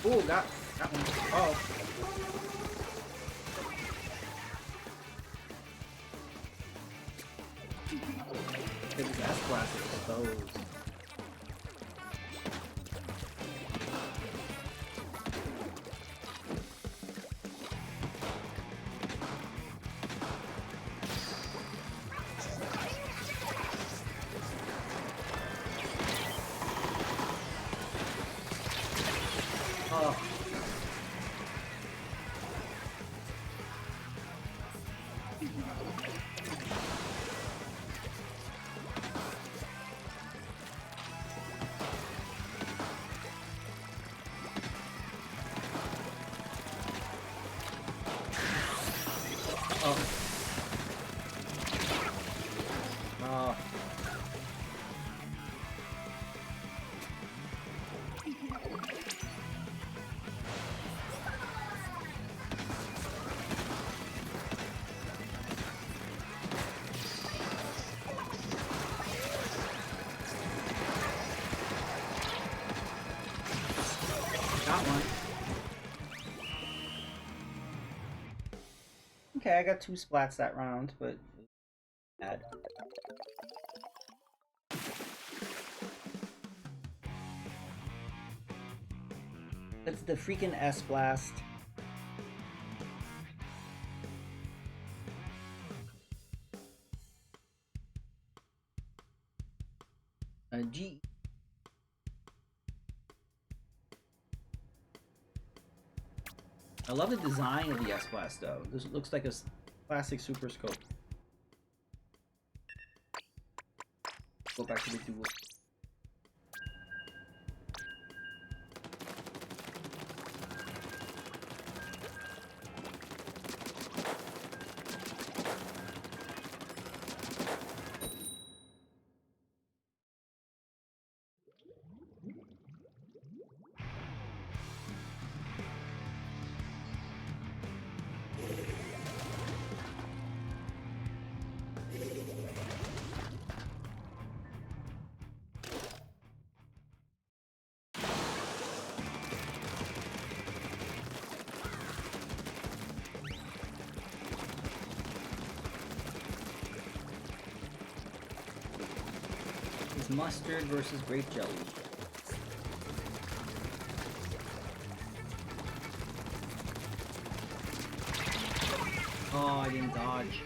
Ooh, got one. Oh. Take his ass blast, I suppose. Oh. Oh. Oh. Got one. Okay, I got 2 splats that round, but bad. That's the freaking S blast. G. I love the design of the S blast though. This looks like a classic Super Scope. Go back to the duel. It's mustard versus grape jelly. Oh, I didn't dodge.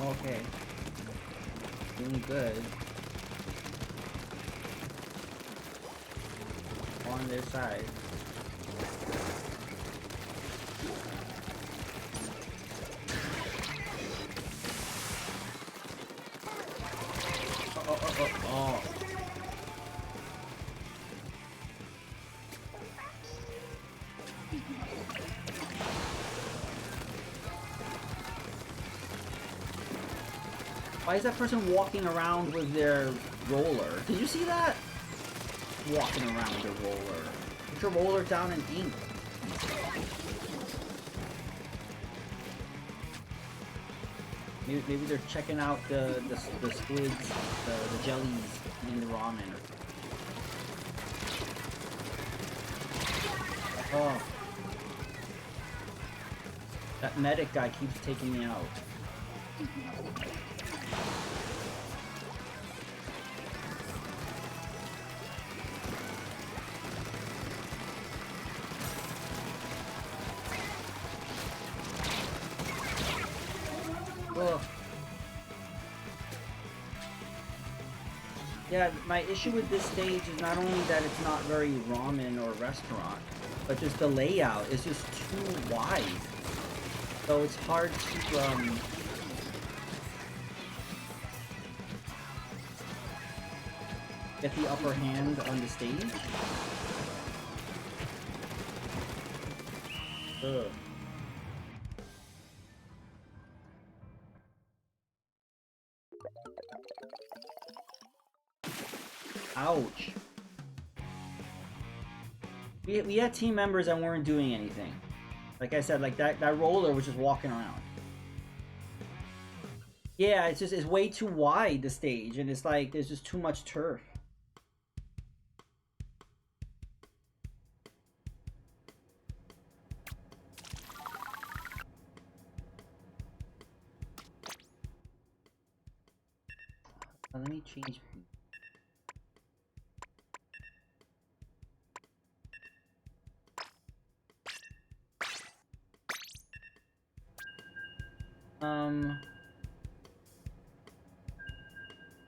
Okay. Doing good. On their side. Oh. Why is that person walking around with their roller? Did you see that? Walking around with a roller. Put your roller down in ink. Maybe they're checking out the squids, the jellies in the ramen. Oh. That medic guy keeps taking me out. Ugh. Yeah, my issue with this stage is not only that it's not very ramen or restaurant, but just the layout is just too wide. So it's hard to get the upper hand on the stage. Ugh. Ouch. We had team members that weren't doing anything. Like I said, like that roller was just walking around. Yeah, it's way too wide, the stage, and it's like there's just too much turf. Let me change.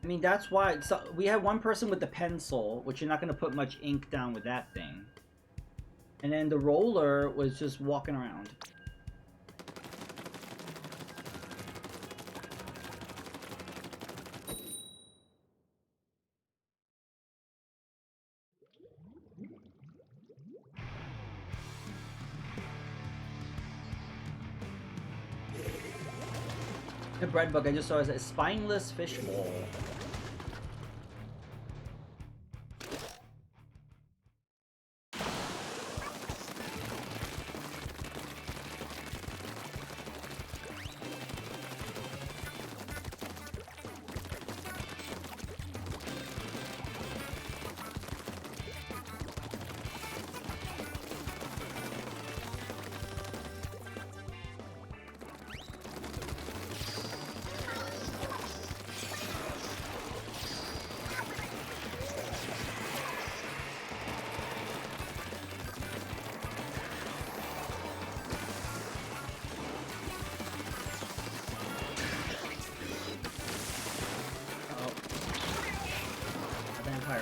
I mean, that's why. So we had one person with the pencil, which you're not going to put much ink down with that thing. And then the roller was just walking around. The bread bug I just saw is a spineless fishbowl.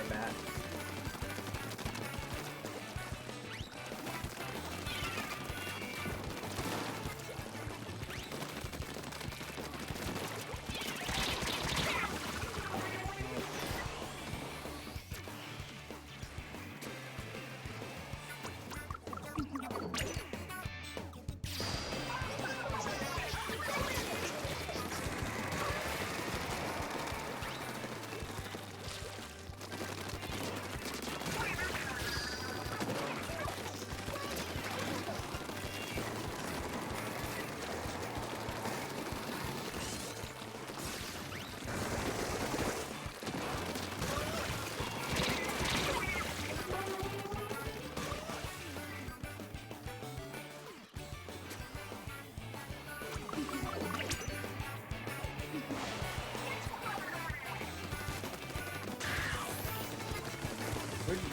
Bat.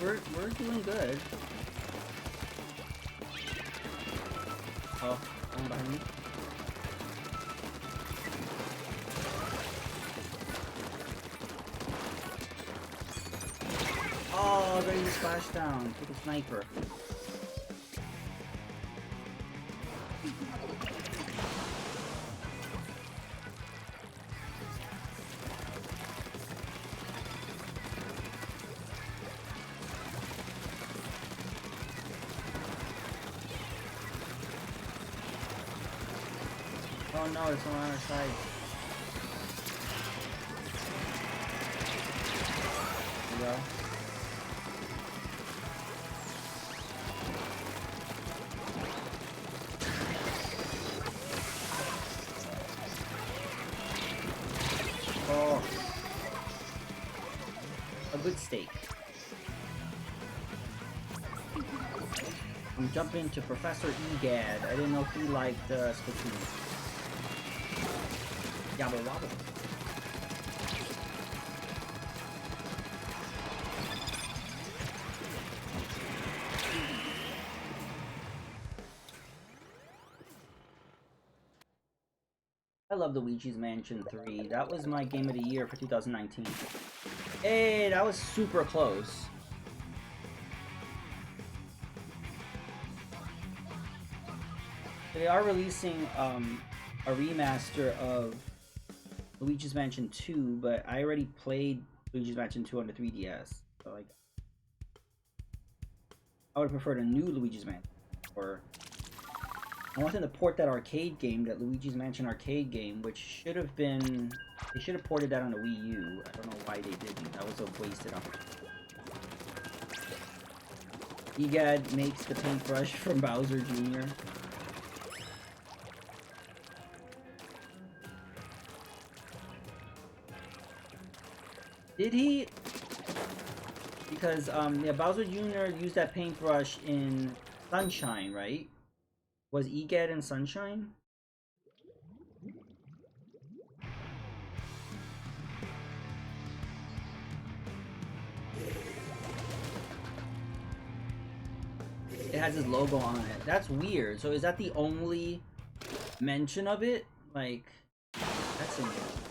We're doing good. Oh, I'm behind me. I was ready to splash down. Take a sniper. Oh no, it's on our side. There we go. Oh. A good steak. I'm jumping to Professor Egad. I didn't know if he liked Splatoon. Yabba wabba. I love Luigi's Mansion 3. That was my game of the year for 2019. Hey, that was super close. They are releasing a remaster of Luigi's Mansion 2, but I already played Luigi's Mansion 2 on the 3DS. So like, I would have preferred a new Luigi's Mansion. Or I wanted to port that arcade game, that Luigi's Mansion arcade game, which should have been... They should have ported that on the Wii U. I don't know why they didn't. That was a wasted opportunity. Egad makes the paintbrush from Bowser Jr. Did he? Because, yeah, Bowser Jr. used that paintbrush in Sunshine, right? Was Egad in Sunshine? It has his logo on it. That's weird. So is that the only mention of it? Like, that's interesting.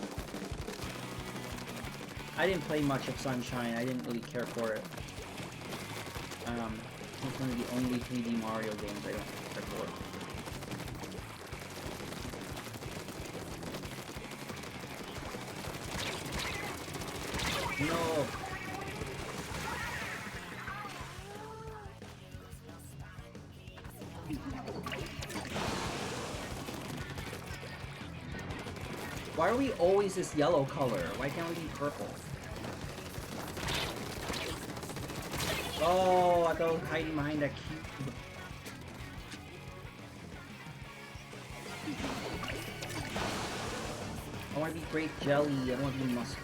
I didn't play much of Sunshine. I didn't really care for it. It's one of the only 3D Mario games I don't care for. No. Why are we always this yellow color? Why can't we be purple? Oh, I thought I was hiding behind that cube. I want to be grape jelly. I don't want to be mustard.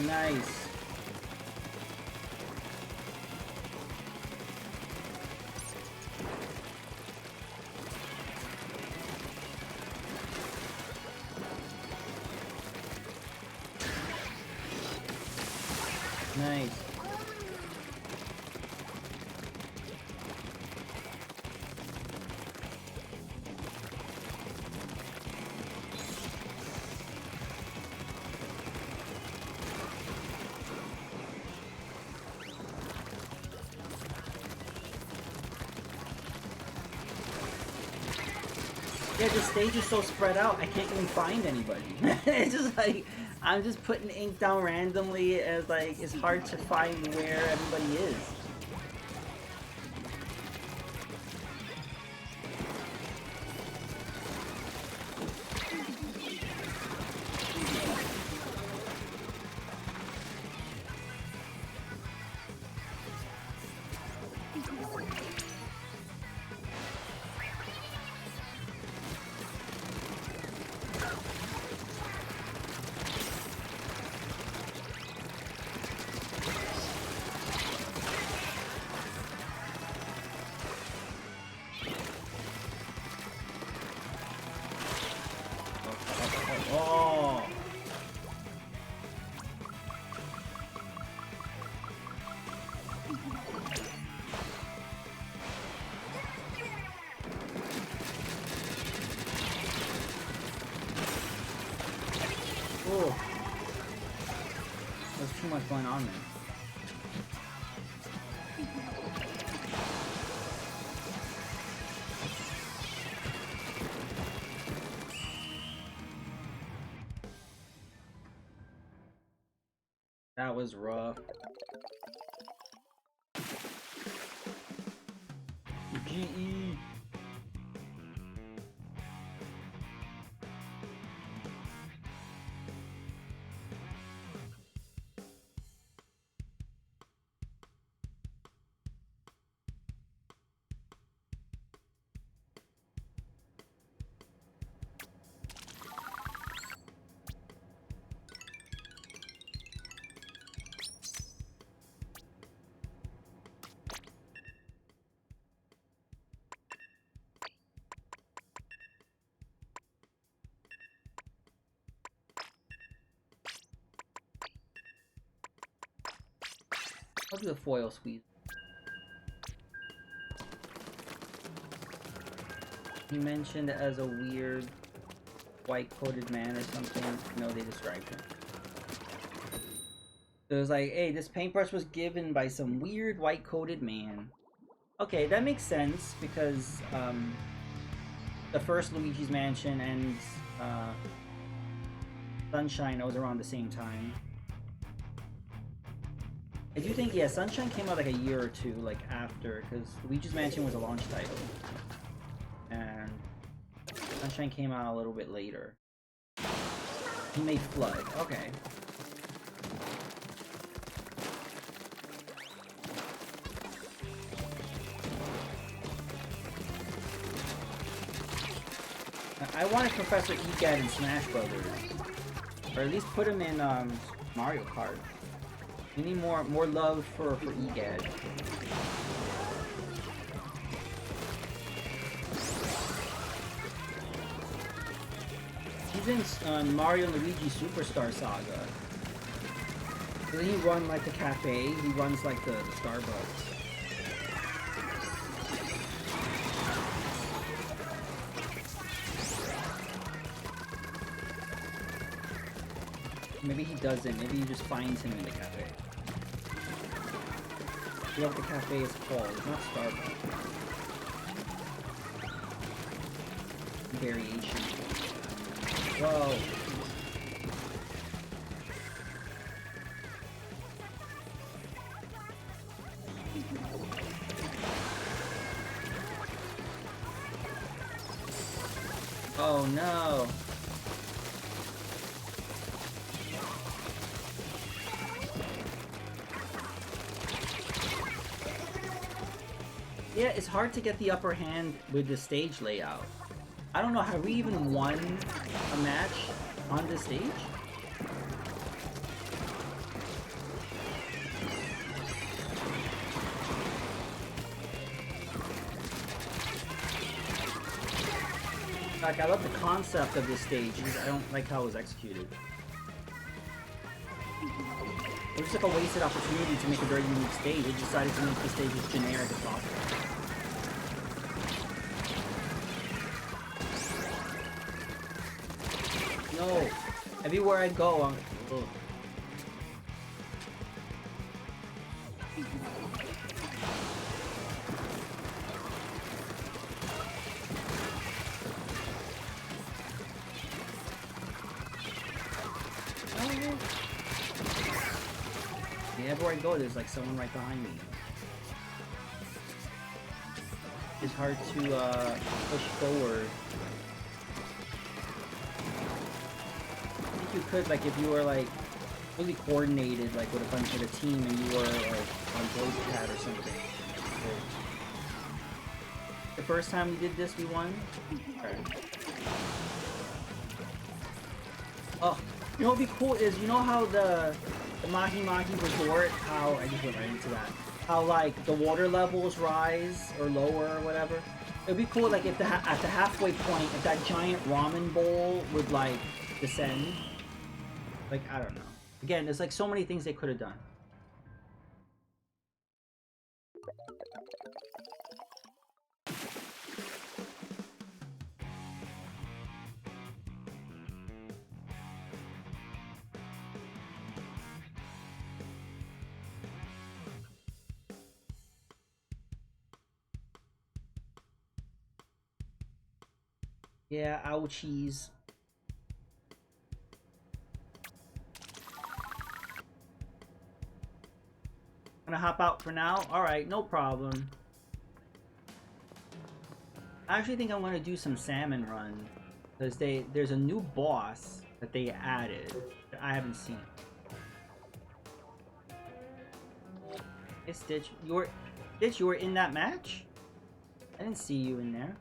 Nice. Nice. Yeah, the stage is so spread out, I can't even find anybody. It's just like, I'm just putting ink down randomly, as like, it's hard to find where everybody is. much going on there. That was rough. GE. I'll do the foil squeeze. He mentioned as a weird white-coated man or something. No, they described him. So it was like, hey, this paintbrush was given by some weird white-coated man. Okay, that makes sense because the first Luigi's Mansion and Sunshine was around the same time. I do think, yeah, Sunshine came out like a year or two, like, after, because Luigi's Mansion was a launch title. And Sunshine came out a little bit later. He made Flood, okay. I wanted Professor Egad in Smash Brothers. Or at least put him in Mario Kart. We need more love for Egad. He's in Mario and Luigi Superstar Saga. Doesn't he run like the cafe? He runs like the Starbucks. Maybe he doesn't. Maybe he just finds him in the cafe. I love the cafe is called. It's not Starbucks. Variation. Whoa. Oh no. Yeah, it's hard to get the upper hand with the stage layout. I don't know, have we even won a match on this stage? Like, I love the concept of this stage, I don't like how it was executed. It was just like a wasted opportunity to make a very unique stage. They decided to make the stage as generic as possible. No! Everywhere I go, I'm... Ugh. Yeah, everywhere I go, there's like someone right behind me. It's hard to push forward. I think you could, like, if you were like really coordinated, like with a bunch of a team, and you were like on Ghost Pad or something. The first time we did this, we won. Okay. Oh, you know what'd be cool is, you know how the Mahi Mahi Resort, how, I just went right into that, how like the water levels rise or lower or whatever. It'd be cool like if at the halfway point, if that giant ramen bowl would like descend. Like, I don't know. Again, there's like so many things they could have done. Yeah, ouchies. Gonna hop out for now? Alright, no problem. I actually think I'm gonna do some salmon run. Because there's a new boss that they added that I haven't seen. Hey Stitch, you were in that match? I didn't see you in there.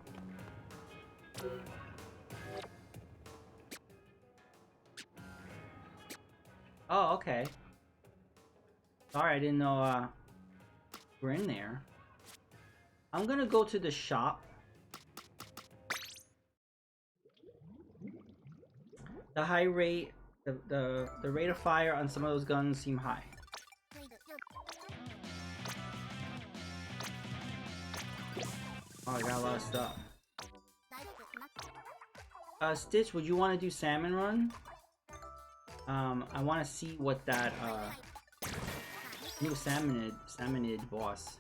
Oh, okay. Sorry, I didn't know we're in there. I'm gonna go to the shop. The high rate, the rate of fire on some of those guns seem high. Oh, I got a lot of stuff. Stitch, would you want to do salmon run? I want to see what that new salmonid boss.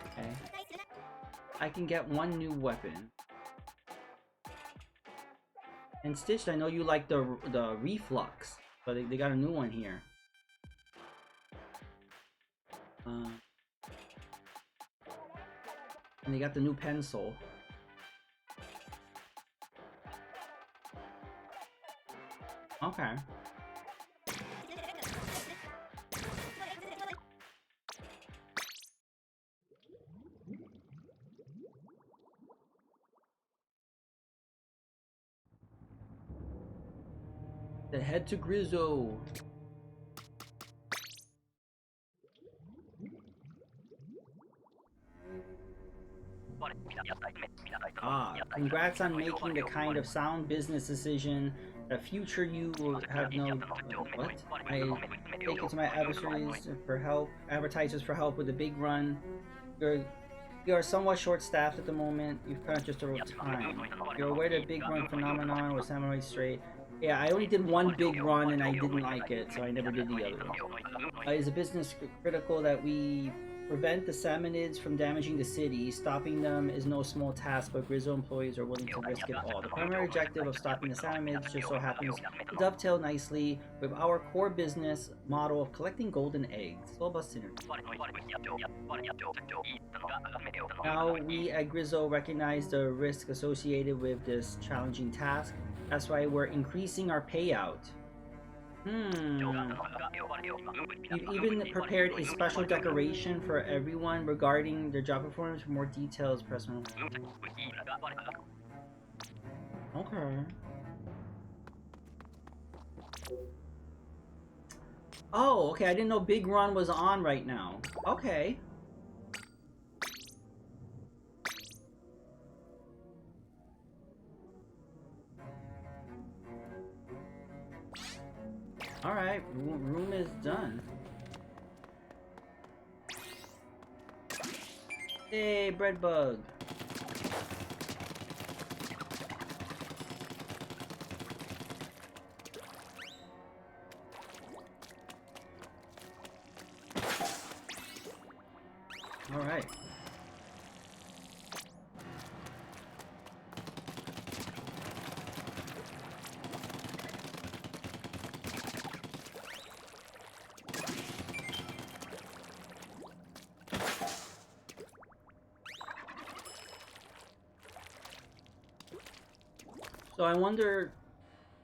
Okay. I can get one new weapon. And Stitch, I know you like the reflux, but they got a new one here. And they got the new pencil. Okay. Then head to Grizzo. Congrats on making the kind of sound business decision that future you will have no... What? I take it to my advertisers for help with the big run. You are somewhat short-staffed at the moment. You've kind of just over time. You're aware the big run phenomenon with Samurai Straight. Yeah, I only did one big run and I didn't like it, so I never did the other one. Is a business critical that we prevent the salmonids from damaging the city. Stopping them is no small task, but Grizzo employees are willing to risk it all. The primary objective of stopping the salmonids just so happens to dovetail nicely with our core business model of collecting golden eggs. It's all about synergy. Now, we at Grizzo recognize the risk associated with this challenging task. That's why we're increasing our payout. You've even prepared a special decoration for everyone regarding their job performance. For more details, press 1. Okay. Oh, okay. I didn't know Big Run was on right now. Okay. Alright, room is done. Hey, bread bug. Alright. So I wonder,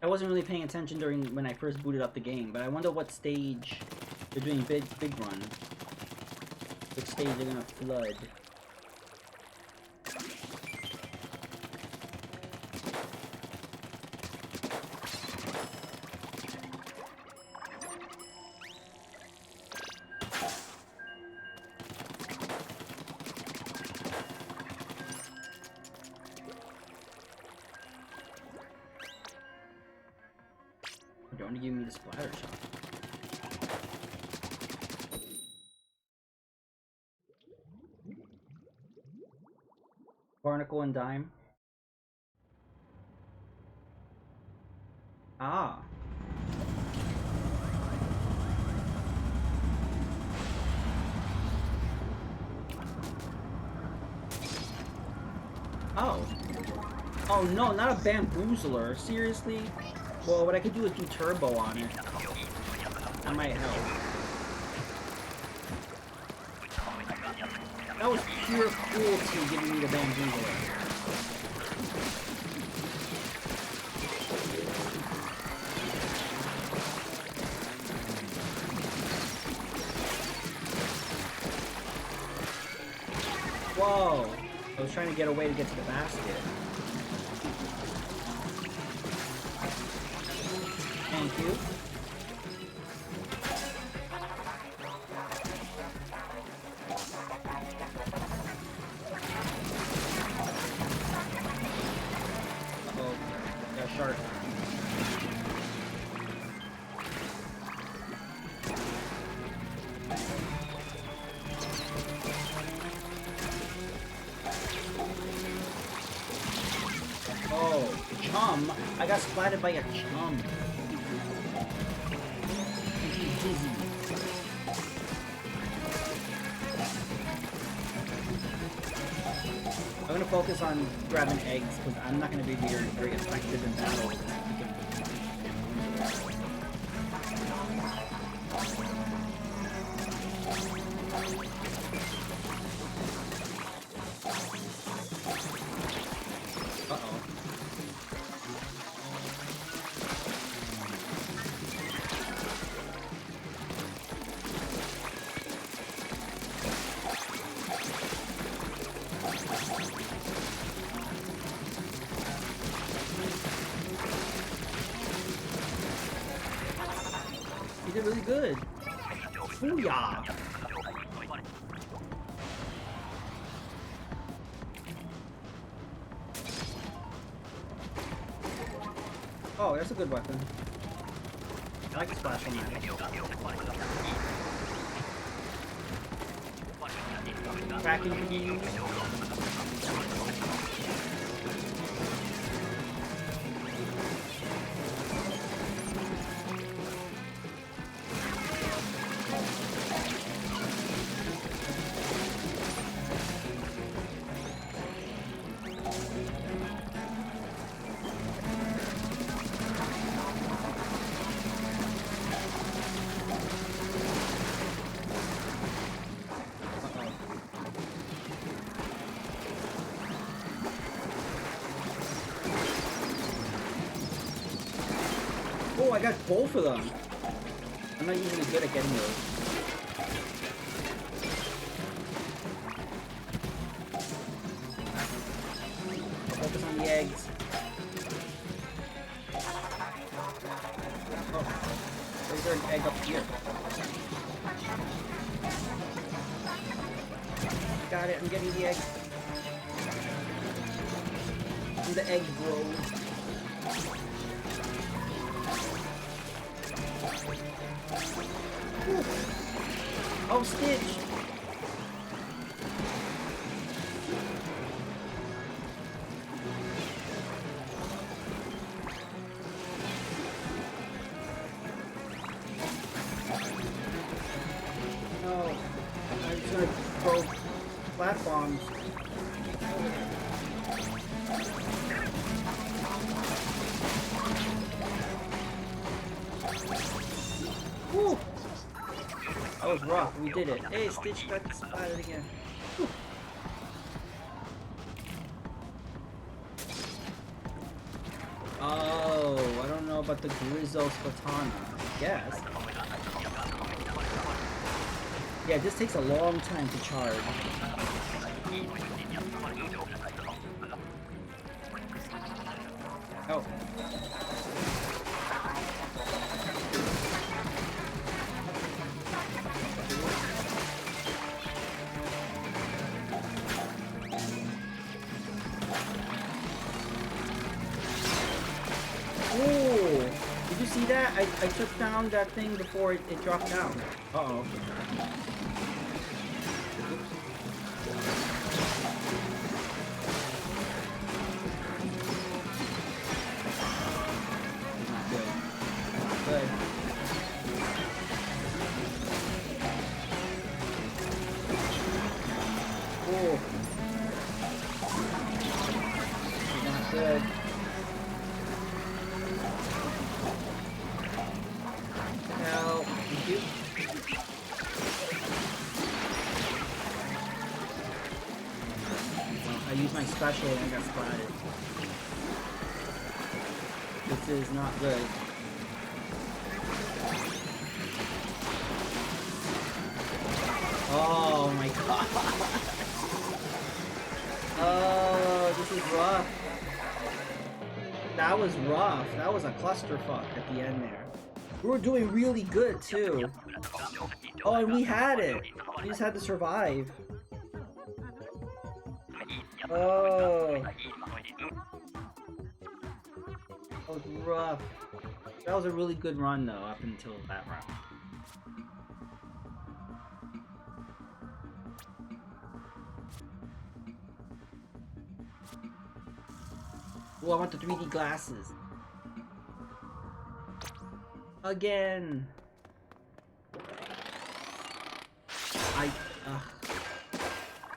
I wasn't really paying attention during when I first booted up the game, but I wonder what stage they're doing big run. Which stage they're gonna flood. Don't give me the splatter shot. Barnacle and Dime. Ah. Oh. Oh no, not a bamboozler. Seriously? Well, what I could do is do turbo on it. That might help. That was pure cruelty giving me the bamboozler. Whoa! I was trying to get away to get to the basket. Thank you. Uh-oh. Got a shark. Oh, chum! I got splatted by a chum. I'm gonna focus on grabbing eggs because I'm not gonna be very effective in battle. Uh-oh. You did really good. Booyah! Oh, that's a good weapon. I like the splash on that. Cracking you. Oh, I got both of them. I'm not usually good at getting those. I'll focus on the eggs. Oh, is there an egg up here? Got it, I'm getting the egg. I'm the egg bro. Ooh. Oh, Stitch! No, I'm just gonna throw flat bombs. Woo! That was rough. We did it. Hey, Stitch got spotted again. Whew. Oh, I don't know about the Grizzle Splatana. I guess. Yeah, this takes a long time to charge. Oh. Ooh! Did you see that? I took down that thing before it dropped down. Uh-oh. Good. Ooh. I used my special and I got splatted. This is not good. Oh my god. Oh, this is rough. That was rough. That was a clusterfuck at the end there. We were doing really good too. Oh, and we had it. We just had to survive. Oh. That was rough. That was a really good run though, up until that round. Oh, I want the 3D glasses. Again.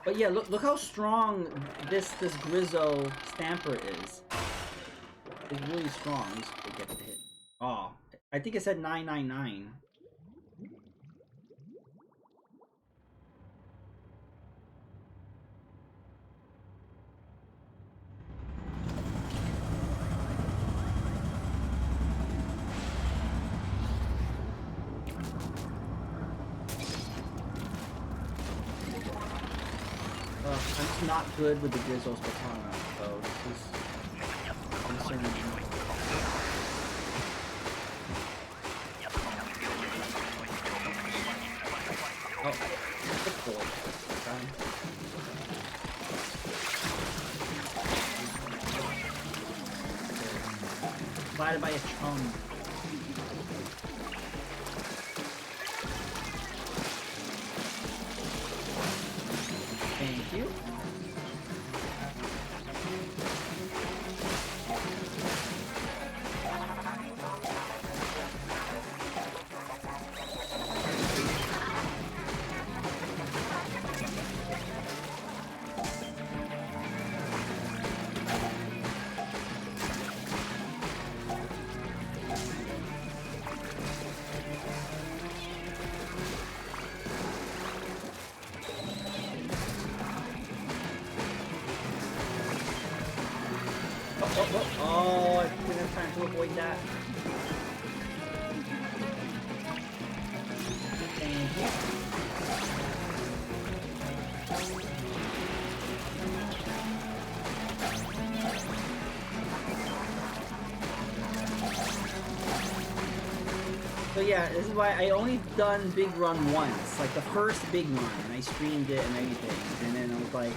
But yeah, look how strong this Grizzo Stamper is. It's really strong. Let's get the hit. Oh, I think it said 999. I'm just not good with the Grizzo's Katana, so this is concerning. Oh, good boy. Divided by a chum. Thank you. Oh, I didn't have time to avoid that. Thank you. So yeah, this is why I only done Big Run once, like the first big run, and I streamed it and everything, and then I was like,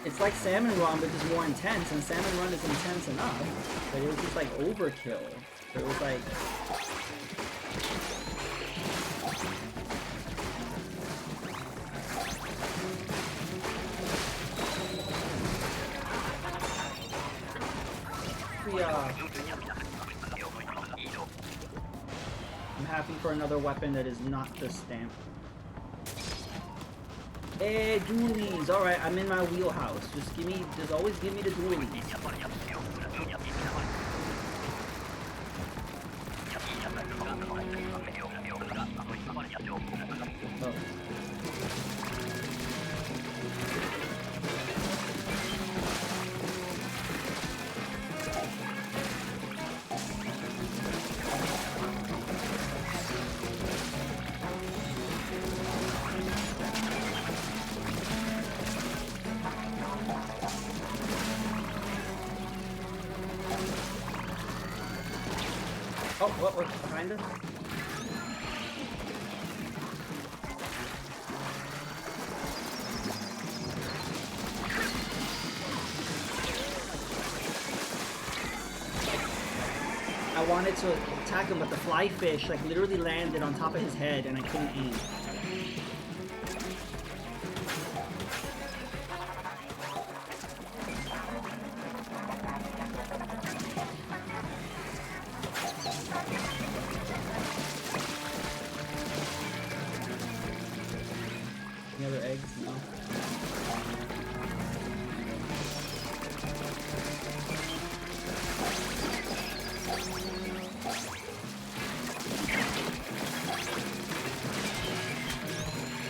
it's like Salmon Run, but just more intense, and Salmon Run is intense enough, but it was just like overkill. So it was like... I'm happy for another weapon that is not the stamp. Hey, dualies! Alright, I'm in my wheelhouse. Just always give me the dualies. Oh. Oh, what behind us? I wanted to attack him, but the fly fish like literally landed on top of his head and I couldn't aim. Any other eggs? No.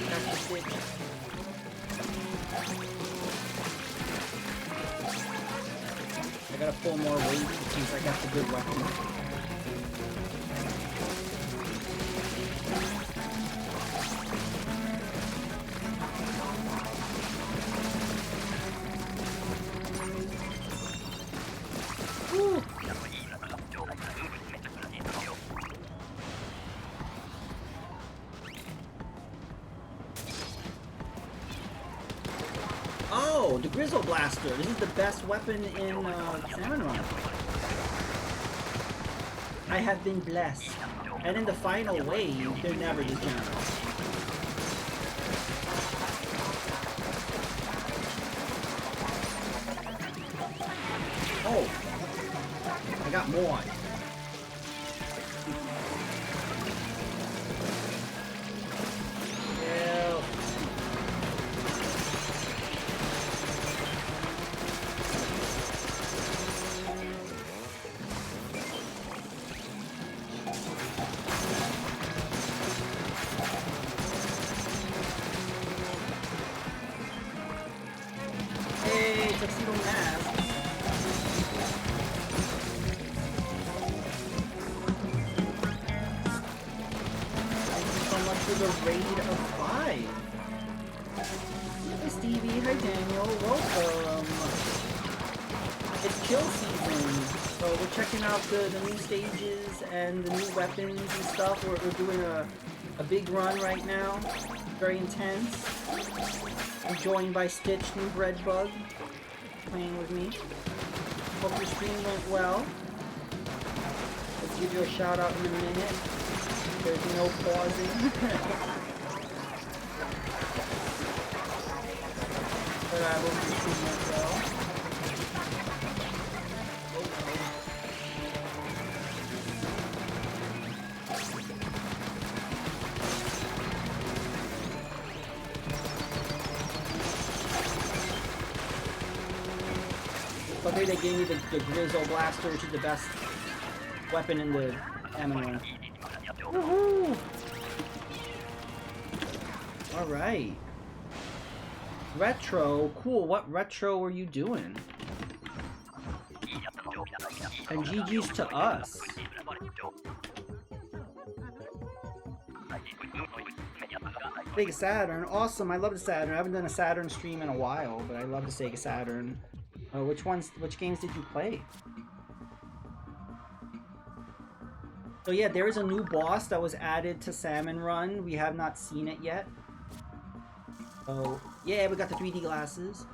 That's the switch. gotta pull more weight since I got the good weapon. Woo. Oh, the Grizzle Blaster. This is the best weapon in Salmon Run. I have been blessed. And in the final wave, they're never this generous. Oh, I got more. The new stages and the new weapons and stuff. We're doing a big run right now. Very intense. I'm joined by Stitch, new bread bug, playing with me. Hope your stream went well. Let's give you a shout out in a minute. There's no pausing. But I hope your stream went well. They gave me the Grizzle Blaster, which is the best weapon in the Salmon Run. Woohoo! Alright. Retro, cool. What retro were you doing? And GG's to us. Sega Saturn, awesome. I love the Saturn. I haven't done a Saturn stream in a while, but I love the Sega Saturn. Which games did you play? So yeah, there is a new boss that was added to Salmon Run. We have not seen it yet. So yeah, we got the 3D glasses.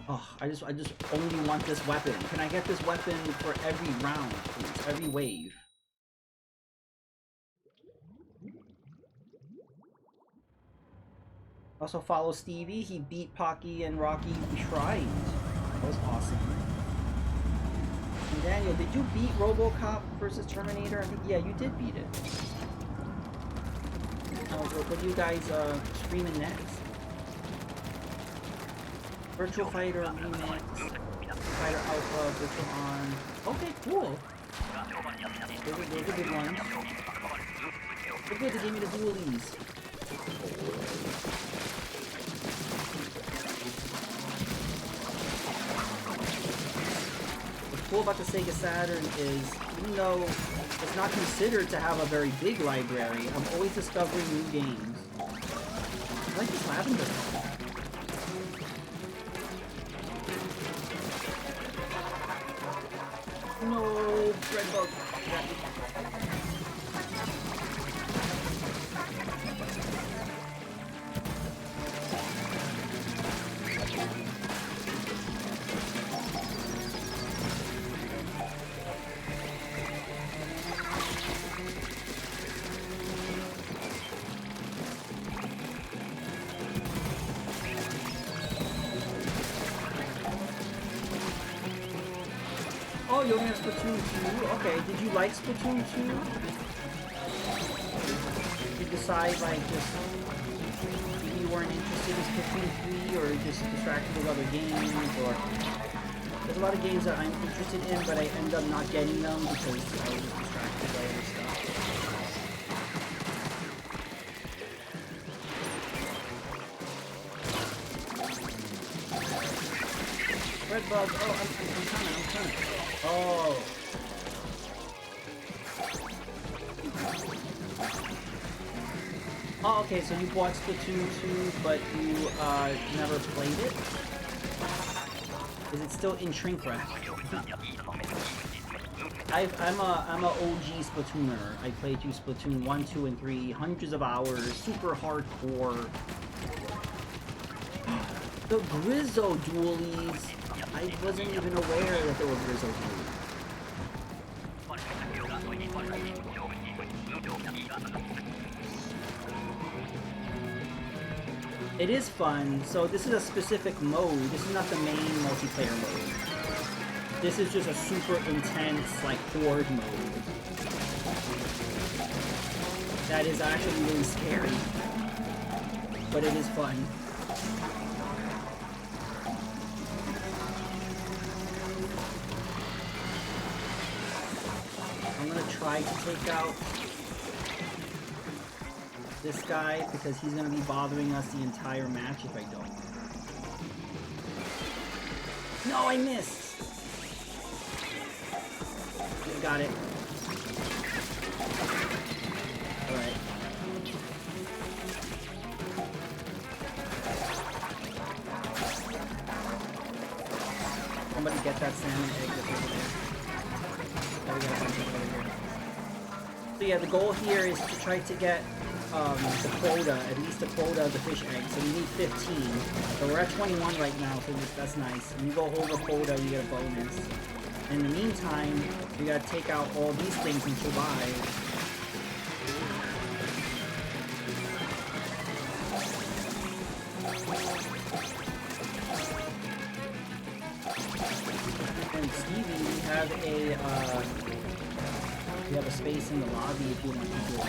Oh, I just only want this weapon. Can I get this weapon for every round, please? Every wave. Also follow Stevie. He beat Pocky and Rocky Shrines. That was awesome. And Daniel, did you beat RoboCop versus Terminator? I think, yeah, you did beat it. What are you guys streaming next? Virtual Fighter Remix, Fighter Alpha, Virtual On. Okay, cool. Those are good ones. They're good, they gave me the dualies. What's cool about the Sega Saturn is, even though it's not considered to have a very big library, I'm always discovering new games. I like this lavender color. No, red bug. Oh, you only have Splatoon 2? Okay, did you like Splatoon 2? Did you decide, like, just maybe you weren't interested in Splatoon 3, or just distracted with other games, or... There's a lot of games that I'm interested in, but I end up not getting them because I was just distracted by other stuff. Red bug. Oh, I'm coming. Oh. Oh, okay, so you bought Splatoon 2, but you never played it? Is it still in shrink wrap? I'm a OG Splatooner. I played you Splatoon 1, 2, and 3, hundreds of hours, super hardcore. The Grizzo dualies! I wasn't even aware that there were Grizzo dualies. It is fun, so this is a specific mode. This is not the main multiplayer mode. This is just a super intense, like, horde mode. That is actually really scary. But it is fun. I'm gonna try to take out this guy, because he's gonna be bothering us the entire match if I don't. No, I missed! Got it. Alright. Somebody get that salmon egg that's over there. There we go, something over here. So yeah, the goal here is to try to get the quota, at least the quota of the fish eggs. So we need 15. So we're at 21 right now, so that's nice. When you go over quota, you get a bonus. In the meantime, we gotta take out all these things and survive. And Stevie, we have a space in the lobby if you want to do it.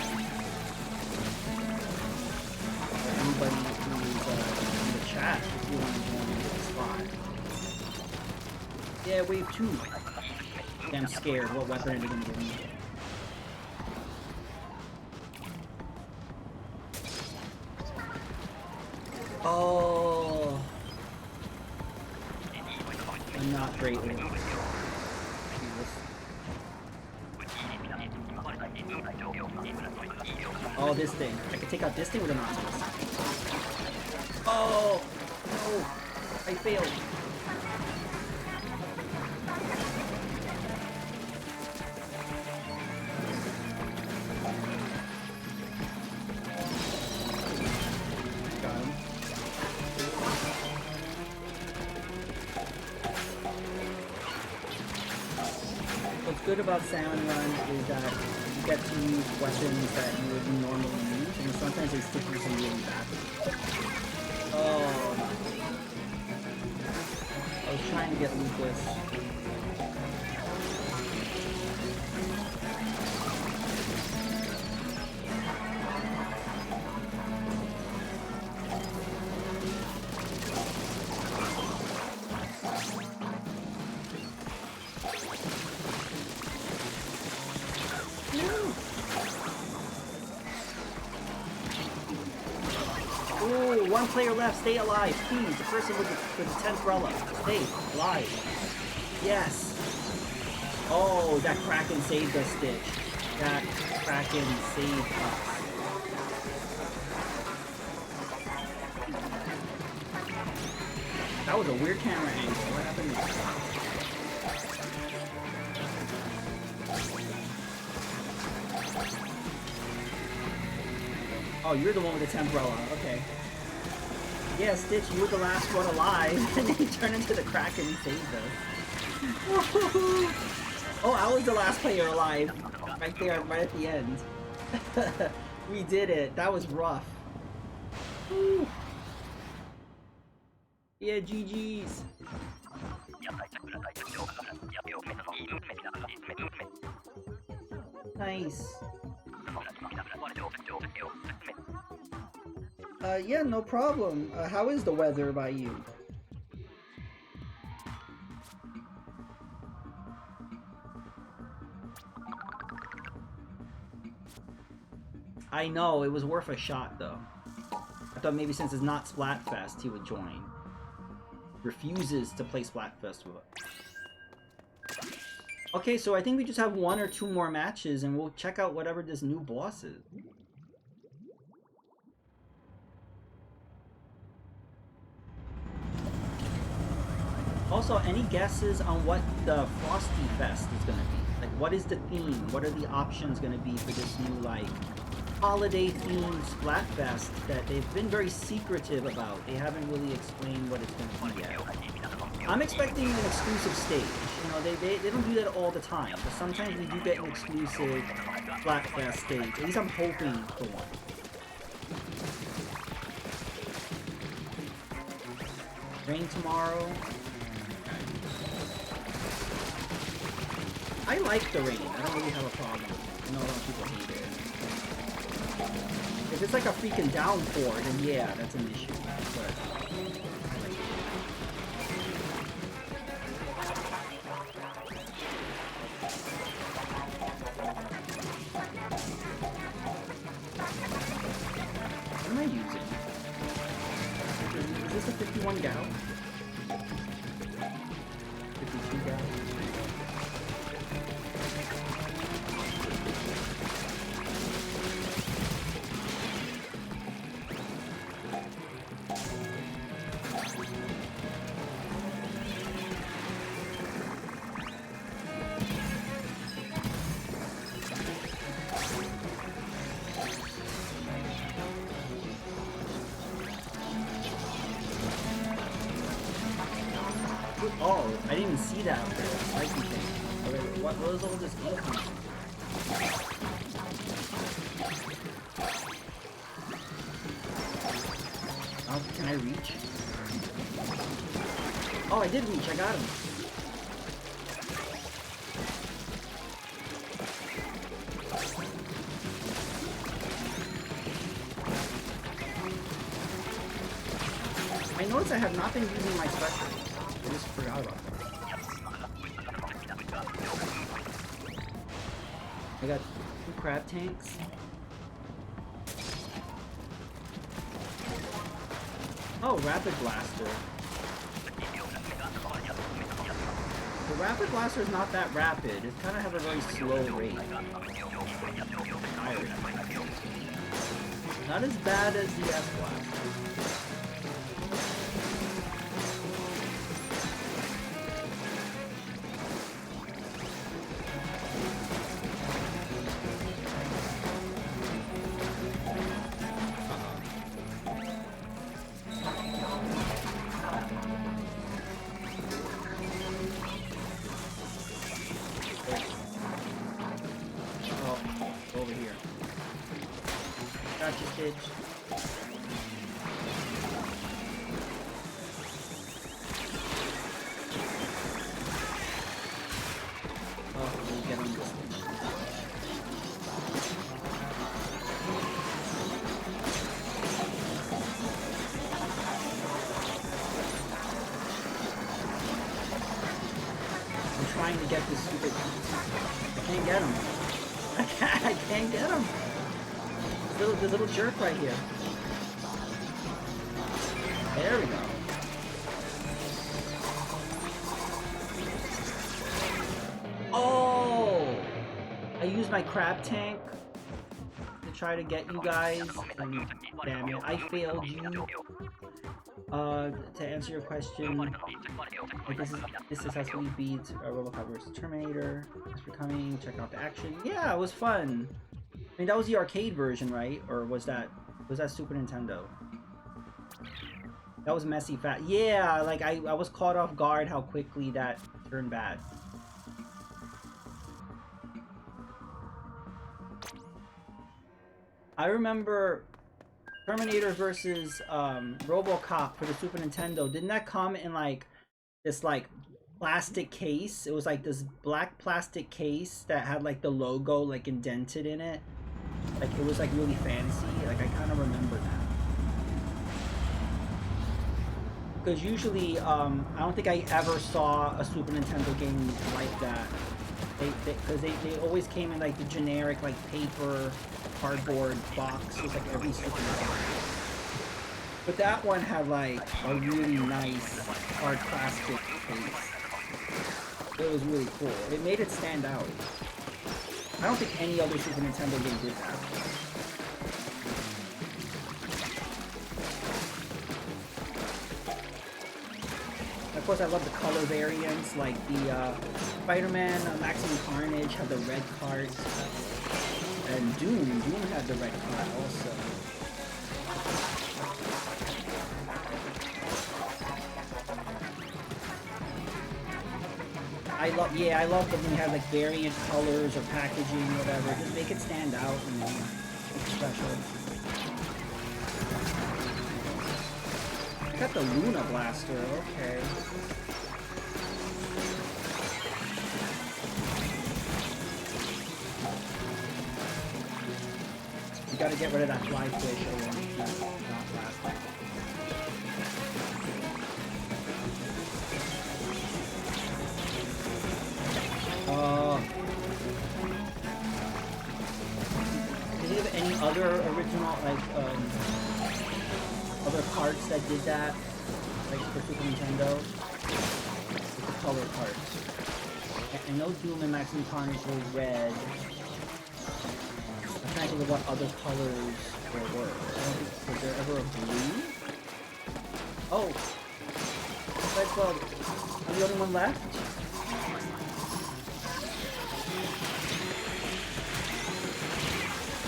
Or anybody who's in the chat if you want to join the spot. Yeah, wave 2. I'm scared. What weapon are they gonna give me? Oh, I'm not great with it. Oh, this thing. I can take out this thing with a Nautilus. Oh! No! I failed. Got him. What's good about Salmon Run is that you get to use weapons that you would normally use, and sometimes they stick you some really bad. Oh. I was trying to get Lucas. Ooh, one player left. Stay alive, please. The person with the 10th umbrella. Stay alive. Yes. Oh, that Kraken saved us, Stitch. That Kraken saved us. That was a weird camera angle. What happened there? Oh, you're the one with the 10th umbrella. Okay. Yeah, Stitch, you were the last one alive, and then you turned into the Kraken and saved us. Oh, I was the last player alive. Right there, right at the end. We did it. That was rough. Woo. Yeah, GG's. Nice. Yeah, no problem. How is the weather by you? I know, it was worth a shot though. I thought maybe since it's not Splatfest, he would join. refuses to play Splatfest with us. Okay, so I think we just have 1 or 2 more matches, and we'll check out whatever this new boss is. Also, any guesses on what the Frosty Fest is gonna be? Like, what is the theme? What are the options gonna be for this new, like, holiday-themed Splatfest that they've been very secretive about? They haven't really explained what it's gonna be yet. I'm expecting an exclusive stage. You know, they don't do that all the time, but sometimes we do get an exclusive Splatfest stage. At least I'm hoping for one. Rain tomorrow. I like the rain. I don't really have a problem. I know a lot of people hate it. If it's like a freaking downpour, then yeah, that's an issue. But I like it. What am I using? Is this a 51 gal? 52 gal? Oh, I didn't even see that up there. Spiky thing. Okay, what was all this ink coming from? Oh, can I reach? Oh, I did reach. I got him. I noticed I have not been using my specials. I just forgot about them. I got 2 crab tanks. Oh, Rapid Blaster. The Rapid Blaster is not that rapid. It kind of has a very slow rate. Not as bad as the S-Blaster. Trying to get this stupid. I can't get him. I can't get him. This little jerk right here. There we go. Oh! I used my crab tank to try to get you guys, and damn it, I failed you. To answer your question, like this successfully beat RoboCop vs. Terminator. Thanks for coming. Check out the action. Yeah, it was fun. I mean, that was the arcade version, right? Or was that Super Nintendo? That was messy fat. Yeah, like I was caught off guard how quickly that turned bad. I remember Terminator versus RoboCop for the Super Nintendo. Didn't that come in like this like plastic case? It was like this black plastic case that had like the logo like indented in it. Like it was like really fancy. Like I kind of remember that. Because usually, I don't think I ever saw a Super Nintendo game like that. Because they always came in like the generic like paper, cardboard box with like every Super Nintendo. But that one had like a really nice hard plastic case. It was really cool. It made it stand out. I don't think any other Super Nintendo game did that. Of course, I love the color variants, like the Spider-Man Maximum Carnage had the red card, and Doom had the red card also. I love that when you have like variant colors or packaging, whatever. Just make it stand out and make it special. I got the Luna Blaster, okay. You gotta get rid of that fly fish or not plastic. Did you have any other original, like, other carts that did that? Like for Super Nintendo? With the color carts. I know Doom and Maximum Carnage were red. I'm trying to think of what other colors there were. Was there ever a blue? Oh! Fight Club! I'm the only one left?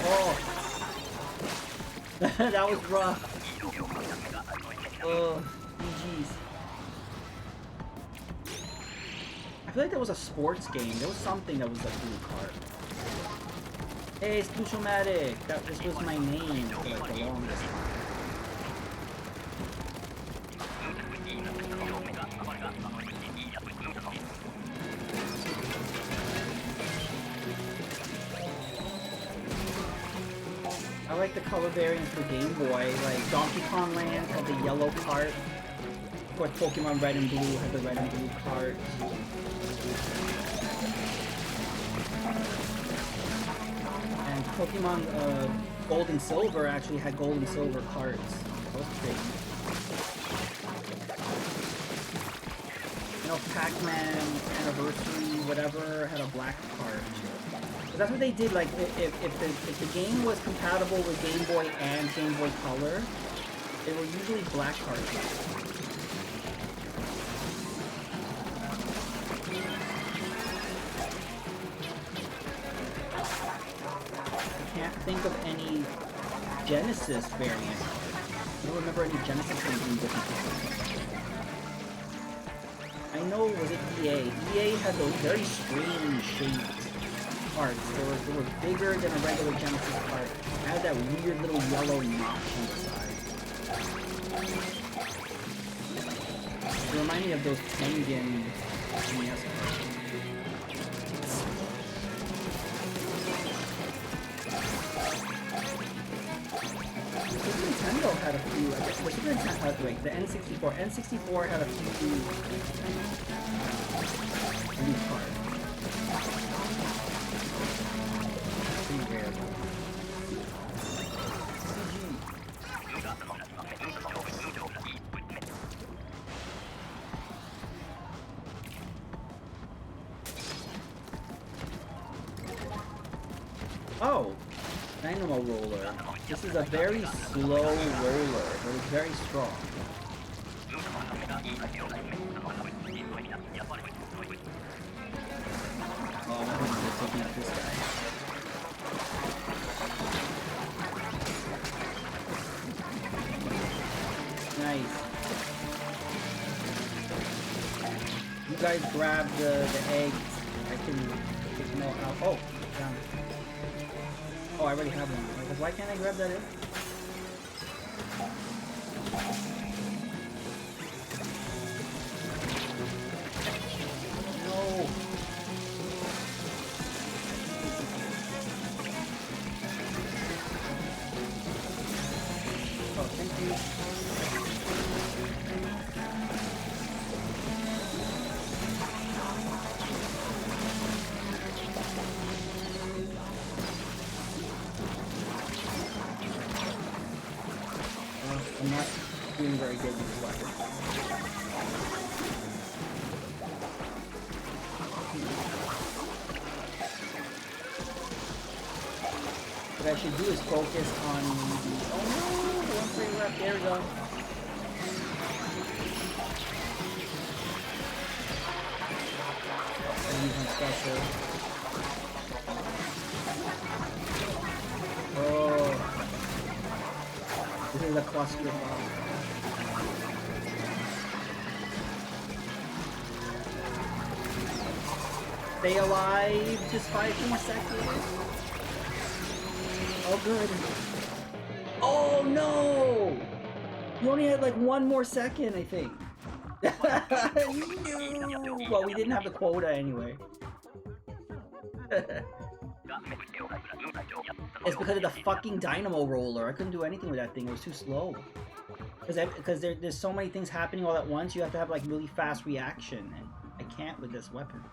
Oh! That was rough. Oh, GG's. I feel like that was a sports game. There was something that was a blue card. Hey, Splushmatic! This was my name for like the longest time. I like the color variants for Game Boy, like Donkey Kong Land had the yellow cart. Of course, Pokemon Red and Blue had the red and blue cart. And Pokemon Gold and Silver actually had gold and silver carts. That was crazy. You know, Pac-Man Anniversary, whatever, had a black cart. That's what they did, like, if the game was compatible with Game Boy and Game Boy Color, they were usually black cartridges. I can't think of any Genesis variant cards. I don't remember any Genesis games being different colors. I know, was it EA? EA had those very strange shaped cards. They were bigger than a regular Genesis card. It had that weird little yellow notch on the side. It reminded me of those Tengen NES cards. Super Nintendo had a few. I guess the Super Nintendo. Wait, the N64. N64 had a few new cards. Oh, Dynamo Roller. This is a very slow roller, but it's very strong. Oh, my goodness, they're taking out this guy. Nice. You guys grab the eggs. I can take them all out. Oh, down. Oh, I already have one. Like, why can't I grab that egg? No. Oh, thank you. I'm not doing very good with this weapon. What I should do is focus on the... Oh no! One frame left. There we go. I'm using special. Oh. This is a cluster bomb. Stay alive. Just 5 more seconds. Oh, good. Oh, no! You only had like 1 more second, I think. No. Well, we didn't have the quota anyway. It's because of the fucking dynamo roller. I couldn't do anything with that thing. It was too slow. Because there's so many things happening all at once. You have to have like really fast reaction, and I can't with this weapon.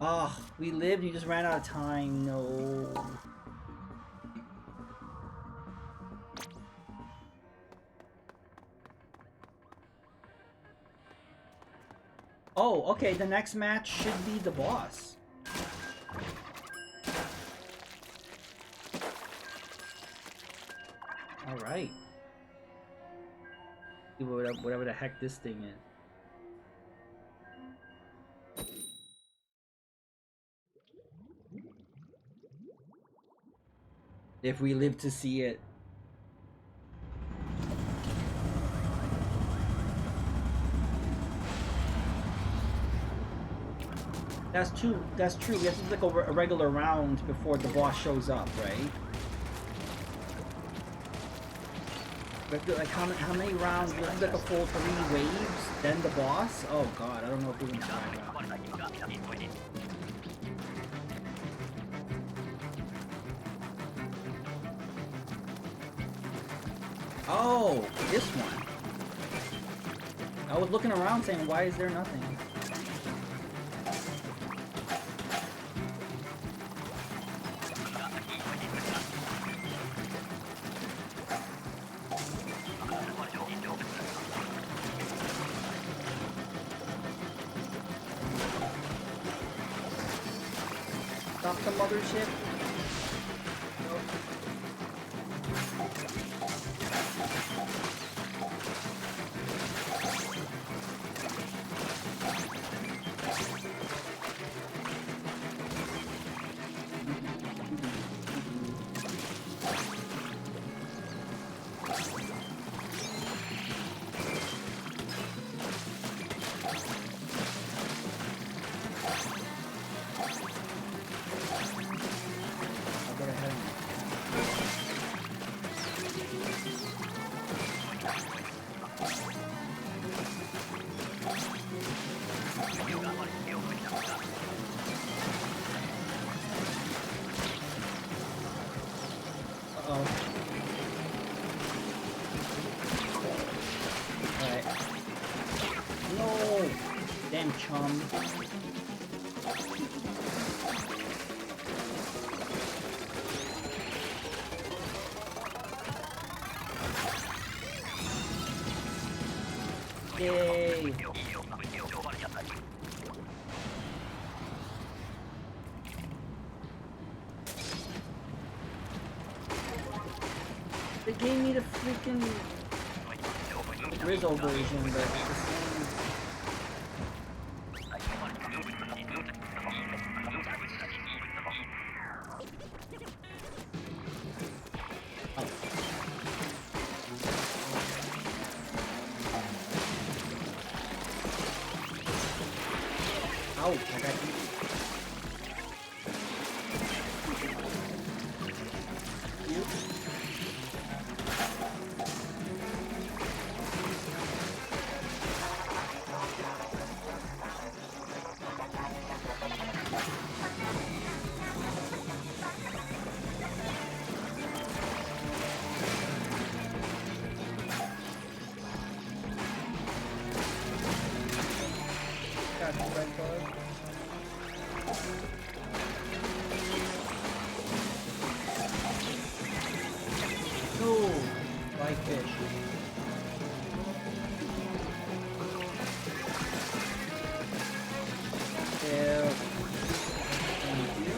Oh, we lived. You just ran out of time. No. Oh, okay. The next match should be the boss. All right. Whatever the heck this thing is. If we live to see it. That's true. That's true. We have to do like a regular round before the boss shows up, right? But like how many rounds? We have like a full 3 waves, then the boss. Oh god, I don't know if we can try that. Oh, this one. I was looking around saying, why is there nothing? Stop the mothership. Chum. Yay! They gave me the freaking Rizzo version, but it's the same. like fish. Ew. Thank you.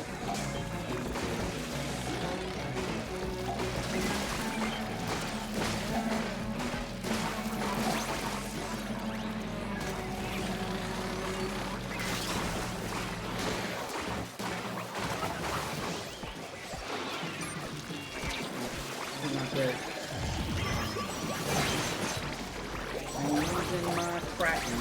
Not good. I'm using my Kraken.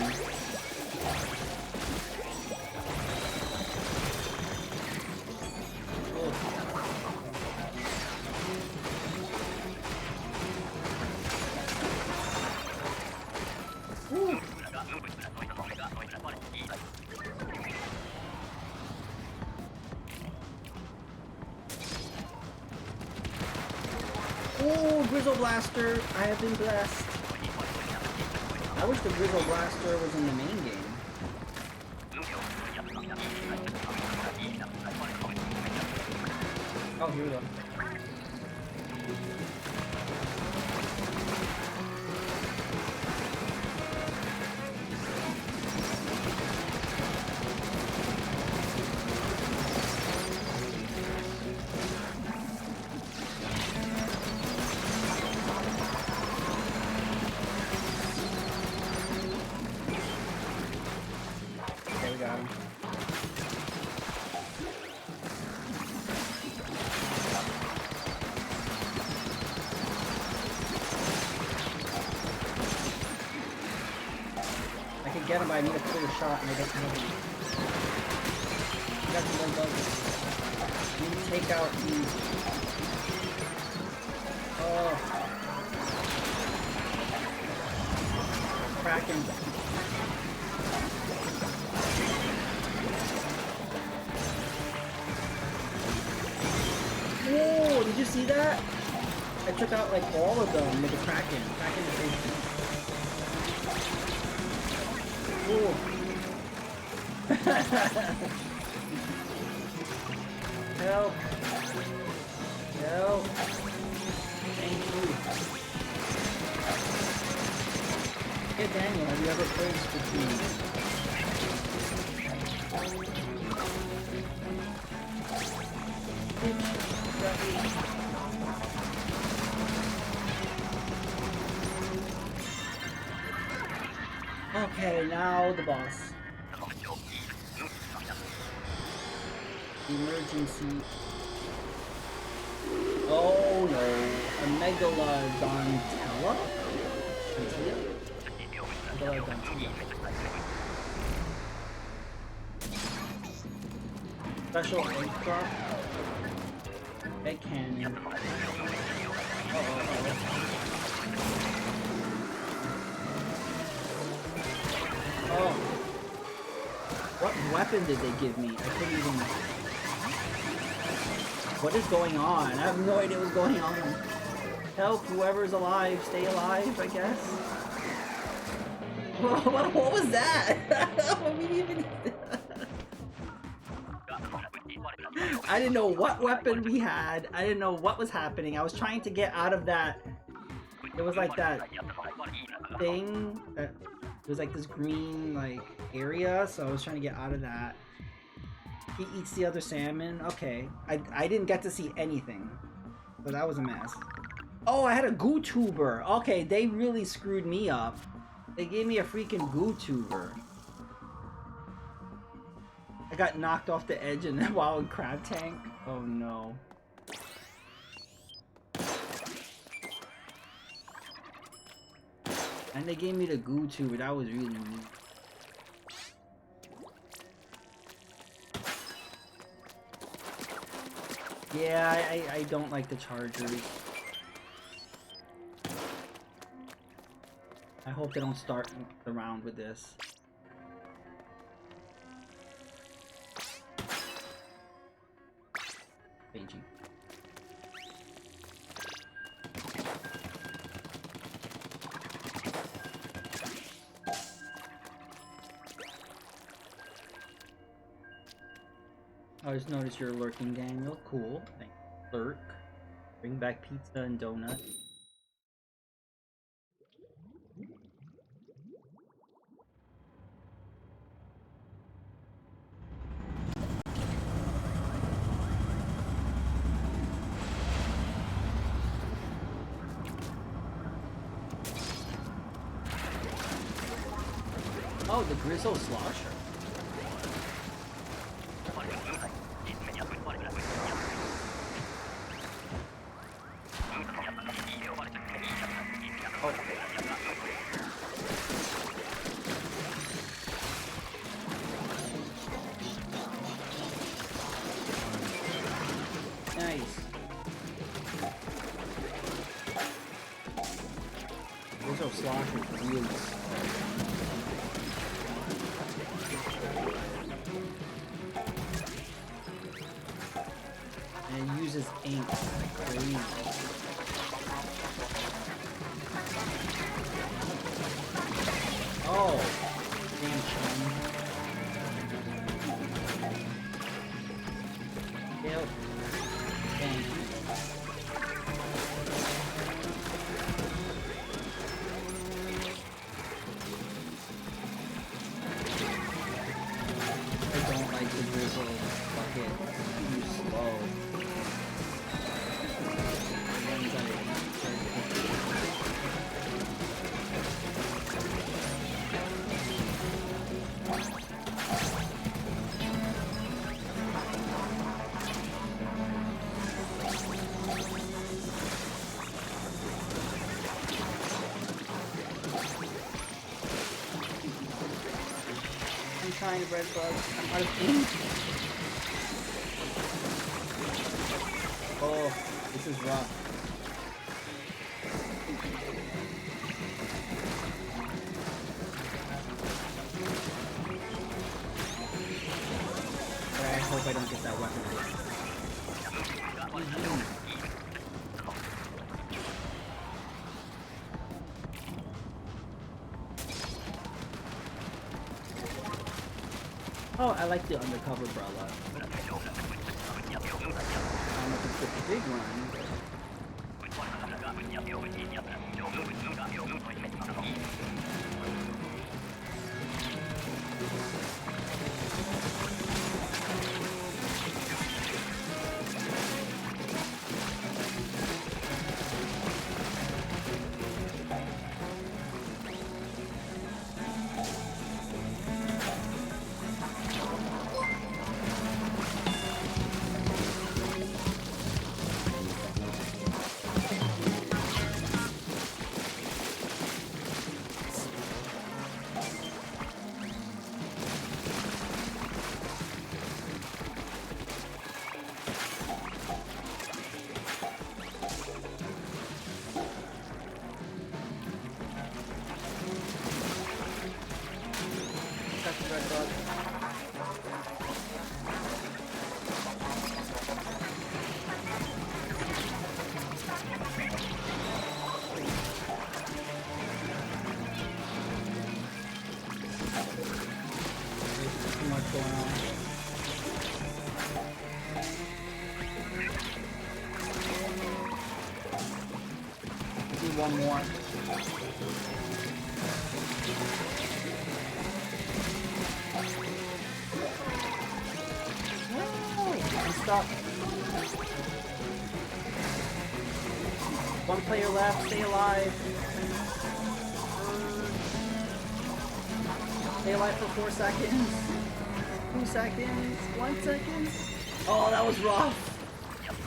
Oh, Grizzle Blaster! I have been blessed. I wish the Grizzle Blaster was in the main game. Oh, here we go. Okay, we got him. I can get him, but I need a clear shot, and I got nobody. I got some more bugs. I need to take out these. Oh. Kraken. Whoa, did you see that? I took out like all of them with the Kraken. Kraken is crazy. Whoa. Help. Help. Thank you. Hey Daniel, have you ever played Splatoon? Okay, now the boss. Emergency. Oh no. A Megalodon. Megalodon. Special aircraft. Egg cannon. Oh. What weapon did they give me? I couldn't even... What is going on? I have no idea what's going on. Help, whoever's alive, stay alive, I guess. What was that? I didn't know what weapon we had. I didn't know what was happening. I was trying to get out of that. It was like that thing. It was like this green like area, so I was trying to get out of that. He eats the other salmon. Okay. I didn't get to see anything. So that was a mess. Oh, I had a goo tuber. Okay, they really screwed me up. They gave me a freaking goo tuber. I got knocked off the edge and then while in crab tank. Oh no. And they gave me the goo tuber. That was really neat. Yeah, I don't like the chargers. I hope they don't start the round with this. Beijing. I just noticed you're lurking, Daniel. Cool. Thanks. Lurk. Bring back pizza and donut. Oh, the Grizzle Slosher. Nice. Grizzle Slosher is really slow. And it uses ink like crazy. Oh, damn chum. Yep. Thank you. I don't like the Grizzle bucket. Too slow. I'm trying to bread bug. I'm out of ink. Oh, this is rough. Alright, I hope I don't get that weapon again. Oh, I like the undercover umbrella. I don't know if it's the big one. One more. No, I'm stuck. One player left. Stay alive. Stay alive for 4 seconds. 2 seconds. 1 second. Oh, that was rough.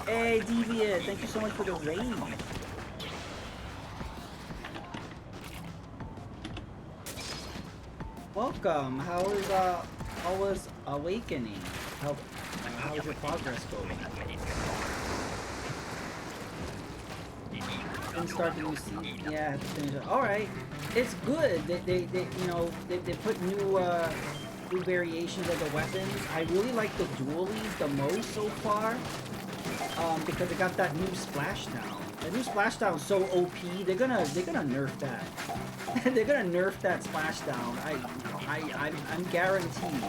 Hey, Deviant, thank you so much for the raid. Welcome. How was Awakening? How's your progress going? Didn't start the new season. Yeah, I have to finish it. All right, it's good. They put new variations of the weapons. I really like the dualies the most so far, because they got that new splashdown. The new splashdown is so OP. They're gonna nerf that. They're gonna nerf that splashdown. I'm guaranteed.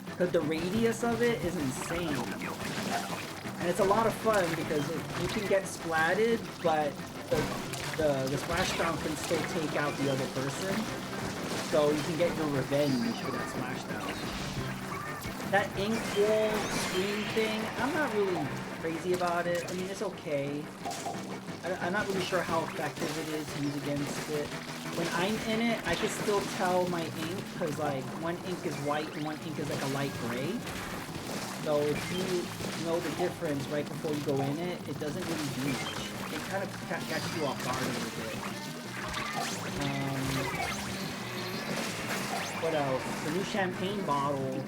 Because the radius of it is insane. And it's a lot of fun because you can get splatted, but the splashdown can still take out the other person. So you can get your revenge for that splashdown. That ink wall screen thing, I'm not really crazy about it. I mean, it's okay. I'm not really sure how effective it is to use against it. When I'm in it, I can still tell my ink, because like one ink is white and one ink is like a light gray. So if you know the difference right before you go in it, it doesn't really do much. It kind of catches you off guard a little bit. What else? The new champagne bottle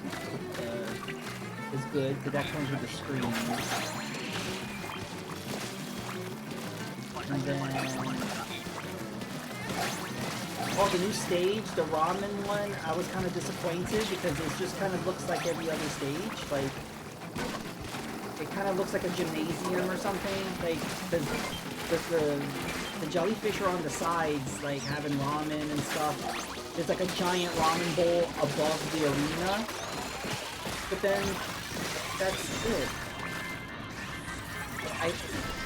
is good, because that comes with the screen. And then... oh, the new stage, the ramen one, I was kind of disappointed because it just kind of looks like every other stage. Like, it kind of looks like a gymnasium or something. Like, the jellyfish are on the sides, like having ramen and stuff. There's like a giant ramen bowl above the arena. But then, that's it.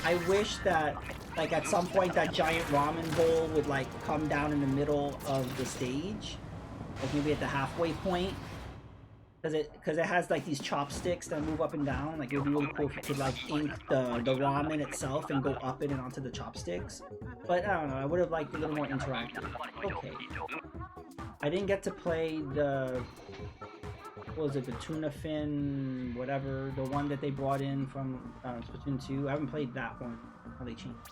I wish that, like, at some point that giant ramen bowl would like come down in the middle of the stage, like maybe at the halfway point, because it has like these chopsticks that move up and down. Like, it would be really cool if you could like ink the ramen itself and go up it and onto the chopsticks. But I don't know, I would have liked a little more interactive. Okay, I didn't get to play the, what was it, the tuna fin whatever, the one that they brought in from Splatoon 2. I haven't played that one. How they changed.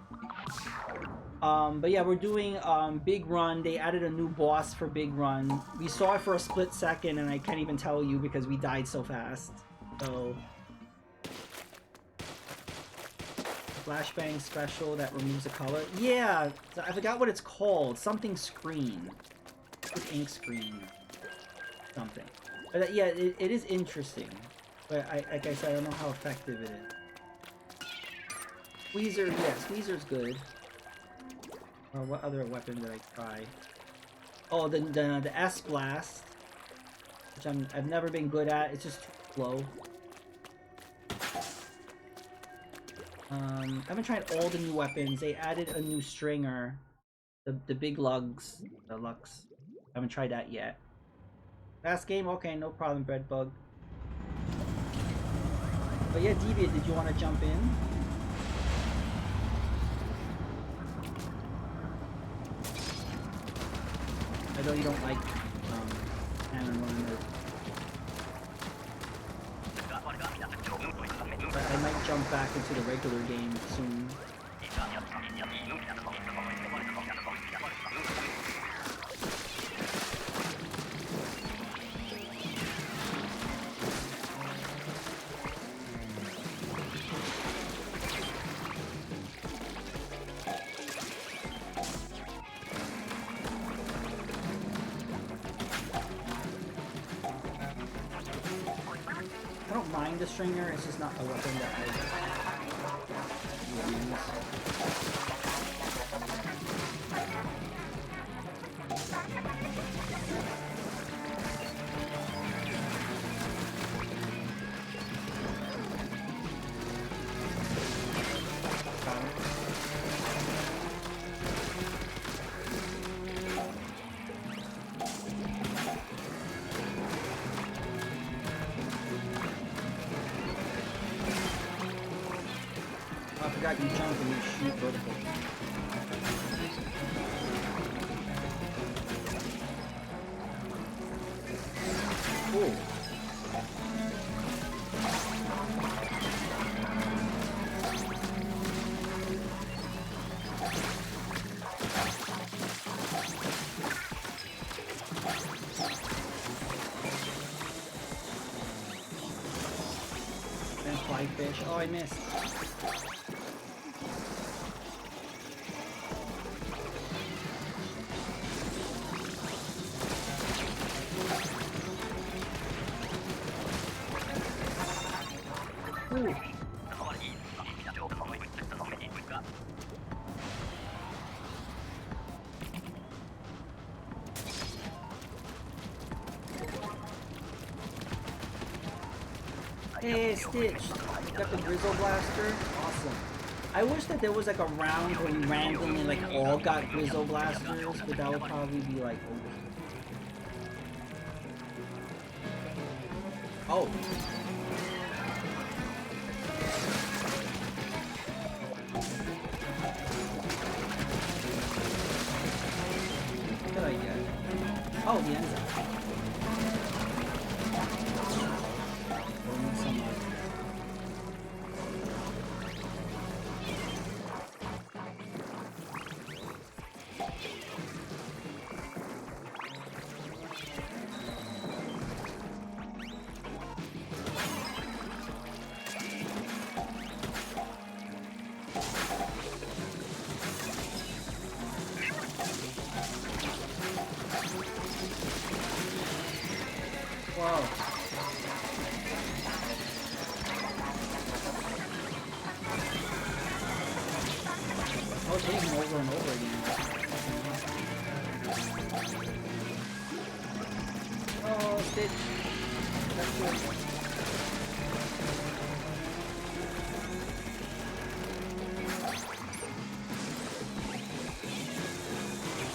But yeah, we're doing Big Run. They added a new boss for Big Run. We saw it for a split second, and I can't even tell you because we died so fast. So, flashbang special that removes the color. Yeah, I forgot what it's called. Something screen. With ink screen. Something. But yeah, it is interesting. But like I said, I don't know how effective it is. Squeezer, yeah, Squeezer's good. What other weapon did I try? Oh, the S Blast, which I've never been good at. It's just too slow. I haven't tried all the new weapons. They added a new stringer, the big lugs, the Lux. I haven't tried that yet. Last game, okay, no problem, Breadbug. But yeah, Deviant, did you want to jump in? I know you don't like Cannon Runner. But I might jump back into the regular game soon. The stringer, it's just not a weapon that I use. You jump and you shoot vertical. Cool. And fly fish. Oh, I missed. Hey, Stitch! Got the Grizzle Blaster? Awesome. I wish that there was like a round where we randomly like all got Grizzle Blasters, but that would probably be like oh. What did I get? Oh, the enzyme. We'll need some Whoa. I was hitting him over and over again. Oh, Stitch. That's good.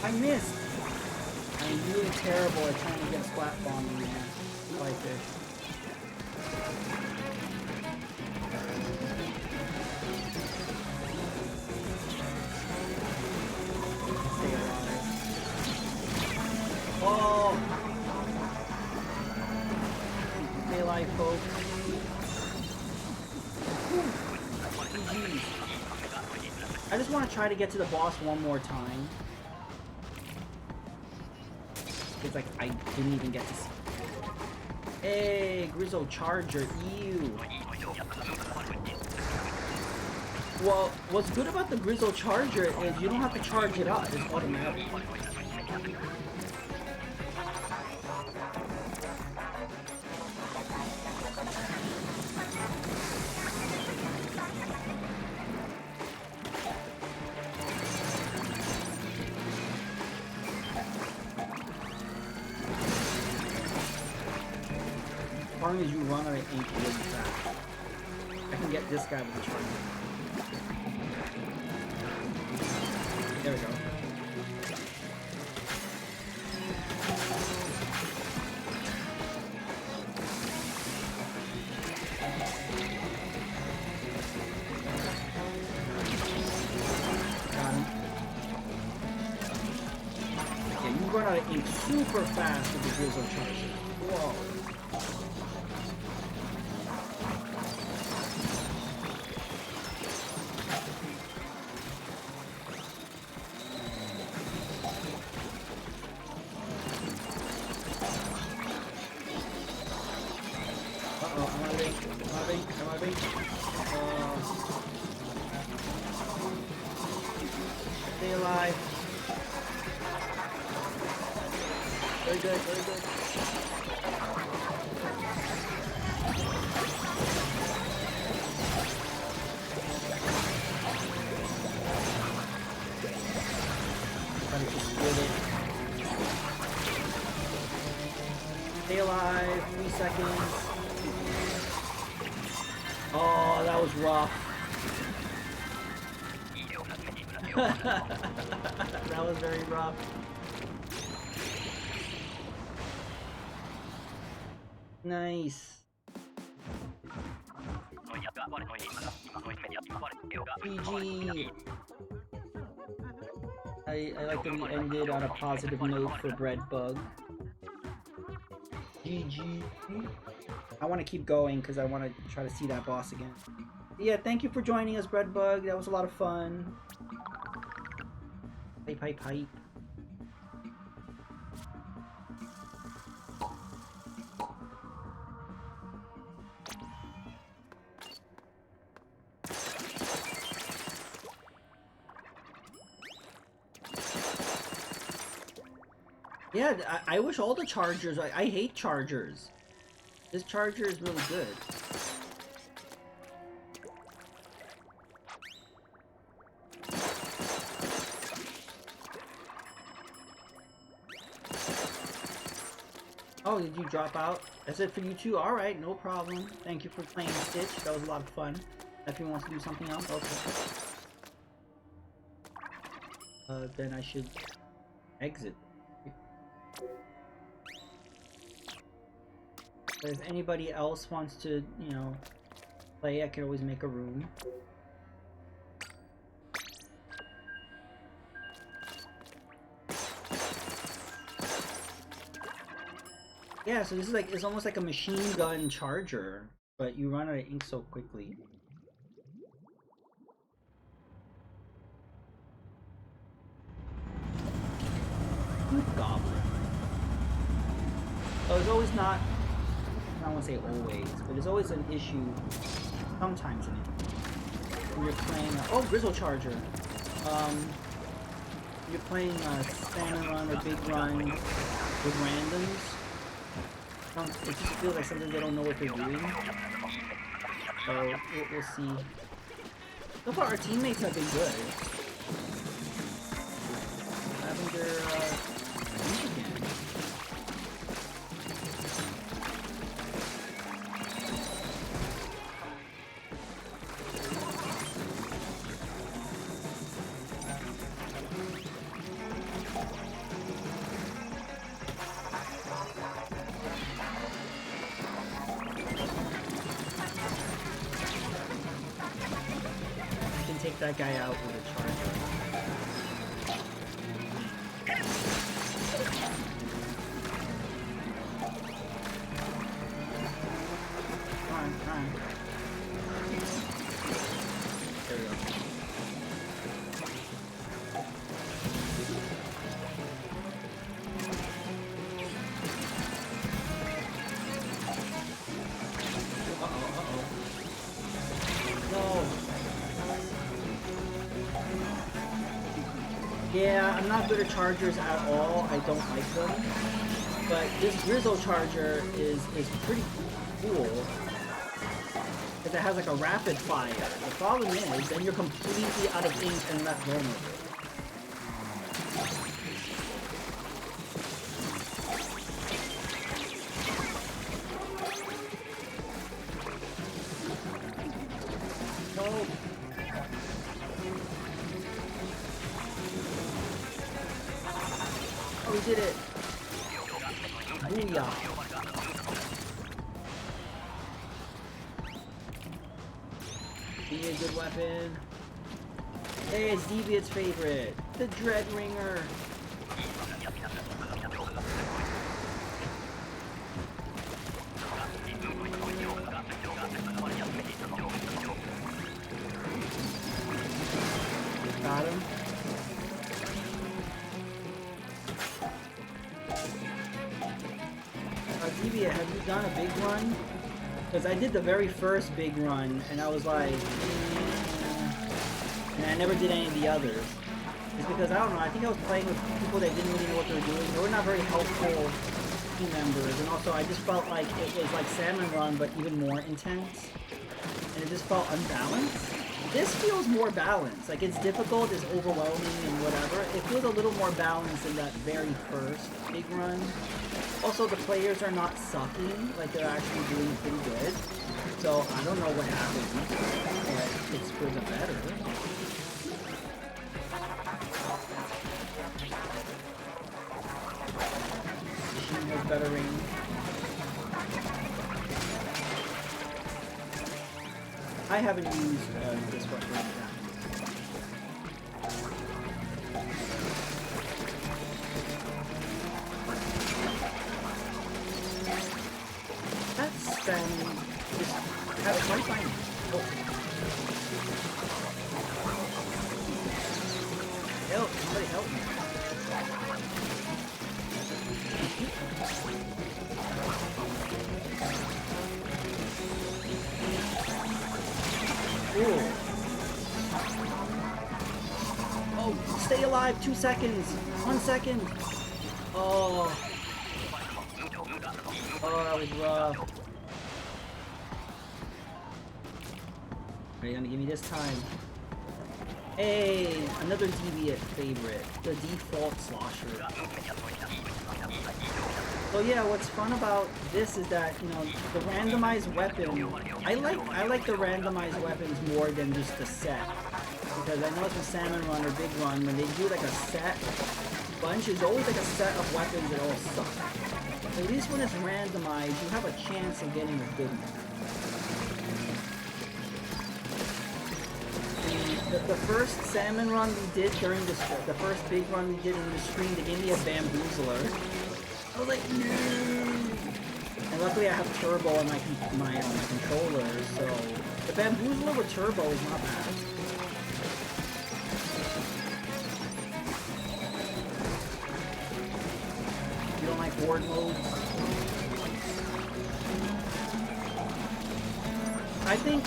I missed. I'm really terrible at trying to get splat bombing, man. Like this. Stay alive. Oh! Stay alive, folks. GG. I just want to try to get to the boss one more time. It's like I didn't even get to see. Hey, Grizzle Charger, ew. Well, what's good about the Grizzle Charger is you don't have to charge it up, it's automatic. As long as you run out of ink really fast. I can get this guy with the charger. There we go. Got him. Okay, you run out of ink super fast with the Grizzle Charger. Whoa. Stay alive. Very good, very good. Trying to just split it. Stay alive, 3 seconds. Oh, that was rough. That was very rough. Nice. GG. I like that we ended on a positive note for Breadbug. GG. I want to keep going because I want to try to see that boss again. Yeah, thank you for joining us, Breadbug. That was a lot of fun. Hype, hype, hype. Yeah, I wish all the chargers... I hate chargers. This charger is really good. Oh, did you drop out? That's it for you too? Alright, no problem. Thank you for playing Stitch. That was a lot of fun. If you wants to do something else, okay. Then I should exit. But if anybody else wants to, you know, play, I can always make a room. Yeah, so this is like, it's almost like a machine gun charger, but you run out of ink so quickly. Goblin. So it's always not, I don't want to say always, but there's always an issue sometimes in it. When you're playing, oh, Grizzle Charger. You're playing Salmon Run or Big Run with randoms. It just feels like sometimes they don't know what they're doing. So we'll see. So far, our teammates have been good. Having their ink again. Take that guy out with a charger. Come on, come on. There we go. Yeah, I'm not good at chargers at all. I don't like them. But this Grizzle Charger is pretty cool. Because it has like a rapid fire. The problem is, then you're completely out of ink and left vulnerable. We did it! Booyah! Be a good weapon. Hey, it's Deviant's favorite! The Dread Ringer! Got him. Deviant, have you done a big run? Because I did the very first big run, and I was like, and I never did any of the others. It's because, I don't know, I think I was playing with people that didn't really know what they were doing. They were not very helpful team members, and also I just felt like it was like Salmon Run, but even more intense. And it just felt unbalanced. This feels more balanced. Like, it's difficult, it's overwhelming, and whatever. It feels a little more balanced than that very first big run. Also, the players are not sucking, like they're actually doing pretty good. So, I don't know what happened, but it's for the better. Machine has better range. I haven't used this weapon yet. That's just have it right by me. Oh. Help! Somebody help me. Ooh. Oh, stay alive! 2 seconds! 1 second! Oh. Oh, that was rough. Are you gonna give me this time? Hey, another Deviant favorite, the default slosher. So yeah, what's fun about this is that, you know, the randomized weapon, I like the randomized weapons more than just the set. Because I noticed with Salmon Run or Big Run, when they do like a set bunch, there's always like a set of weapons that all suck. At least when it's randomized, you have a chance of getting a good one. The first Salmon Run we did during the first Big Run we did in the stream, they gave me a Bamboozler. I was like, no! And luckily I have turbo on my controller, so the bamboozler with turbo is not bad. You don't like horde modes? I think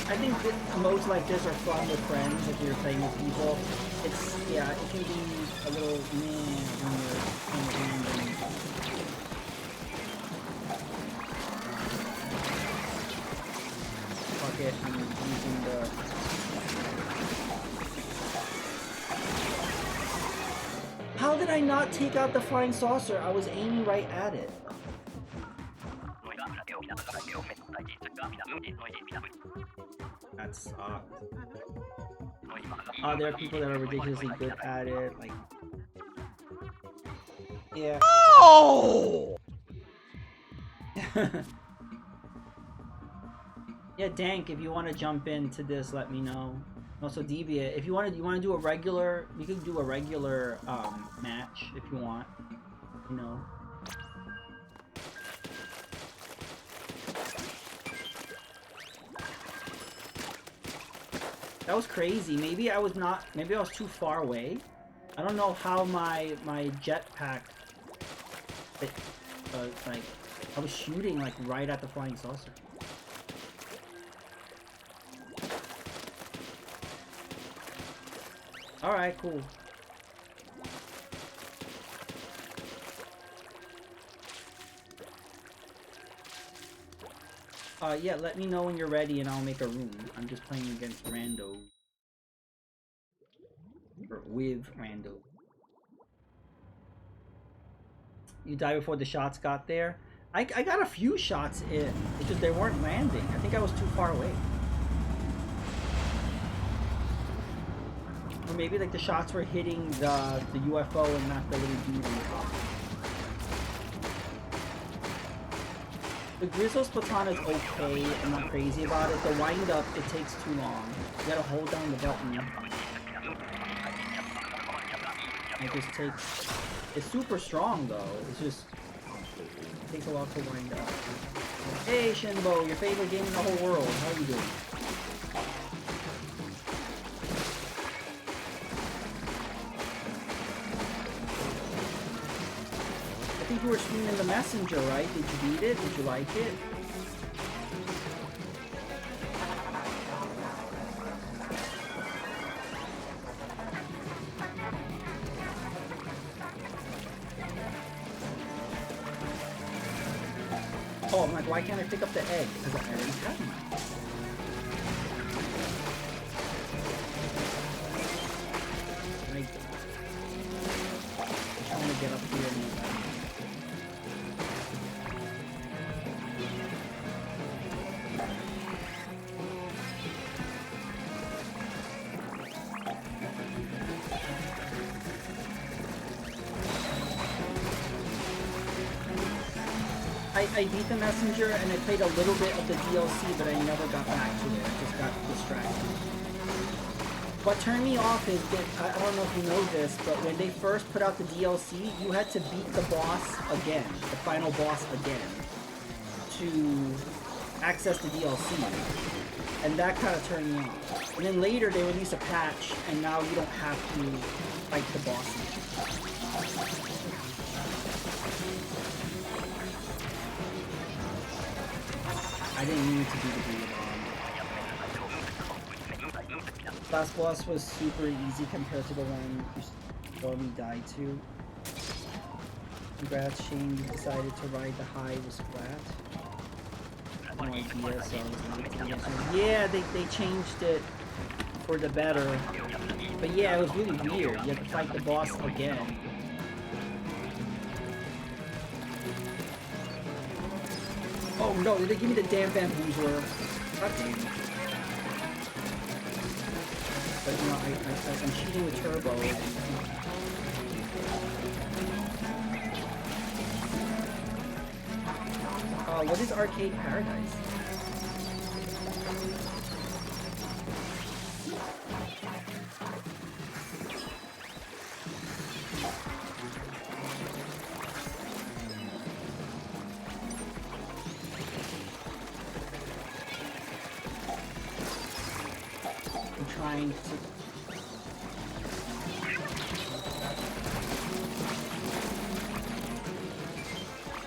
modes like this are fun with friends if you're playing with people. It's yeah, it can be a little meh when you're playing random. Fuck it, I'm using the How did I not take out the flying saucer? I was aiming right at it. That sucked. There are people that are ridiculously good at it, like... Yeah. Oh! Yeah, Dank, if you want to jump into this, let me know. Also, Deviate, if you want to do a regular, you can do a regular match if you want. You know. That was crazy. Maybe I was too far away. I don't know how my jetpack. Like I was shooting like right at the flying saucer. All right, cool. Yeah, let me know when you're ready and I'll make a room. I'm just playing against rando. Or with rando. You died before the shots got there? I got a few shots in. It's just they weren't landing. I think I was too far away. Or maybe like the shots were hitting the UFO and not the little dude on top. The Grizzle Splatoon is okay. I'm not crazy about it. The wind up, it takes too long. You gotta hold down the button. It just takes... It's super strong though. It's just... It takes a while to wind up. Hey Shinbo, your favorite game in the whole world. How are you doing? I think you were streaming the Messenger, right? Did you beat it? Did you like it? Oh, I'm like, why can't I pick up the egg? Because I already have mine. I'm trying to get up here and I beat the Messenger and I played a little bit of the DLC, but I never got back to it. I just got distracted. What turned me off is that, I don't know if you know this, but when they first put out the DLC, you had to beat the boss again, the final boss again, to access the DLC. And that kind of turned me off. And then later they released a patch, and now you don't have to fight the boss anymore. I didn't mean to do the bleed on. Last boss was super easy compared to the one you saw me die to. Congrats, Shane, you decided to ride the high was flat. No idea, so I was yeah, they changed it for the better. But yeah, it was really weird. You had to fight the boss again. Oh no, they give me the damn bamboozler. God damn it. But you know, I'm cheating with turbo. What is Arcade Paradise? trying to...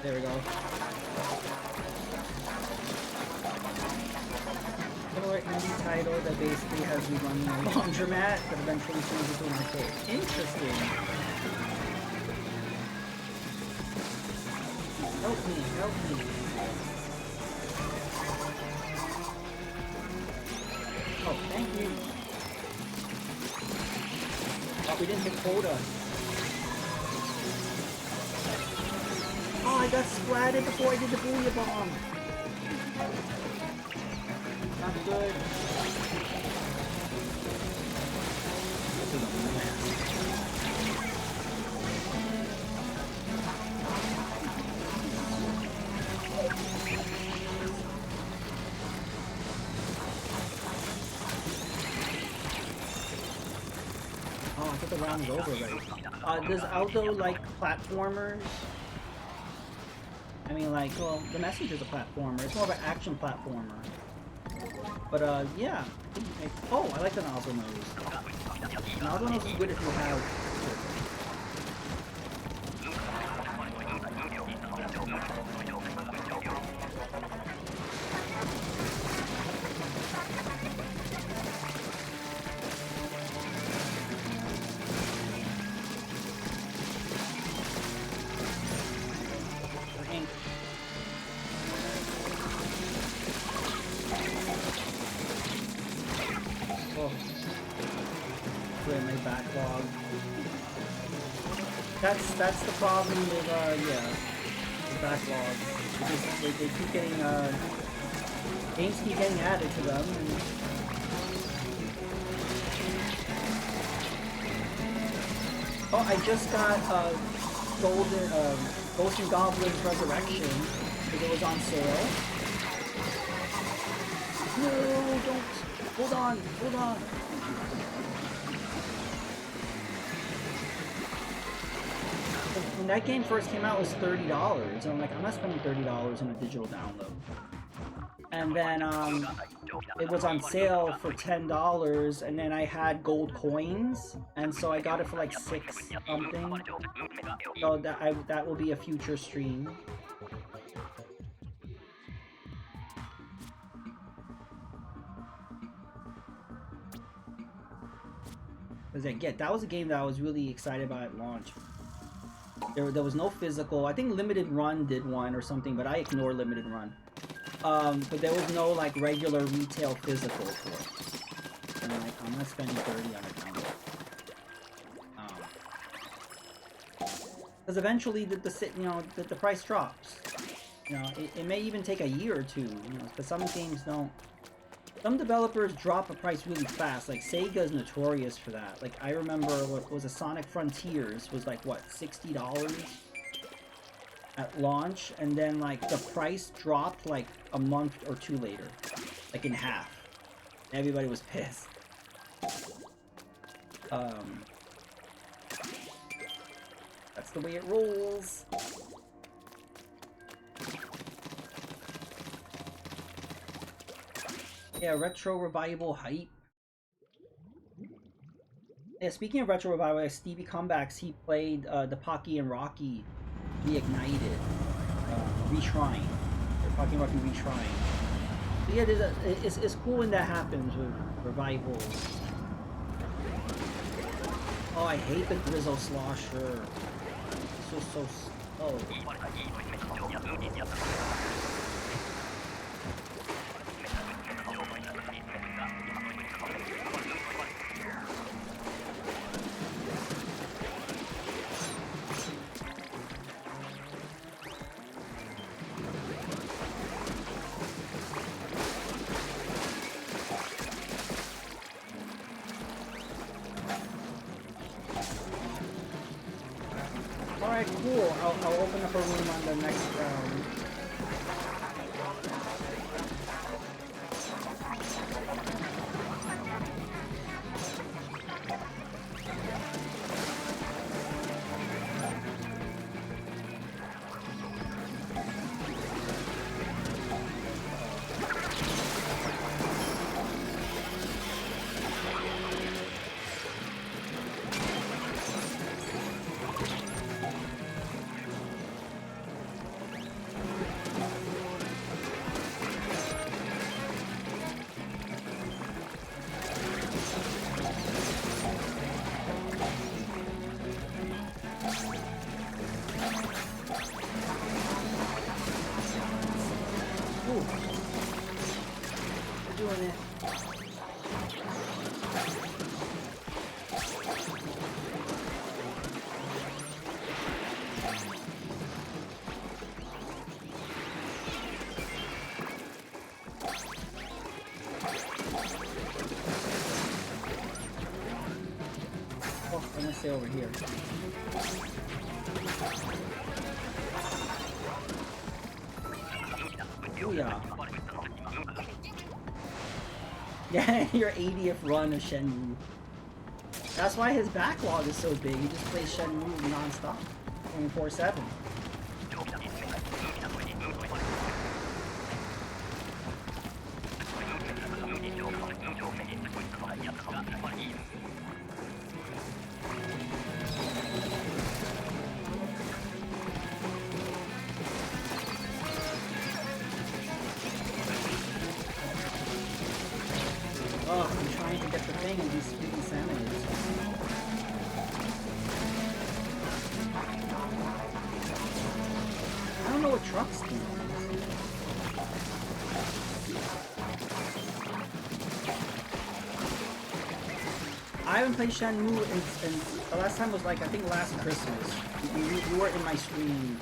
There we go. Similar indie title that basically has you running a laundromat that eventually turns into an arcade. Interesting. Help me, help me. Oh, thank you. Oh, we didn't hit quota. Oh, I got splatted before I did the booyah bomb. Not good. This is a mess. Oh, I thought the round was over already. Does Aldo like platformers? I mean, like, well, the Message is a platformer. It's more of an action platformer. But, yeah. Oh, I like the nozzle nose. Nozzle nose is good if you have... That's the problem with, yeah, the backlog. They keep getting, games keep getting added to them, and... Oh, I just got, Ghosts and Goblins Resurrection, because it was on sale. No, don't! Hold on, hold on! When that game first came out, it was $30, and I'm like, I'm not spending $30 on a digital download. And then, it was on sale for $10, and then I had gold coins, and so I got it for like $6 something. So that will be a future stream. Because again, that was a game that I was really excited about at launch. There was no physical. I think Limited Run did one or something, but I ignored Limited Run. But there was no like regular retail physical for it. And I'm like, I'm not spending $30 on a download. Because eventually the price drops. You know, it may even take a year or two. You know, because some games don't. Some developers drop a price really fast, like Sega's notorious for that. Like, I remember what was a Sonic Frontiers was like, what, $60 at launch? And then, like, the price dropped like a month or two later. Like, in half. Everybody was pissed. That's the way it rolls. Yeah, retro revival hype. Yeah, speaking of retro revival, Stevie Comebacks, he played the Pocky and Rocky Reignited, Reshrined, or Pocky and Rocky Reshrined. But yeah, it's cool when that happens with revivals. Oh, I hate the Grizzle Slosher. It's just so slow. Alright, cool. I'll open up a room on the next round. Oh, I'm gonna stay over here. Booyah. Yeah, your 80th run of Shenmue. That's why his backlog is so big. He just plays Shenmue non-stop, 24/7. Oh, I'm trying to get the thing and these freaking salmons. I don't know what trucks do. I haven't played Shenmue and the last time was like, I think last Christmas. You were in my stream,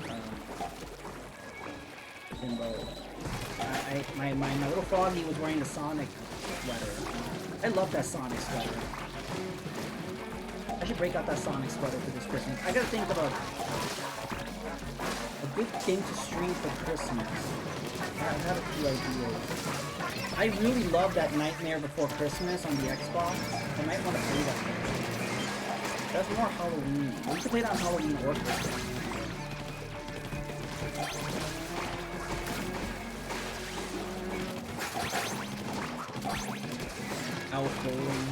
Jimbo. My little froggy was wearing the Sonic sweater. I love that Sonic sweater. I should break out that Sonic sweater for this Christmas. I gotta think about a good thing to stream for Christmas. I have a few ideas. I really love that Nightmare Before Christmas on the Xbox. I might want to play that game. That's more Halloween. We can play that on Halloween or Christmas. Out bowling.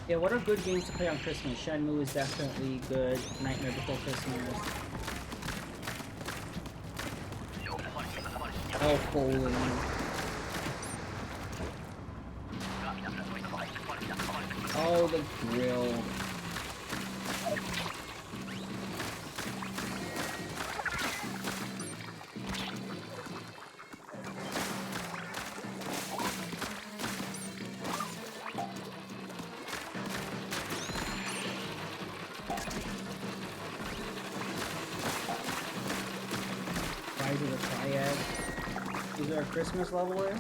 Yeah, what are good games to play on Christmas? Shenmue is definitely good. Nightmare Before Christmas. Oh, bowling. Oh, the grill. Is there a Christmas level there?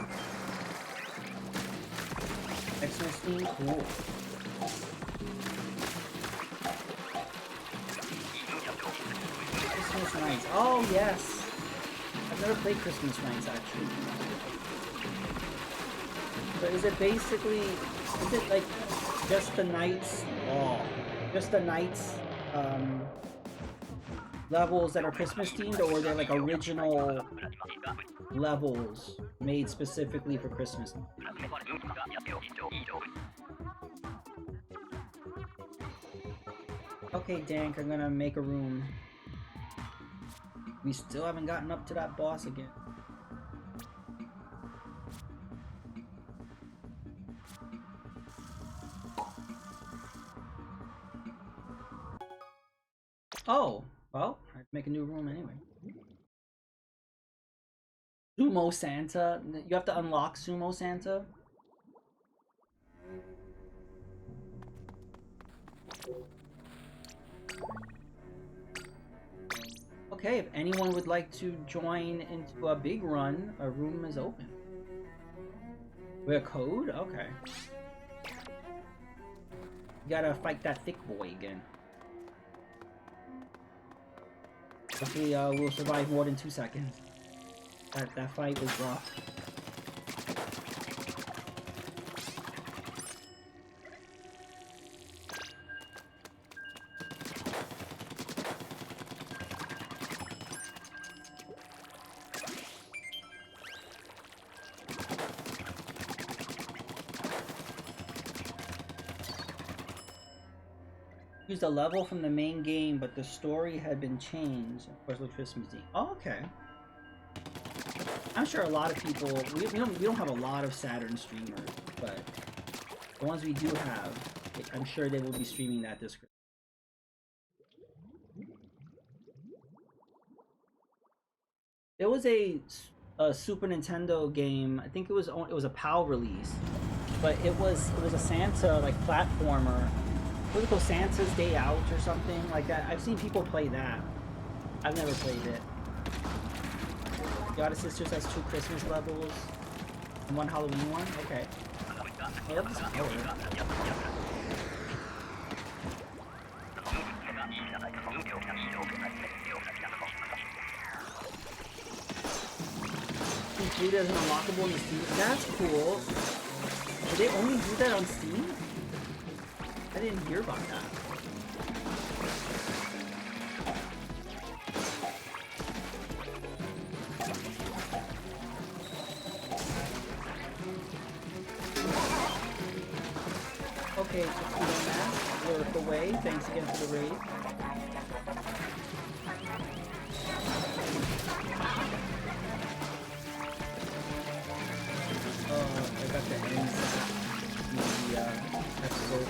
Xmas theme? Cool. Christmas Nights. Oh, yes! I've never played Christmas Nights, actually. But is it basically... Is it like just the nights... Oh. Just the nights, levels that are Christmas themed, or are they like original levels made specifically for Christmas? Okay, Dank, I'm gonna make a room. We still haven't gotten up to that boss again. Oh, well, I have to make a new room anyway. Sumo Santa? You have to unlock Sumo Santa? Okay, if anyone would like to join into a big run, a room is open. With a code? Okay. You gotta fight that thick boy again. Hopefully, we'll survive more than 2 seconds. That fight was rough. Used a level from the main game, but the story had been changed. Of course, with Christmas Eve. Oh, okay. I'm sure a lot of people. We don't have a lot of Saturn streamers, but the ones we do have, I'm sure they will be streaming that this Christmas. There was a Super Nintendo game. I think it was a PAL release, but it was a Santa like platformer. What was it called? Santa's Day Out or something like that. I've seen people play that. I've never played it. Yada Sisters has 2 Christmas levels and 1 Halloween one. Okay. I love this color. Included as an unlockable in the Steam. That's cool. Did they only do that on Steam? I didn't hear about that. Okay, Tuxedo Mask, work away. Thanks again for the raid. I got the ends in the episode.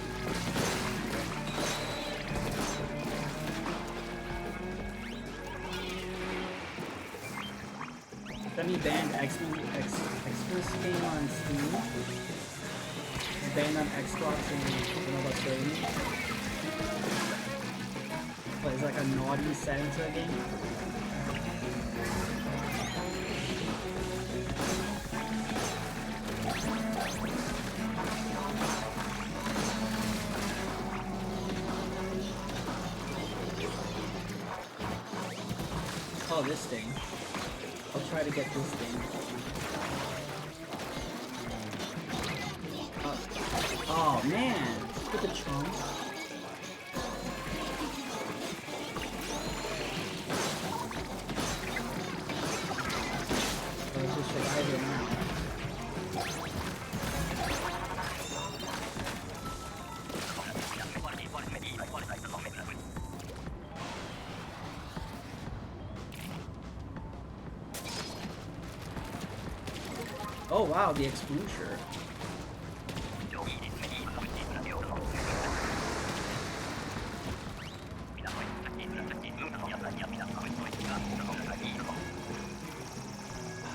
Semi-banned Xmas game on Steam. It's banned on Xbox and Australia. But it's like a naughty Santa game. Oh, this thing. I'll try to get this thing. Oh man! Look at the trunk. Let's just survive it now. Oh wow, the exposure.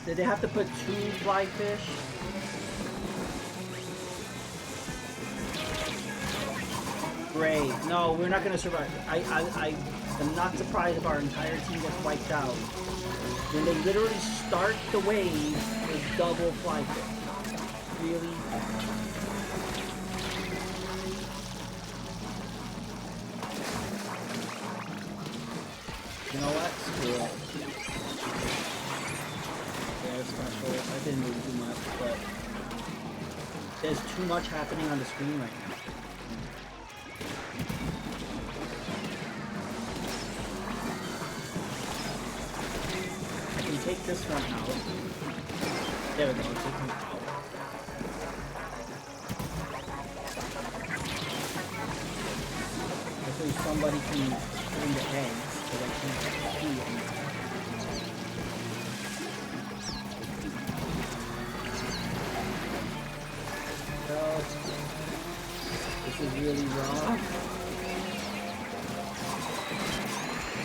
Did they have to put 2 fly fish? Great. No, we're not gonna survive. I am not surprised if our entire team gets wiped out. When they literally start the wave with double fly fish. Really? You know what? Screw it. Yeah, special. I didn't really do much, but there's too much happening on the screen right now. I can take this one out. There we go, take him out. Hopefully somebody can bring the eggs, because I can't see anything. This is really rough.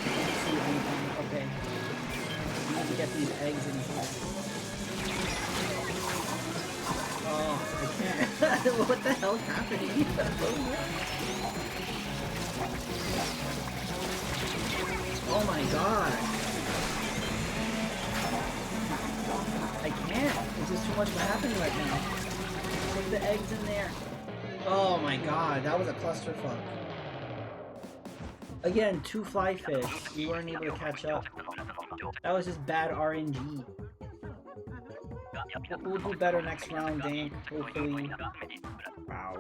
Can't see anything. Okay. I need to get these eggs in here. Oh, I can't. What the hell's happening? Oh my god. I can't. There's just too much happening right now. Put the eggs in there. Oh my god, that was a clusterfuck. Again, 2 fly fish. We weren't able to catch up. That was just bad RNG. We'll do better next round, Dane. Hopefully. Wow.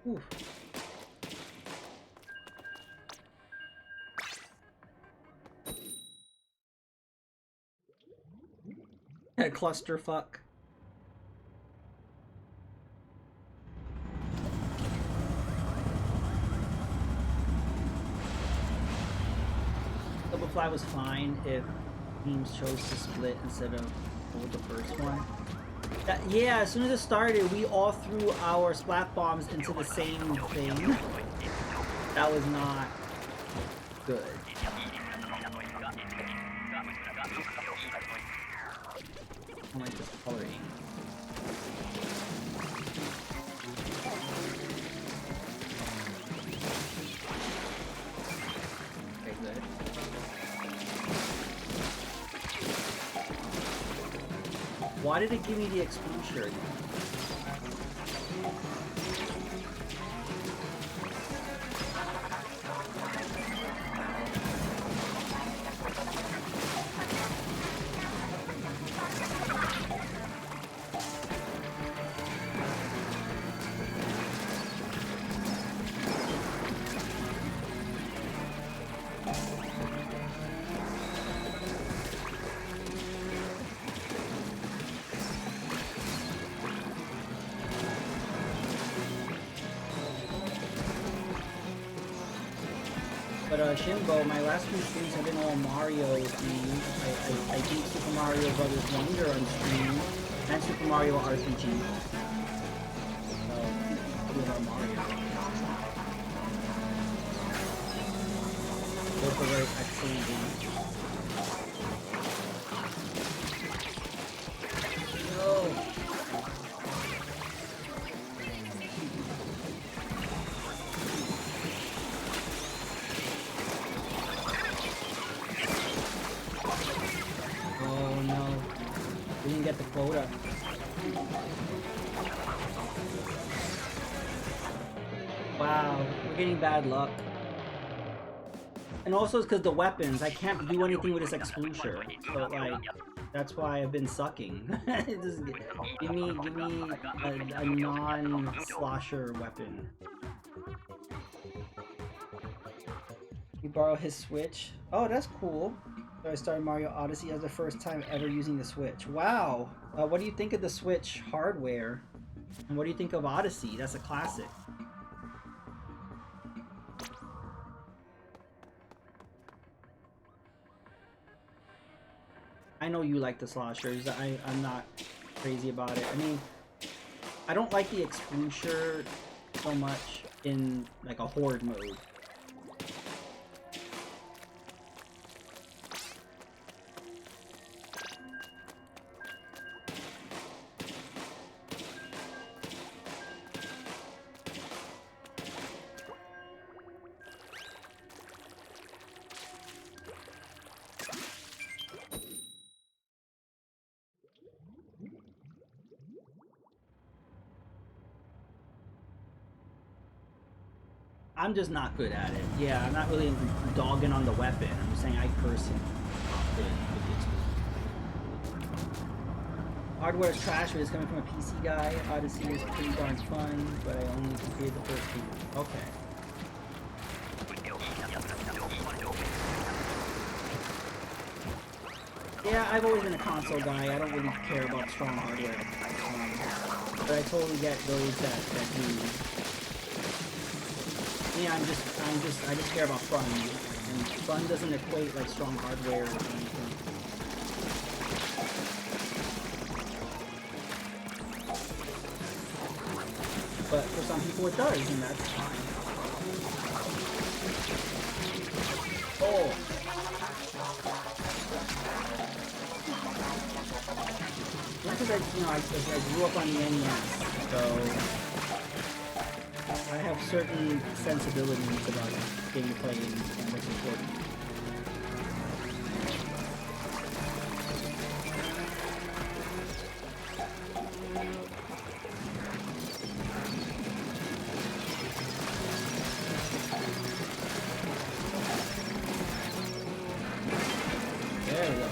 Oof. A clusterfuck. Dragonfly was fine if teams chose to split instead of hold the first one. Yeah, as soon as it started, we all threw our splat bombs into the same thing. That was not good. I like this coloring. Okay, good. Why did it give me the exclusion? But Shimbo, my last few streams have been all Mario themed. I beat Super Mario Brothers Wonder on stream and Super Mario RPG. So those are Mario. Both are very excellent games. No. Get the quota. Wow, we're getting bad luck. And also it's because the weapons, I can't do anything with this exclusion. So like, that's why I've been sucking. Just give me a non-slosher weapon. You borrow his Switch? Oh, that's cool. So I started Mario Odyssey as the first time ever using the Switch. Wow! What do you think of the Switch hardware? And what do you think of Odyssey? That's a classic. I know you like the sloshers. I'm not crazy about it. I mean, I don't like the exclusion so much in like a horde mode. I'm just not good at it. Yeah, I'm not really dogging on the weapon. I'm just saying I personally not good with it. Hardware is trash, but it's coming from a PC guy. Odyssey is pretty darn fun, but I only completed the first two. Okay. Yeah, I've always been a console guy. I don't really care about strong hardware. But I totally get those that do. Yeah, I just care about fun, and fun doesn't equate like strong hardware or anything. But for some people it does, and that's fine. Oh! Not because I grew up on the NES, so I have certain sensibilities about gameplay and what's important. There we go.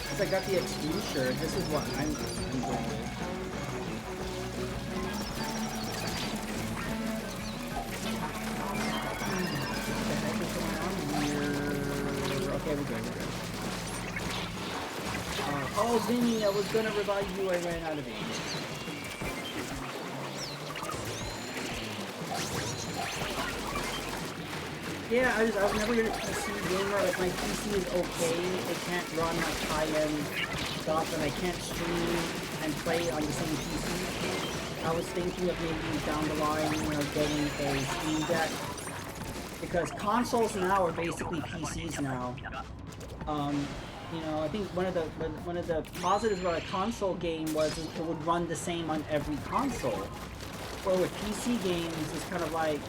Since I got the exclusion, this is what I'm going with. Okay, we're good. Oh, Vinny, I was gonna revive you, I ran out of aim. Yeah, I was never a PC gamer. Like my PC is okay. It can't run like high-end stuff, and I can't stream and play on the same PC. I was thinking of maybe down the line, you know, getting a Steam Deck, because consoles now are basically PCs now. You know, I think one of the positives about a console game was it would run the same on every console. Well, with PC games, it's kind of like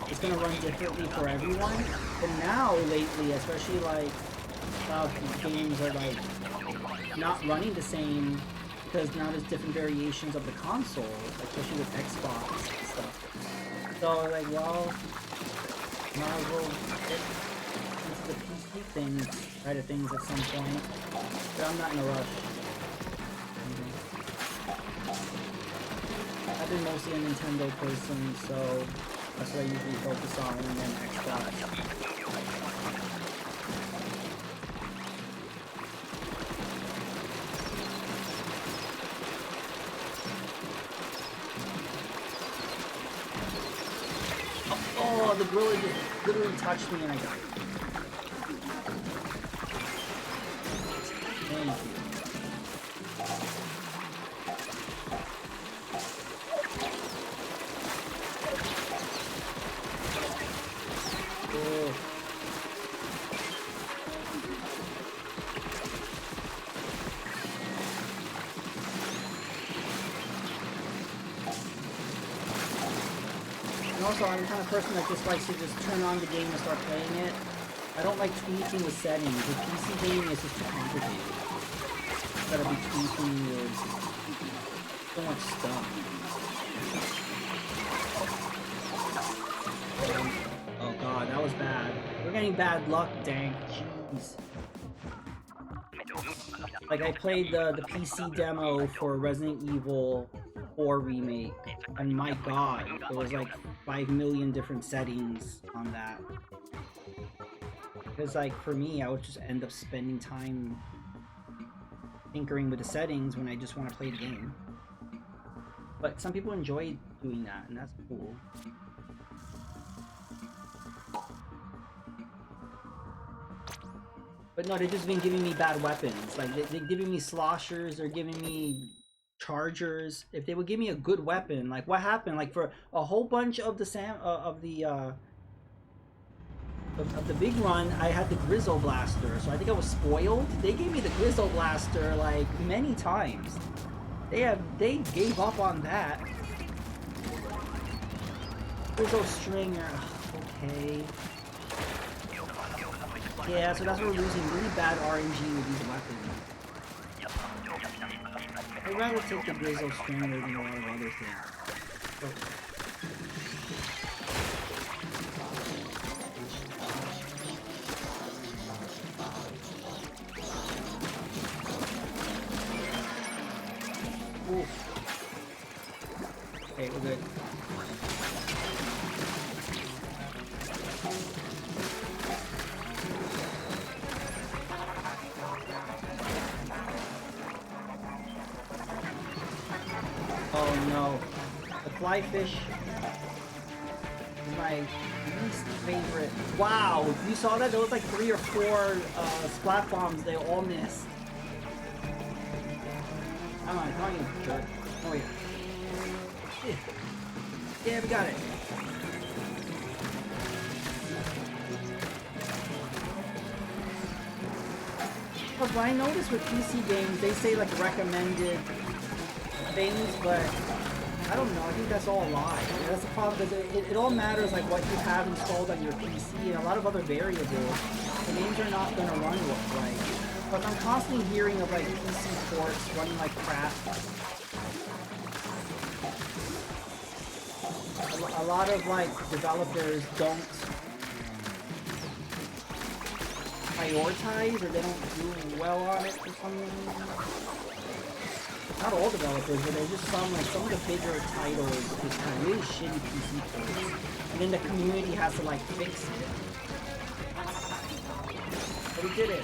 it's gonna run differently for everyone. But now, lately, especially like games are like not running the same because now there's different variations of the console, especially with Xbox and stuff. So like, well, might as well get into the PC side of things at some point. But I'm not in a rush. I've been mostly a Nintendo person, so that's what I usually focus on, and then Xbox. Oh, the gorilla just literally touched me and I died. Thank you. Also, I'm the kind of person that just likes to just turn on the game and start playing it. I don't like tweaking the settings. The PC gaming is just too complicated. You gotta be tweaking with so much stuff. Oh god, that was bad. We're getting bad luck, dang. Jeez. Like, I played the PC demo for Resident Evil 4 Remake, and my god, there was like 5 million different settings on that. Because like, for me, I would just end up spending time tinkering with the settings when I just want to play the game. But some people enjoy doing that, and that's cool. But no, they've just been giving me bad weapons. Like, they're giving me sloshers, they're giving me chargers. If they would give me a good weapon, like what happened, like for a whole bunch of the big run, I had the Grizzle Blaster, so I think I was spoiled. They gave me the Grizzle Blaster like many times. They gave up on that. Grizzle Stringer, okay. Yeah, so that's what we're losing, really bad RNG with these weapons. I'd rather take the Grizzle Stringer than a lot of other things. Oof. Okay, we're good. Oh no. The flyfish is my least favorite. Wow, you saw that? There was like 3 or 4 splat bombs they all missed. Come on, you jerk. Oh wait. Yeah, we got it. But what I noticed with PC games, they say like recommended things, but I don't know, I think that's all a lie. That's the problem, because it all matters like what you have installed on your PC and a lot of other variables. The games are not going to run right. But I'm constantly hearing of like PC ports running like crap. A lot of like developers don't prioritize, or they don't do well on it for some reason. Not all developers, but there's just some of the bigger titles just kind of really shitty PC ports, and then the community has to like fix it. But we did it.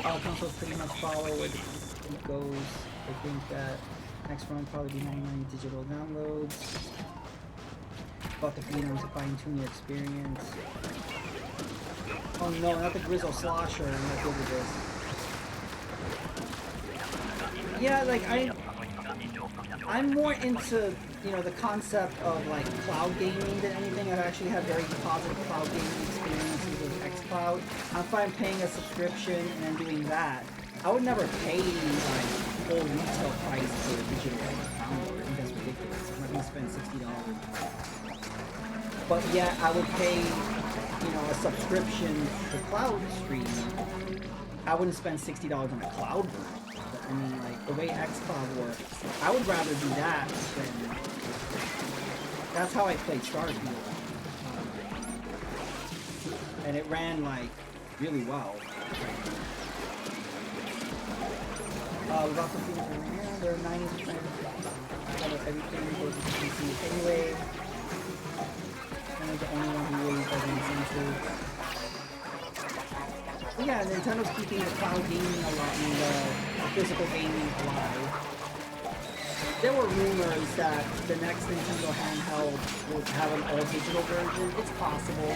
All consoles pretty much follow where the PC goes. I think that next one will probably be 99 digital downloads. About the freedom to fine-tune your experience. Oh no, not the Grizzle Slosher. I'm not good with this. Yeah, like I'm more into, you know, the concept of like cloud gaming than anything. I've actually had very positive cloud gaming experiences with xCloud. I'm fine paying a subscription and then doing that. I would never pay like full retail price for a digital download. I think that's ridiculous. I'm not gonna spend $60. But yet I would pay, you know, a subscription to cloud stream. I wouldn't spend $60 on a cloud version. I mean, like, the way xCloud works, I would rather do that than... That's how I played Starfield. And it ran, like, really well. Without the things in here, there are 90% of everything goes to PC anyway. I'm the only one who really doesn't incentive. Yeah, Nintendo's keeping the cloud gaming alive, I mean, the physical gaming alive. There were rumors that the next Nintendo handheld would have an all-digital version. It's possible.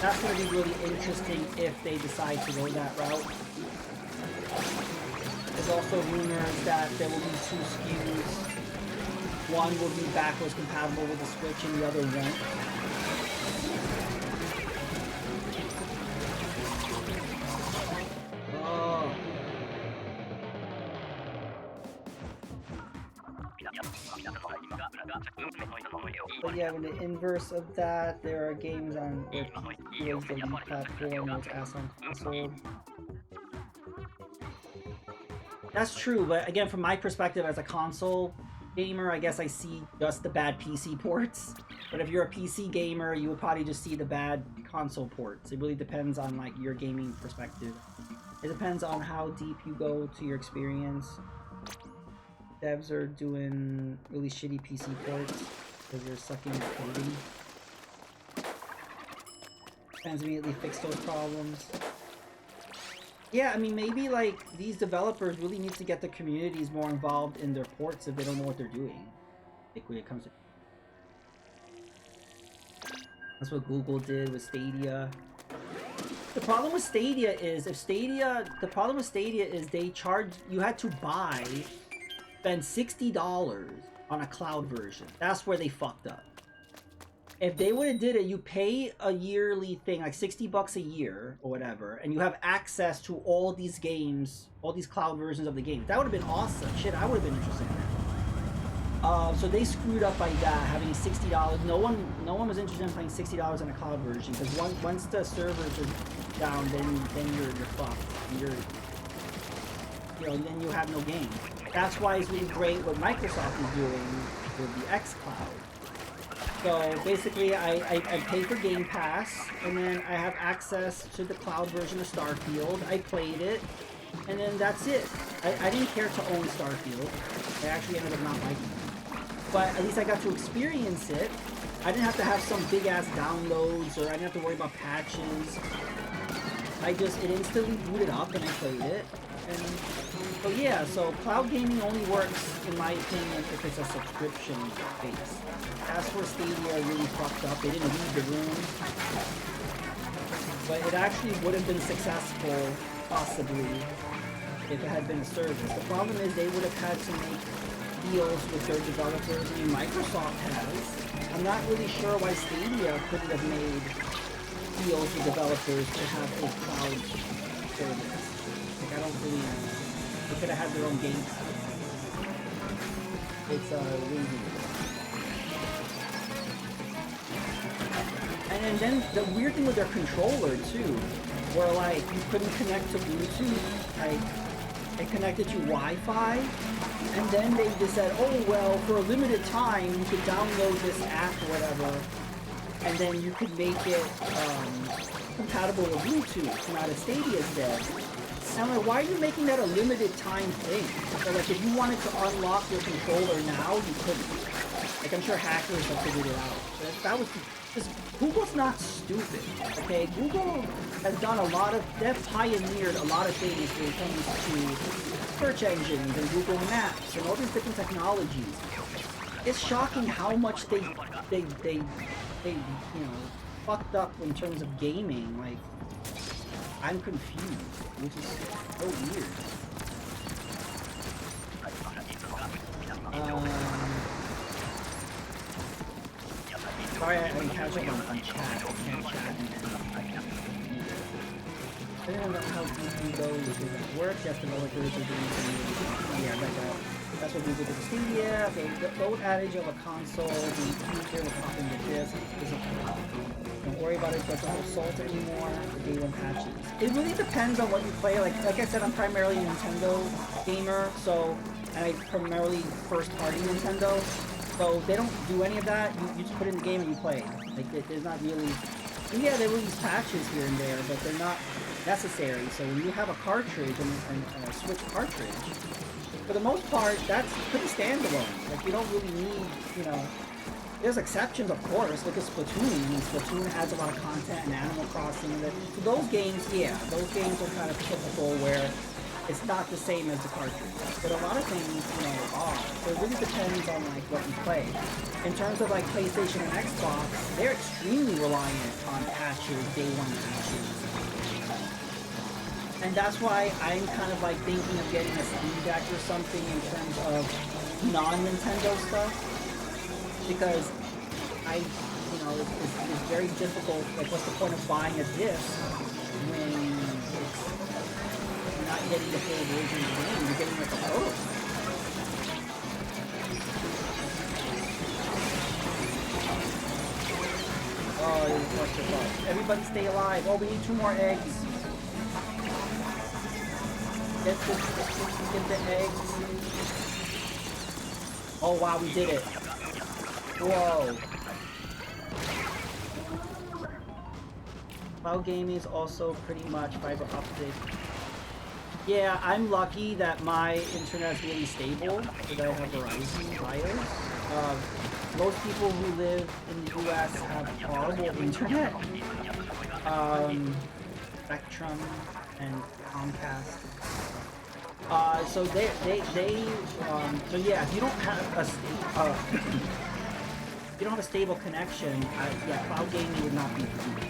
That's going to be really interesting if they decide to go that route. There's also rumors that there will be 2 SKUs. One will be backwards compatible with the Switch and the other won't. But yeah, in the inverse of that, there are games on where PC is the lead platform, which ass on console. That's true, but again, from my perspective as a console gamer, I guess I see just the bad PC ports. But if you're a PC gamer, you would probably just see the bad console ports. It really depends on like your gaming perspective. It depends on how deep you go to your experience. Devs are doing really shitty PC ports because they're sucking at coding. Fans immediately fix those problems. Yeah, I mean, maybe like these developers really need to get the communities more involved in their ports if they don't know what they're doing. Like when it comes to... That's what Google did with Stadia. The problem with Stadia is the problem with Stadia is they charge, you had to spend $60 on a cloud version. That's where they fucked up. If they would have did it, you pay a yearly thing, like $60 a year or whatever, and you have access to all these games, all these cloud versions of the game. That would have been awesome. Shit, I would have been interested in that. So they screwed up by that, having $60. No one was interested in paying $60 on a cloud version because once the servers are down, then you're fucked. Then you have no game. That's why it's really great what Microsoft is doing with the xCloud. So basically, I pay for Game Pass, and then I have access to the cloud version of Starfield. I played it, and then that's it. I didn't care to own Starfield. I actually ended up not liking it. But at least I got to experience it. I didn't have to have some big-ass downloads, or I didn't have to worry about patches. It instantly booted up, and I played it. And so yeah, so cloud gaming only works, in my opinion, if it's a subscription base. That's where Stadia really fucked up. They didn't leave the room. But it actually would have been successful, possibly, if it had been a service. The problem is they would have had to make deals with their developers. I mean, Microsoft has. I'm not really sure why Stadia couldn't have made deals with developers to have a cloud service. I don't really know. They could have had their own games. It's really weird. And then the weird thing with their controller too, where like you couldn't connect to Bluetooth, like it connected to Wi-Fi, and then they just said, oh well, for a limited time you could download this app or whatever, and then you could make it compatible with Bluetooth. Now the Stadia's dead. And I'm like, why are you making that a limited time thing? So like, if you wanted to unlock your controller now, you couldn't. Like, I'm sure hackers have figured it out. But that was just, Google's not stupid, okay? Google has done they've pioneered a lot of things when it comes to search engines and Google Maps and all these different technologies. It's shocking how much they fucked up in terms of gaming. Like, I'm confused, which is so weird. Sorry, I didn't catch up on chat. I can't chat. I don't know how you go with it work. You have to know what it is you're doing. Yeah, like that. That's what we did with the Stadia. The old adage of a console, the future will pop into this. Don't worry about it, it doesn't hold salt anymore. The day one patches. It really depends on what you play. Like I said, I'm primarily a Nintendo gamer, so, and I primarily first-party Nintendo. So they don't do any of that. You just put in the game and you play. Like there's not really. And yeah, they release patches here and there, but they're not necessary. So when you have a cartridge and a Switch cartridge, for the most part, that's pretty standalone. Like, you don't really need, you know... There's exceptions, of course. Look at Splatoon. I mean, Splatoon adds a lot of content and Animal Crossing. So those games, yeah, those games are kind of typical where it's not the same as the cartridge. But a lot of things, you know, are. So it really depends on, like, what you play. In terms of, like, PlayStation and Xbox, they're extremely reliant on patches, day one patches. And that's why I'm kind of like thinking of getting a Steam Deck or something in terms of non-Nintendo stuff. Because you know, it's very difficult. Like, what's the point of buying a disc when you're not getting the full version of the game? You're getting like a photo. Oh, what the fuck. Everybody stay alive. Oh, we need 2 more eggs. Get the eggs. Oh wow, we did it. Whoa. Cloud gaming is also pretty much fiber optic. Yeah, I'm lucky that my internet is really stable, because I have Verizon BIOS. Most people who live in the US have horrible internet. Spectrum and Comcast. So so yeah, if you don't have a stable connection, yeah, cloud gaming would not be for me.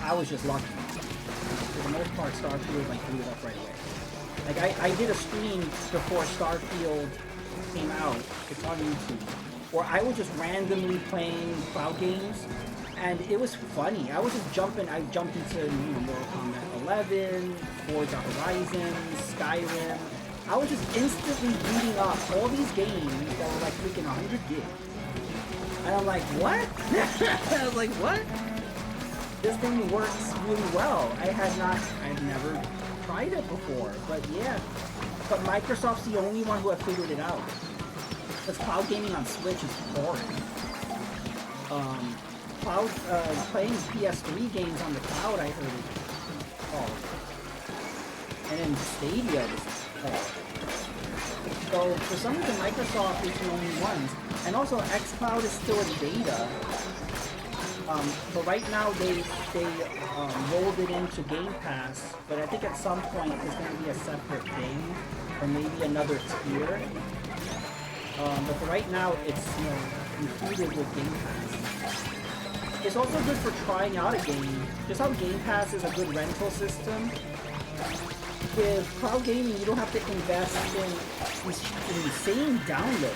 I was just lucky. For the most part, Starfield like blew it up right away. Like I did a stream before Starfield came out. It's on YouTube, where I was just randomly playing cloud games. And it was funny. I was just jumping. I jumped into Mortal Kombat 11, Forza Horizon, Skyrim. I was just instantly beating up all these games that were like freaking 100 gigs. And I'm like, what? I was like, what? This thing works really well. I've never tried it before. But yeah. But Microsoft's the only one who have figured it out. Because cloud gaming on Switch is boring. Playing PS3 games on the cloud, I heard it. Oh. And then Stadia was So for some reason Microsoft is the only ones. And also xCloud is still in beta. But right now they rolled it into Game Pass, but I think at some point there's going to be a separate thing, or maybe another tier. But for right now it's included with Game Pass. It's also good for trying out a game. Just how Game Pass is a good rental system. With cloud gaming, you don't have to invest in insane download.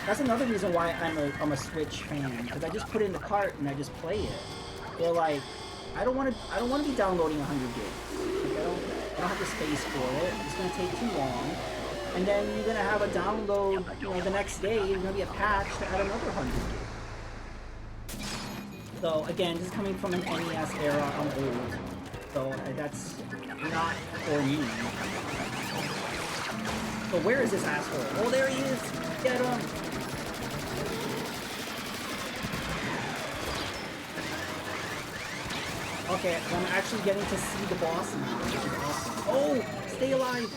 That's another reason why I'm a Switch fan, because I just put it in the cart and I just play it. They're like, I don't want to be downloading 100 gigs. Like, I don't have the space for it. It's gonna take too long. And then you're gonna have a download, the next day. There's gonna be a patch to add another 100 gigs. So again, this is coming from an NES era. I'm old, so that's not for me. So where is this asshole? Oh, there he is! Get him! Okay, so I'm actually getting to see the boss now, which is awesome. Oh! Stay alive!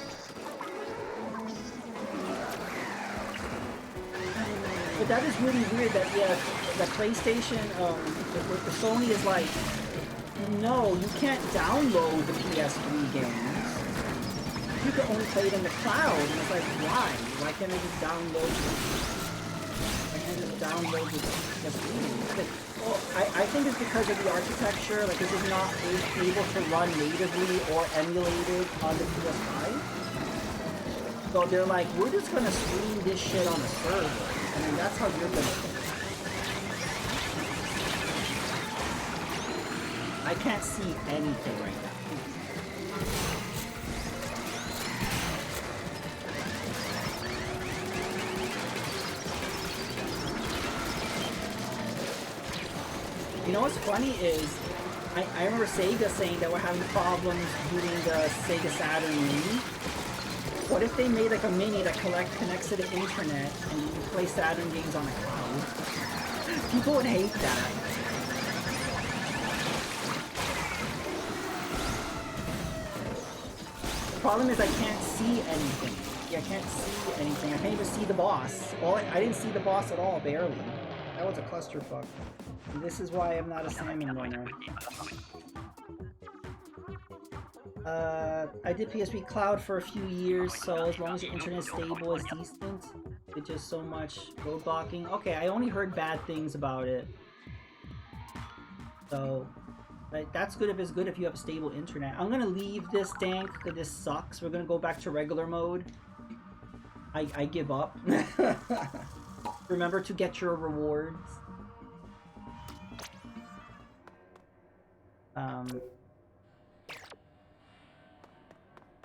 But that is really weird that, yeah, the PlayStation, the Sony is like, no, you can't download the PS3 games. you could only play it in the cloud, and it's like, why? Why can't I just download the PS3? Well, I think it's because of the architecture. Like, this is not able to run natively or emulated on the PS5. So they're like, we're just gonna stream this shit on a server. I mean, that's how you're gonna play. I can't see anything right now. You know what's funny is, I remember Sega saying that we're having problems booting the Sega Saturn Mini. What if they made like a Mini that connects to the internet and you can play Saturn games on a cloud? People would hate that. The problem is I can't see anything. Yeah, I can't see anything. I can't even see the boss. I didn't see the boss at all, barely. That was a clusterfuck. And this is why I'm not a salmon runner. I did PSP Cloud for a few years, so as long as your internet is stable, it's decent. It's just so much roadblocking. Okay, I only heard bad things about it. So, like, that's good if it's good if you have a stable internet. I'm gonna leave this dank because this sucks. We're gonna go back to regular mode. I give up. Remember to get your rewards.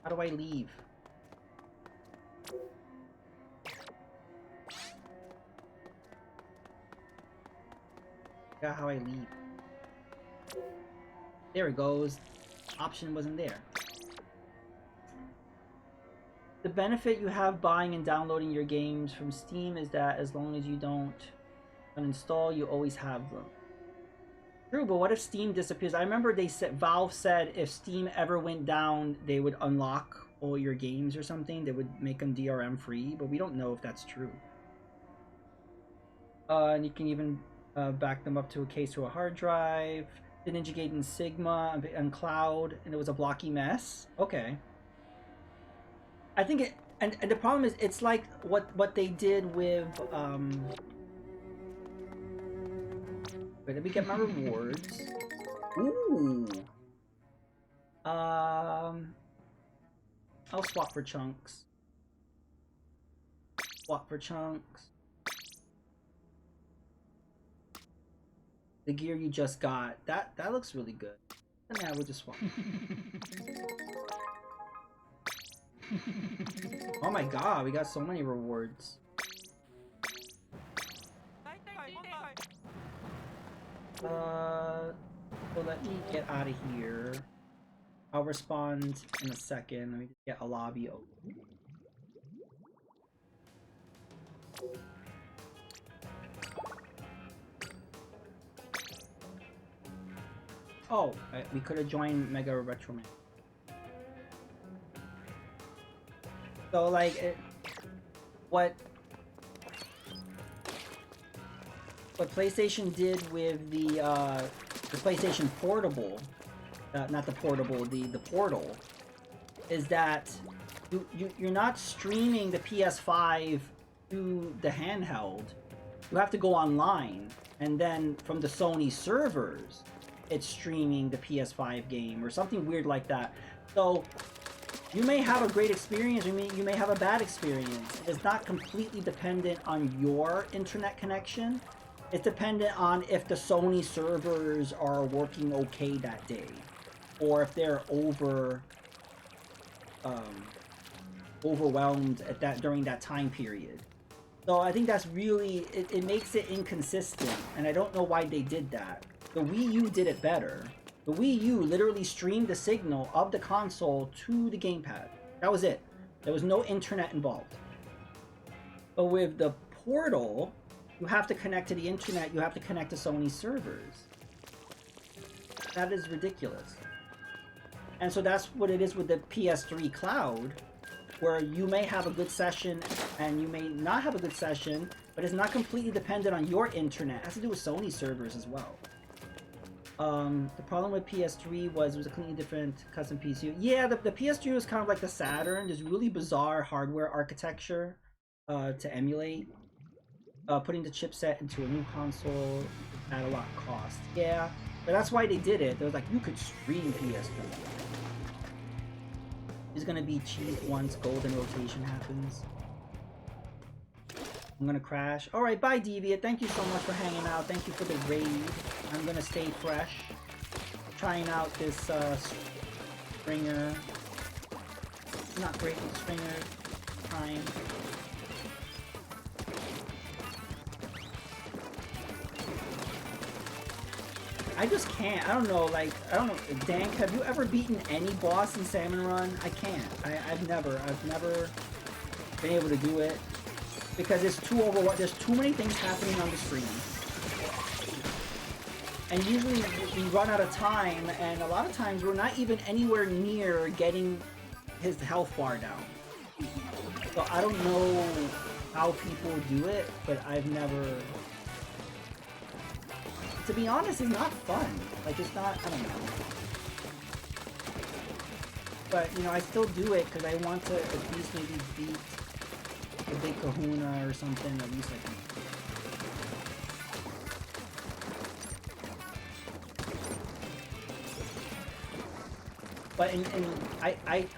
How do I leave? Yeah, how I leave. There it goes. Option wasn't there. The benefit you have buying and downloading your games from Steam is that as long as you don't uninstall, you always have them. True, but what if Steam disappears? I remember Valve said if Steam ever went down, they would unlock all your games or something. They would make them DRM free, but we don't know if that's true. And you can even back them up to a case to a hard drive. The Ninja Gaiden Sigma and Cloud, and it was a blocky mess. Okay. I think it, and the problem is, it's like what they did with wait, let me get my rewards. Ooh. I'll swap for chunks. Swap for chunks. The gear you just got. That looks really good. And yeah, we'll just swap. Oh my god, we got so many rewards. So let me get out of here. I'll respond in a second. Let me get a lobby open. Oh, we could have joined Mega Retro Man. So like, what PlayStation did with the PlayStation Portable, not the portable, the Portal, is that you're not streaming the PS5 to the handheld. You have to go online, and then from the Sony servers, it's streaming the PS5 game or something weird like that. So you may have a great experience, you may have a bad experience. It's not completely dependent on your internet connection. It's dependent on if the Sony servers are working okay that day, or if they're overwhelmed at during that time period. So I think that's really, it makes it inconsistent, and I don't know why they did that. The Wii U did it better. The Wii U literally streamed the signal of the console to the gamepad. That was it. There was no internet involved. But with the Portal, you have to connect to the internet, you have to connect to Sony servers. That is ridiculous. And so that's what it is with the PS3 Cloud, where you may have a good session and you may not have a good session, but it's not completely dependent on your internet. It has to do with Sony servers as well. The problem with PS3 was it was a completely different custom PC. Yeah, the PS3 was kind of like the Saturn. There's really bizarre hardware architecture to emulate. Putting the chipset into a new console at a lot of cost. Yeah, but that's why they did it. They was like, you could stream PS3. It's gonna be cheap once golden rotation happens. I'm gonna crash. Alright, bye Deviant. Thank you so much for hanging out. Thank you for the raid. I'm gonna stay fresh. Trying out this Springer. Not great with Springer. Trying. I just can't. I don't know, like, I don't know. Dank, have you ever beaten any boss in Salmon Run? I can't. I've never been able to do it. Because it's too overwhelming. There's too many things happening on the screen. And usually we run out of time, and a lot of times we're not even anywhere near getting his health bar down. So I don't know how people do it, but I've never... To be honest, it's not fun. Like, it's not, I don't know. But, you know, I still do it because I want to at least maybe beat the big kahuna or something, at least I can. But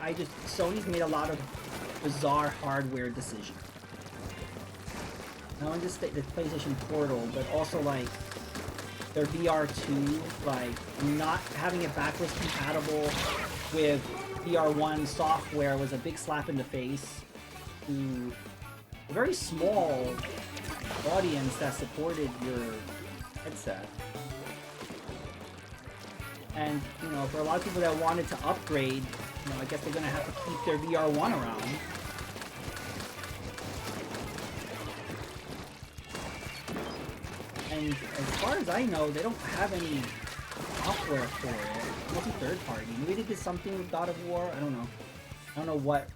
I just, Sony's made a lot of bizarre hardware decisions. Not only just the PlayStation Portal, but also like their VR2, like not having it backwards compatible with VR1 software was a big slap in the face to a very small audience that supported your headset. And, you know, for a lot of people that wanted to upgrade, you know, I guess they're gonna have to keep their VR1 around. And as far as I know, they don't have any software for it. Mostly third party. Maybe they did something with God of War. I don't know. I don't know what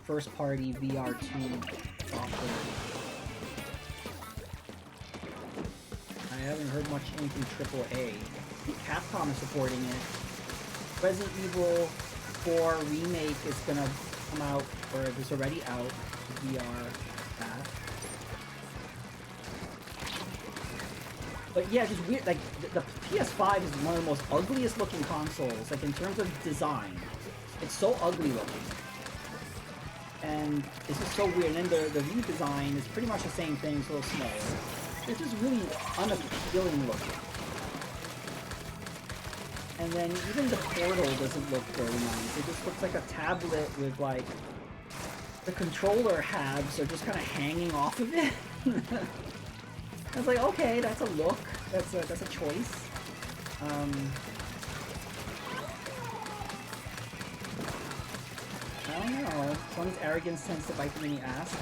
first party VR2 software. I haven't heard much anything AAA. Capcom is supporting it. Resident Evil 4 remake is gonna come out, or it's already out. VR path. But yeah, just weird. Like the PS5 is one of the most ugliest looking consoles. Like in terms of design, it's so ugly looking, and it's just so weird. And then the redesign is pretty much the same thing, it's a little smaller. It's just really unappealing looking. And then even the Portal doesn't look very nice. It just looks like a tablet with like the controller halves are just kind of hanging off of it. I was like, okay, that's a look. That's a choice. I don't know. Sony's arrogance tends to bite them in the ass.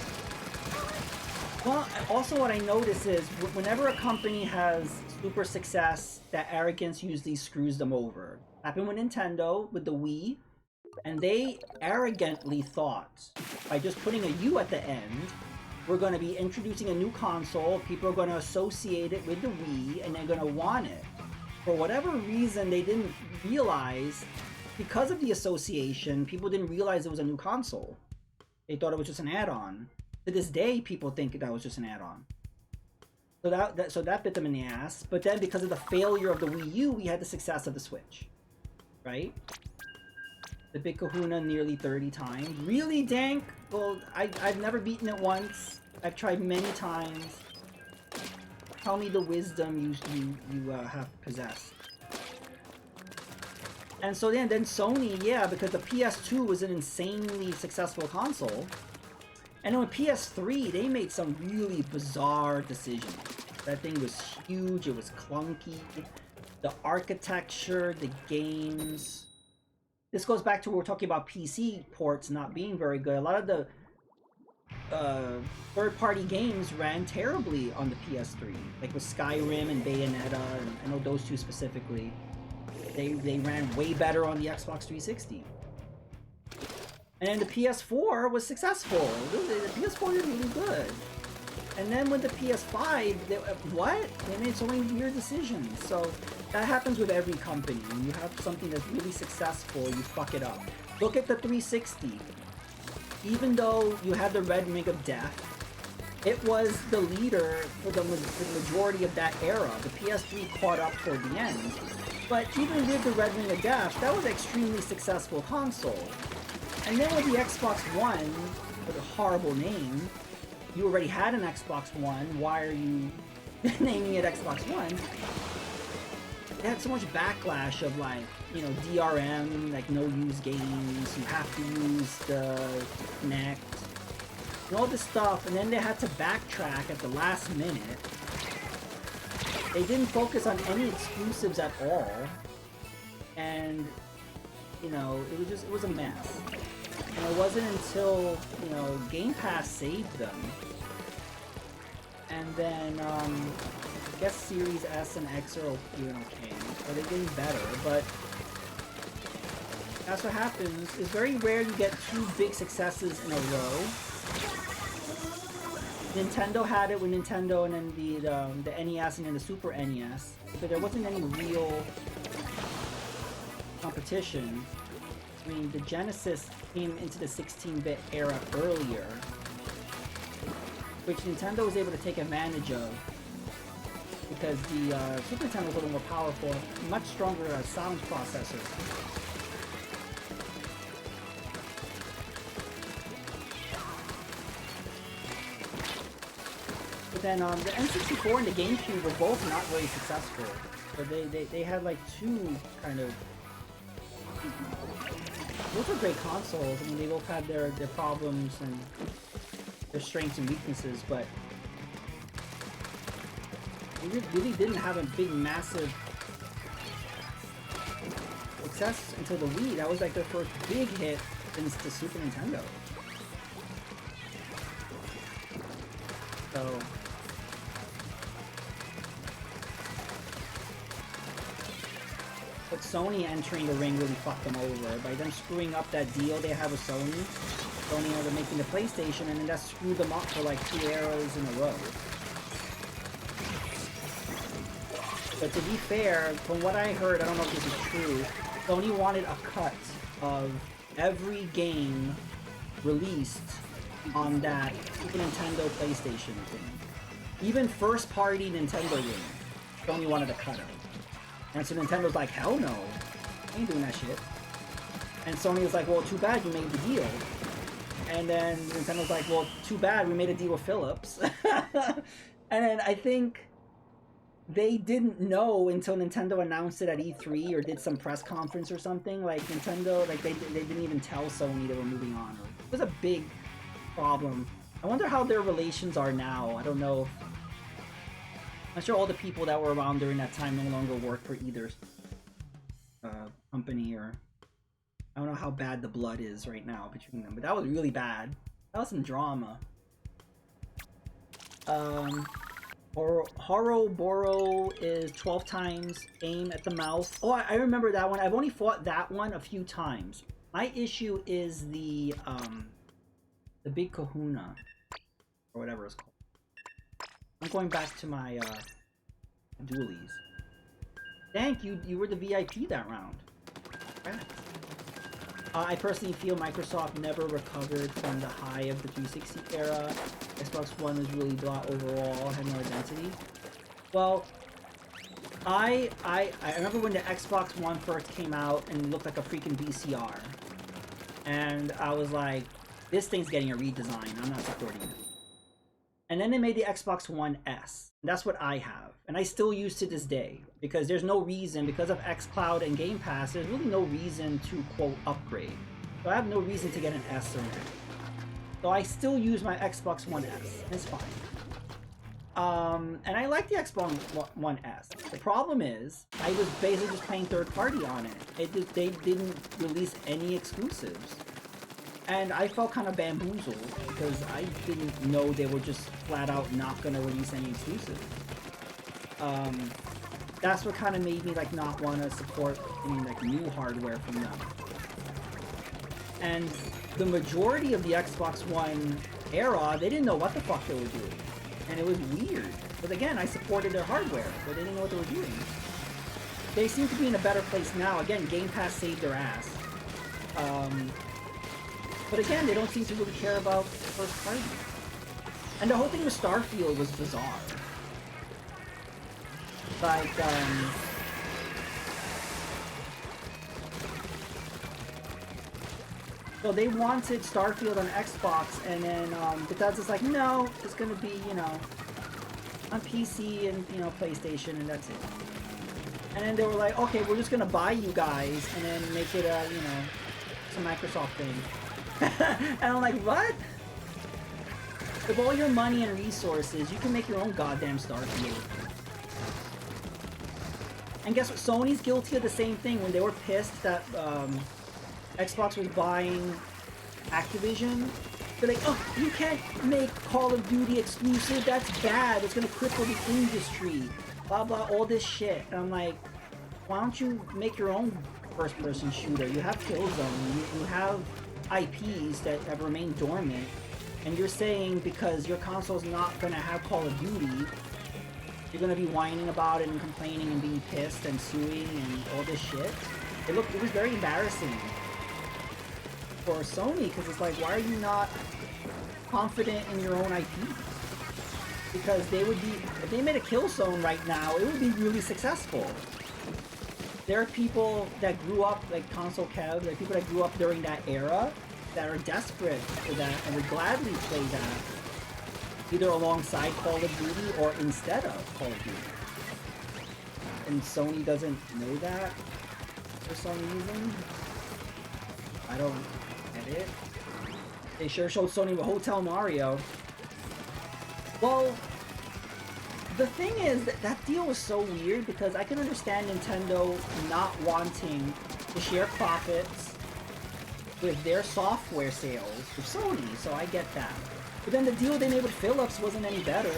Well, also what I notice is whenever a company has super success, that arrogance usually screws them over. Happened with Nintendo, with the Wii, and they arrogantly thought by just putting a U at the end, we're going to be introducing a new console, people are going to associate it with the Wii, and they're going to want it. For whatever reason, they didn't realize, because of the association, people didn't realize it was a new console. They thought it was just an add-on. To this day, people think that was just an add-on. So that bit them in the ass. But then, because of the failure of the Wii U, we had the success of the Switch. Right? The Big Kahuna nearly 30 times. Really, Dank? Well, I've never beaten it once. I've tried many times. Tell me the wisdom you have possessed. And so then Sony, yeah, because the PS2 was an insanely successful console. And then with PS3, they made some really bizarre decisions. That thing was huge, it was clunky. The architecture, the games. This goes back to what we're talking about PC ports not being very good. A lot of the third-party games ran terribly on the PS3. Like with Skyrim and Bayonetta, and I know those two specifically. They ran way better on the Xbox 360. And the PS4 was successful. The PS4 did really good. And then with the PS5, they made so many weird decisions. So that happens with every company. When you have something that's really successful, you fuck it up. Look at the 360. Even though you had the red ring of death, it was the leader for the majority of that era. The PS3 caught up toward the end. But even with the red ring of death, that was an extremely successful console. And then with the Xbox One, with a horrible name, you already had an Xbox One, why are you naming it Xbox One? It had so much backlash of like, you know, DRM, like no use games, you have to use the Kinect, and all this stuff, and then they had to backtrack at the last minute. They didn't focus on any exclusives at all, and, you know, it was a mess. And it wasn't until, you know, Game Pass saved them. And then, I guess Series S and X are doing okay. But they're getting better, but that's what happens. It's very rare you get two big successes in a row. Nintendo had it with Nintendo and then the NES and then the Super NES. But there wasn't any real competition. I mean, the Genesis came into the 16-bit era earlier, which Nintendo was able to take advantage of because the Super Nintendo was a little more powerful, much stronger sound processor. But then the N64 and the GameCube were both not very successful. So they had like two kind of... Those were great consoles. I mean, they both had their problems and their strengths and weaknesses, but they really didn't have a big, massive success until the Wii. That was like their first big hit since the Super Nintendo. So... But Sony entering the ring really fucked them over. By them screwing up that deal they have with Sony ended up making the PlayStation, and then that screwed them up for like 2 eras in a row. But to be fair, from what I heard, I don't know if this is true, Sony wanted a cut of every game released on that Super Nintendo PlayStation thing. Even first-party Nintendo games, Sony wanted a cut of. And so Nintendo's like, hell no, I ain't doing that shit. And Sony was like, well, too bad you made the deal. And then Nintendo's like, well, too bad we made a deal with Philips. And then I think they didn't know until Nintendo announced it at E3 or did some press conference or something. Like Nintendo, like they didn't even tell Sony they were moving on. It was a big problem. I wonder how their relations are now. I don't know. I'm sure all the people that were around during that time no longer work for either company, or I don't know how bad the blood is right now between them, but that was really bad. That was some drama. Horoboro is 12 times aim at the mouth. Oh, I remember that one. I've only fought that one a few times. My issue is the big kahuna, or whatever it's called. I'm going back to my dualies. Thank you, you were the VIP that round. Congrats. I personally feel Microsoft never recovered from the high of the 360 era. Xbox One was really blah overall, had no identity. Well, I remember when the Xbox One first came out and it looked like a freaking VCR. And I was like, this thing's getting a redesign, I'm not supporting it. And then they made the Xbox One S. That's what I have. And I still use to this day. Because there's no reason, because of xCloud and Game Pass, there's really no reason to, quote, upgrade. So I have no reason to get an S or an X. So I still use my Xbox One S. It's fine. And I like the Xbox One S. The problem is, I was basically just playing third party on it. They didn't release any exclusives. And I felt kind of bamboozled because I didn't know they were just flat out not going to release any exclusives. That's what kind of made me like not want to support any like new hardware from them. And the majority of the Xbox One era, they didn't know what the fuck they were doing. And it was weird. But again, I supported their hardware, but they didn't know what they were doing. They seem to be in a better place now. Again, Game Pass saved their ass. But again, they don't seem to really care about first party. And the whole thing with Starfield was bizarre. Like, so they wanted Starfield on Xbox, and then Bethesda's like, no, it's gonna be, you know, on PC and, you know, PlayStation, and that's it. And then they were like, okay, we're just gonna buy you guys, and then make it a, you know, some Microsoft thing. And I'm like, what? With all your money and resources, you can make your own goddamn Starfield. And guess what? Sony's guilty of the same thing when they were pissed that Xbox was buying Activision. They're like, oh, you can't make Call of Duty exclusive. That's bad. It's gonna cripple the industry. Blah blah, all this shit. And I'm like, why don't you make your own first-person shooter? You have Killzone. You have IPs that have remained dormant. And you're saying because your console's not gonna have Call of Duty, you're gonna be whining about it and complaining and being pissed and suing and all this shit. It was very embarrassing for Sony, because it's like, why are you not confident in your own IP? Because they would be, if they made a Killzone right now, it would be really successful. There are people that grew up, like console Kev, there are people that grew up during that era that are desperate for that and would gladly play that, either alongside Call of Duty or instead of Call of Duty. And Sony doesn't know that for some reason. I don't get it. They sure showed Sony with Hotel Mario. Well, the thing is that that deal was so weird, because I can understand Nintendo not wanting to share profits with their software sales with Sony, so I get that. But then the deal they made with Philips wasn't any better.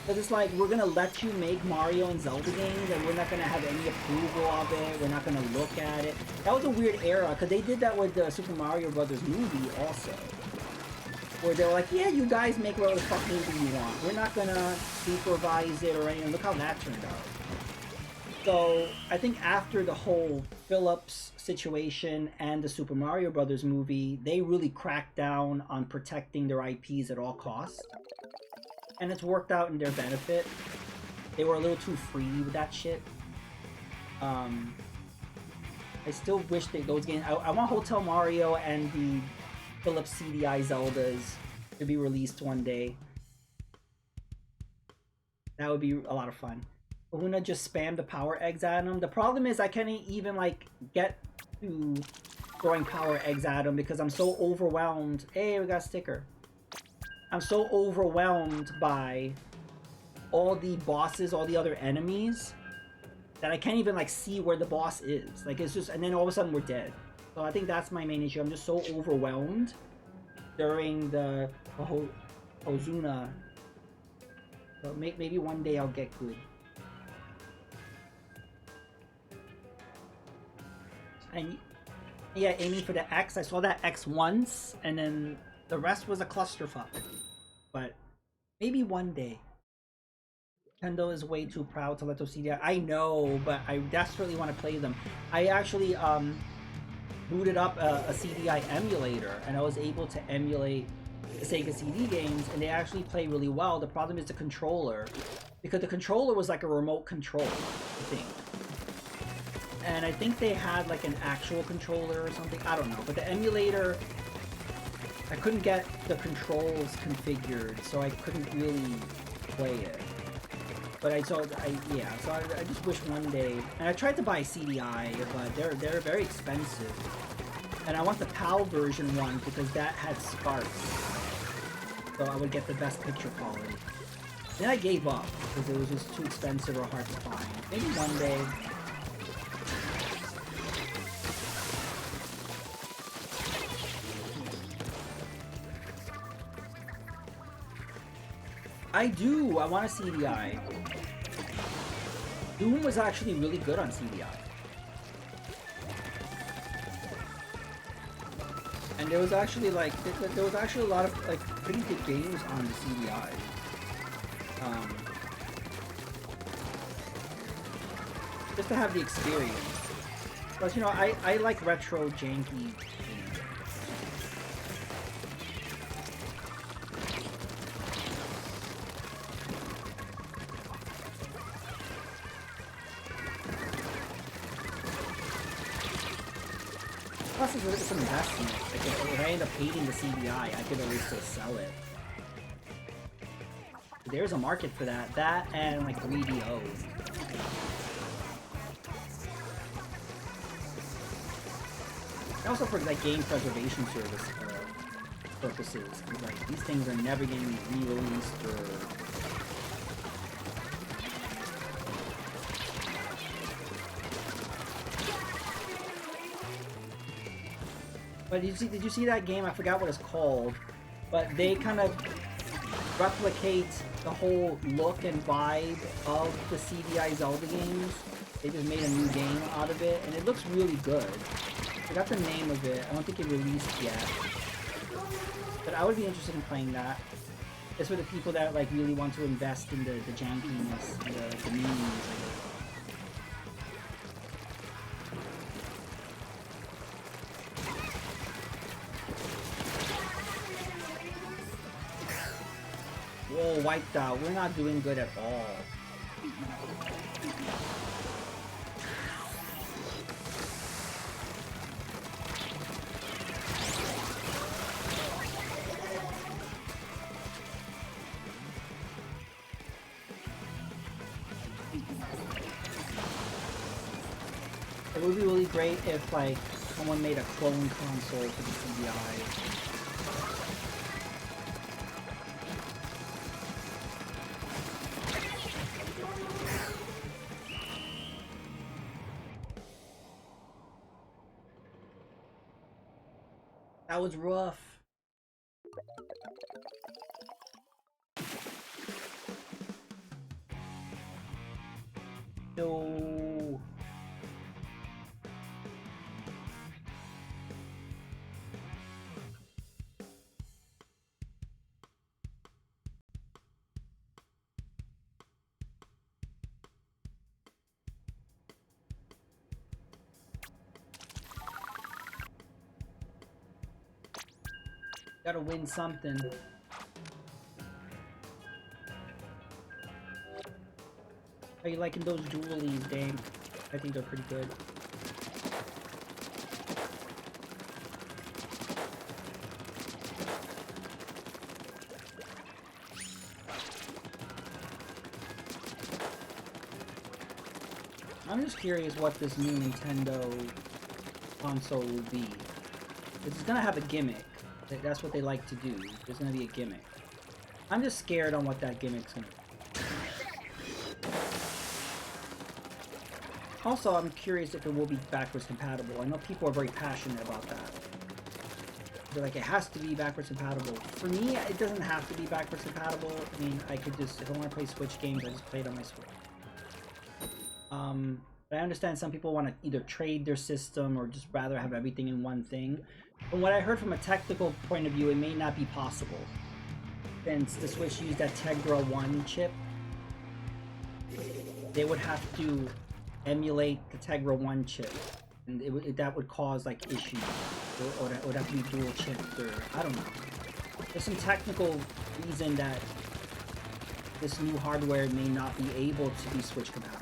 Because it's like, we're gonna let you make Mario and Zelda games, and we're not gonna have any approval of it, we're not gonna look at it. That was a weird era, because they did that with the Super Mario Brothers movie also. Where they were like, yeah, you guys make whatever the fuck movie you want. We're not gonna supervise it or anything. Look how that turned out. So, I think after the whole Philips situation and the Super Mario Brothers movie, they really cracked down on protecting their IPs at all costs. And it's worked out in their benefit. They were a little too free with that shit. I still wish that those games... I want Hotel Mario and the Philips CDI Zeldas to be released one day. That would be a lot of fun. Kahuna just spammed the power eggs at him. The problem is I can't even, like, get to throwing power eggs at him because I'm so overwhelmed. Hey, we got a sticker. I'm so overwhelmed by all the bosses, all the other enemies, that I can't even, like, see where the boss is. Like, it's just... And then all of a sudden we're dead. So I think that's my main issue. I'm just so overwhelmed during the Ozuna. So maybe one day I'll get good. And yeah, aiming for the X. I saw that X once, and then the rest was a clusterfuck. But maybe one day. Nintendo is way too proud to let those CDI. I know, but I desperately want to play them. I actually booted up a CDI emulator, and I was able to emulate the Sega CD games, and they actually play really well. The problem is the controller, because the controller was like a remote control, I think. And I think they had like an actual controller or something. I don't know, but the emulator, I couldn't get the controls configured, so I couldn't really play it. But I just wish one day. And I tried to buy CDI, but they're very expensive. And I want the PAL version one because that had sparks, so I would get the best picture quality. Then I gave up because it was just too expensive or hard to find. Maybe one day. I do! I want a CDI. Doom was actually really good on CDI. And there was actually like, there was actually a lot of like pretty good games on the CDI. Just to have the experience. Plus, you know, I like retro janky. Plus, it's an investment. Like, if I end up hating the CDI, I could at least still sell it. There's a market for that. That and, like, 3DO. And also for, like, game preservation service purposes. Like, these things are never getting re-released or... But did you see that game? I forgot what it's called, but they kind of replicate the whole look and vibe of the CDI Zelda games. They just made a new game out of it, and it looks really good. I forgot the name of it. I don't think it released yet, but I would be interested in playing that. It's for the people that like really want to invest in the jankiness, the memes. Whoa, wiped out. We're not doing good at all. It would be really great if, like, someone made a clone console for the CDI. That was rough. No. Gotta win something. Are you liking those dualies, Dame? I think they're pretty good. I'm just curious what this new Nintendo console will be. It's gonna have a gimmick. That's what they like to do. There's gonna be a gimmick. I'm just scared on what that gimmick's gonna be. Also, I'm curious if it will be backwards compatible. I know people are very passionate about that. They're like, it has to be backwards compatible. For me, it doesn't have to be backwards compatible. I mean, I could just, if I want to play Switch games, I just play it on my Switch. But I understand some people want to either trade their system or just rather have everything in one thing. From what I heard from a technical point of view, it may not be possible. Since the Switch used that Tegra 1 chip, they would have to emulate the Tegra 1 chip. And that would cause like issues. Or it would have to be dual chipped, or I don't know. There's some technical reason that this new hardware may not be able to be Switch compatible.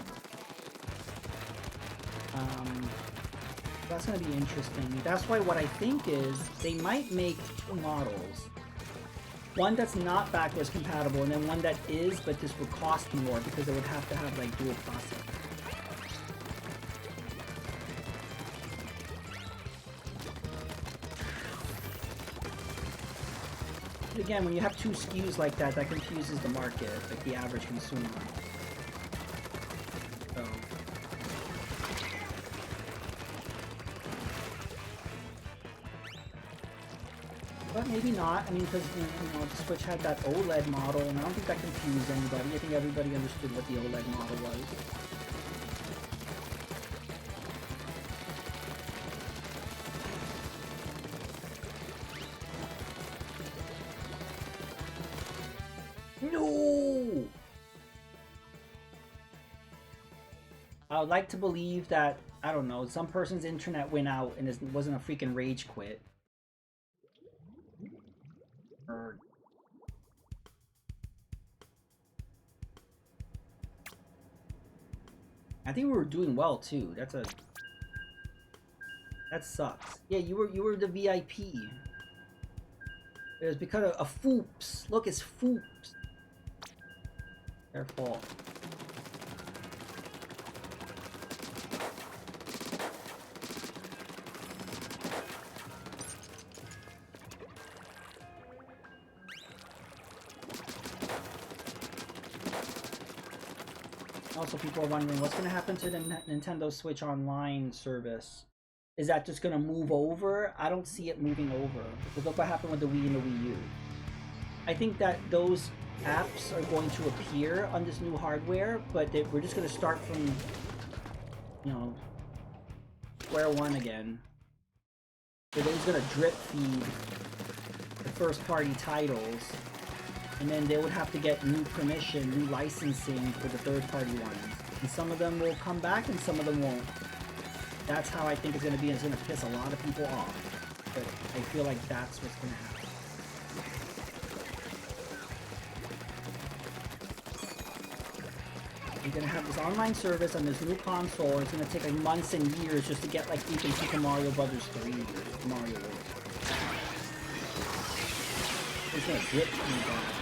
That's going to be interesting. That's why what I think is they might make two models. One that's not backwards compatible, and then one that is, but this would cost more because it would have to have like dual processing. But again, when you have two SKUs like that, that confuses the market, like the average consumer. So. But maybe not. I mean, because you know, the Switch had that OLED model, and I don't think that confused anybody. I think everybody understood what the OLED model was. No! I would like to believe that, I don't know, some person's internet went out and it wasn't a freaking rage quit. Or... I think we were doing well too. That sucks. Yeah, you were the VIP. It was because of Foops. Look, it's Foops. Their fault. Also, people are wondering what's going to happen to the Nintendo Switch Online service. Is that just going to move over? I don't see it moving over. Because look what happened with the Wii and the Wii U. I think that those apps are going to appear on this new hardware, but we're just going to start from, you know, square one again. So they're just going to drip feed the first party titles, and then they would have to get new permission, new licensing for the third party ones. And some of them will come back and some of them won't. That's how I think it's going to be, and it's going to piss a lot of people off. But I feel like that's what's going to happen. You're going to have this online service on this new console, and it's going to take like months and years just to get like freaking Super Mario Brothers 3 or Mario World. It's going to drip feed that.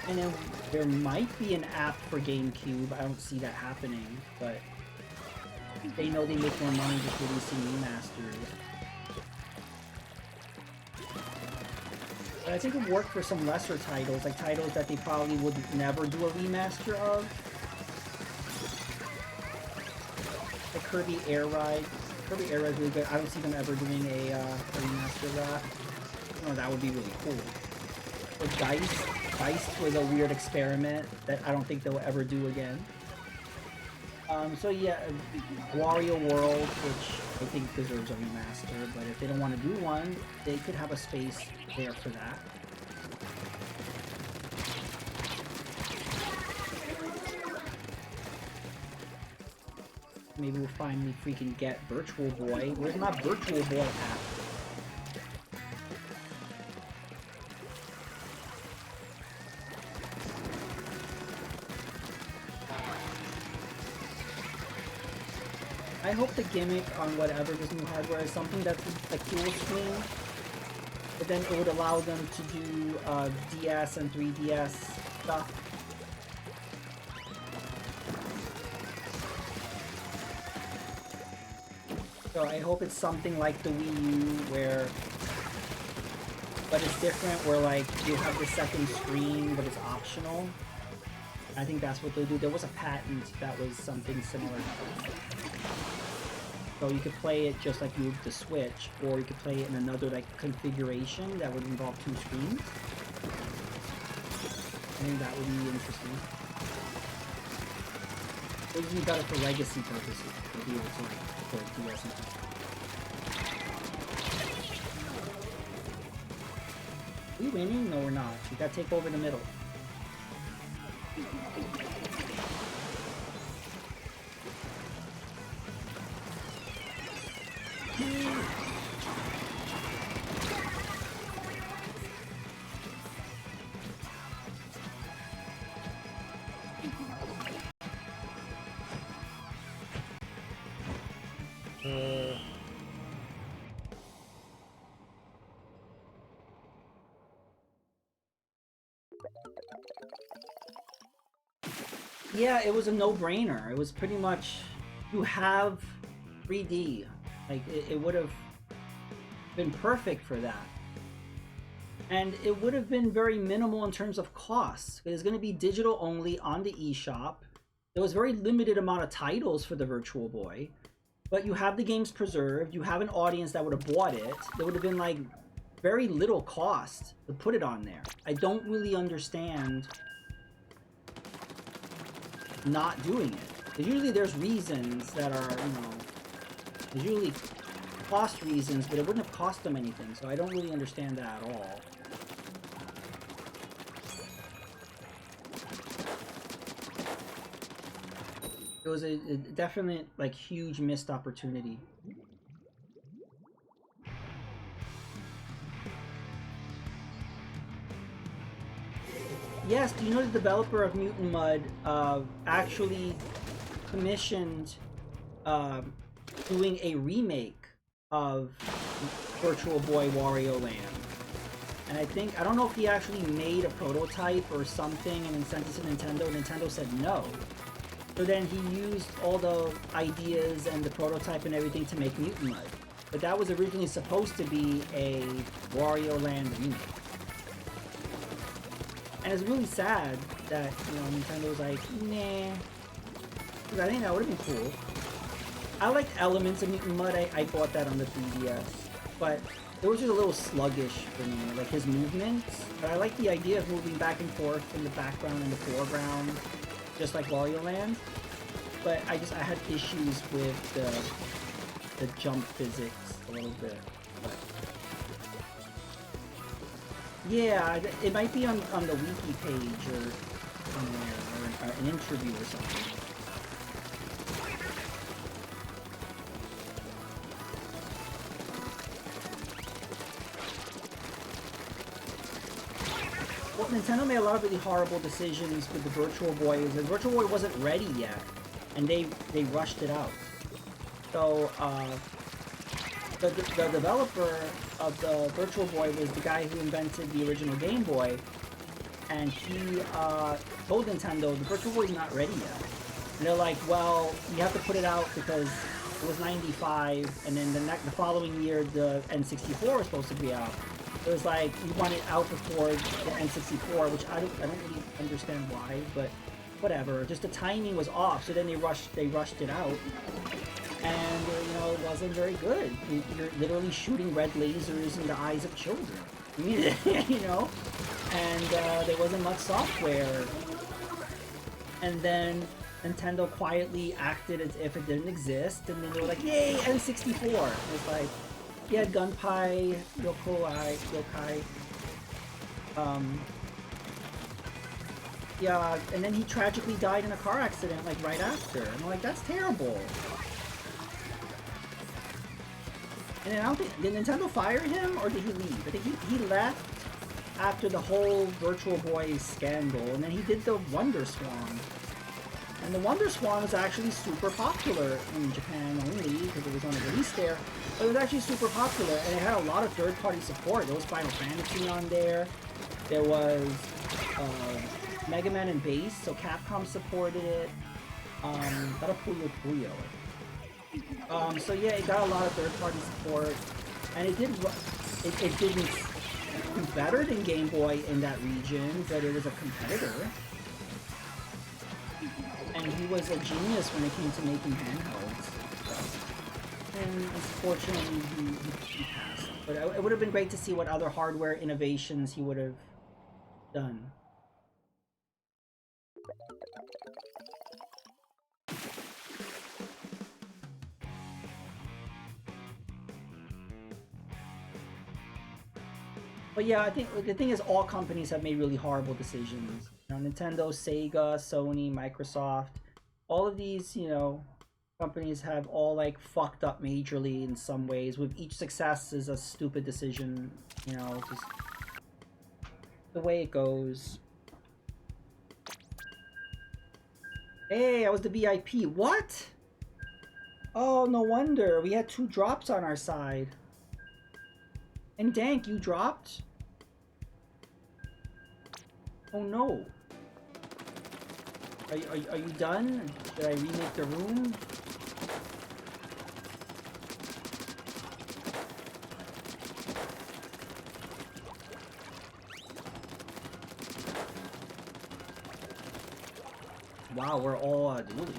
And then there might be an app for GameCube. I don't see that happening, but they know they make more money just releasing remasters. But I think it would work for some lesser titles, like titles that they probably would never do a remaster of. Like Kirby Air Ride. Kirby Air Ride is really good. I don't see them ever doing a remaster of that. Oh, that would be really cool. Or Dice. Dice was a weird experiment that I don't think they'll ever do again. So yeah, Wario World, which I think deserves a remaster, but if they don't want to do one, they could have a space there for that. Maybe we'll finally freaking get Virtual Boy. Where's my Virtual Boy app? I hope the gimmick on whatever this new hardware is something that's like dual screen, but then it would allow them to do DS and 3DS stuff. So I hope it's something like the Wii U where, but it's different, where like you have the second screen but it's optional. I think that's what they'll do. There was a patent that was something similar to that. So you could play it just like you would the Switch, or you could play it in another like configuration that would involve two screens. I think that would be interesting. It would be better for legacy purposes to be able to like put DS and stuff. Are we winning? No, we're not. We gotta take over the middle. Yeah, it was a no-brainer. It was pretty much, you have 3D. Like, it would have been perfect for that. And it would have been very minimal in terms of costs. It was going to be digital only on the eShop. There was very limited amount of titles for the Virtual Boy. But you have the games preserved. You have an audience that would have bought it. There would have been, like, very little cost to put it on there. I don't really understand not doing it. Because usually there's reasons that are, you know, there's usually cost reasons, but it wouldn't have cost them anything, so I don't really understand that at all. It was a definite, like, huge missed opportunity. Yes, do you know the developer of Mutant Mud actually commissioned doing a remake of Virtual Boy Wario Land? And I don't know if he actually made a prototype or something and then sent it to Nintendo. Nintendo said no. So then he used all the ideas and the prototype and everything to make Mutant Mud. But that was originally supposed to be a Wario Land remake. And it's really sad that, you know, Nintendo was like, nah. Because I think that would have been cool. I liked elements of Mutant Mud. I bought that on the 3DS. But it was just a little sluggish for me, like his movements. But I like the idea of moving back and forth in the background and the foreground, just like Wario Land. But I had issues with the jump physics a little bit. But yeah, it might be on the wiki page or somewhere, or an interview or something. Well, Nintendo made a lot of really horrible decisions with the Virtual Boy. The Virtual Boy wasn't ready yet, and they rushed it out. So, the developer of the Virtual Boy was the guy who invented the original Game Boy, and he told Nintendo the Virtual Boy's not ready yet. And they're like, well, you have to put it out because it was '95, and then the following year the N64 was supposed to be out. It was like you want it out before the N64, which I don't really understand why, but whatever. Just the timing was off, so then they rushed it out. And, you know, it wasn't very good. You're literally shooting red lasers in the eyes of children. You know? And there wasn't much software. And then Nintendo quietly acted as if it didn't exist, and then they were like, yay, N64! It was like, yeah, Gunpei, Yokai. Yeah, and then he tragically died in a car accident, like, right after. And I'm like, that's terrible. And then I don't think, did Nintendo fire him, or did he leave? I think he left after the whole Virtual Boy scandal, and then he did the Wonder Swan. And the Wonder Swan was actually super popular in Japan only, because it was on a release there, but it was actually super popular, and it had a lot of third-party support. There was Final Fantasy on there, there was Mega Man and Bass, so Capcom supported it, got a Puyo. So yeah, it got a lot of third-party support, and it didn't do better than Game Boy in that region, but it was a competitor. And he was a genius when it came to making handhelds. And unfortunately, he passed. But it would have been great to see what other hardware innovations he would have done. But yeah, I think the thing is, all companies have made really horrible decisions. You know, Nintendo, Sega, Sony, Microsoft, all of these, you know, companies have all like fucked up majorly in some ways. With each success is a stupid decision, you know, just the way it goes. Hey, I was the VIP. What? Oh, no wonder. We had 2 drops on our side. And Dank, you dropped? Oh no. Are you done? Should I remake the room? Wow, we're all dualies.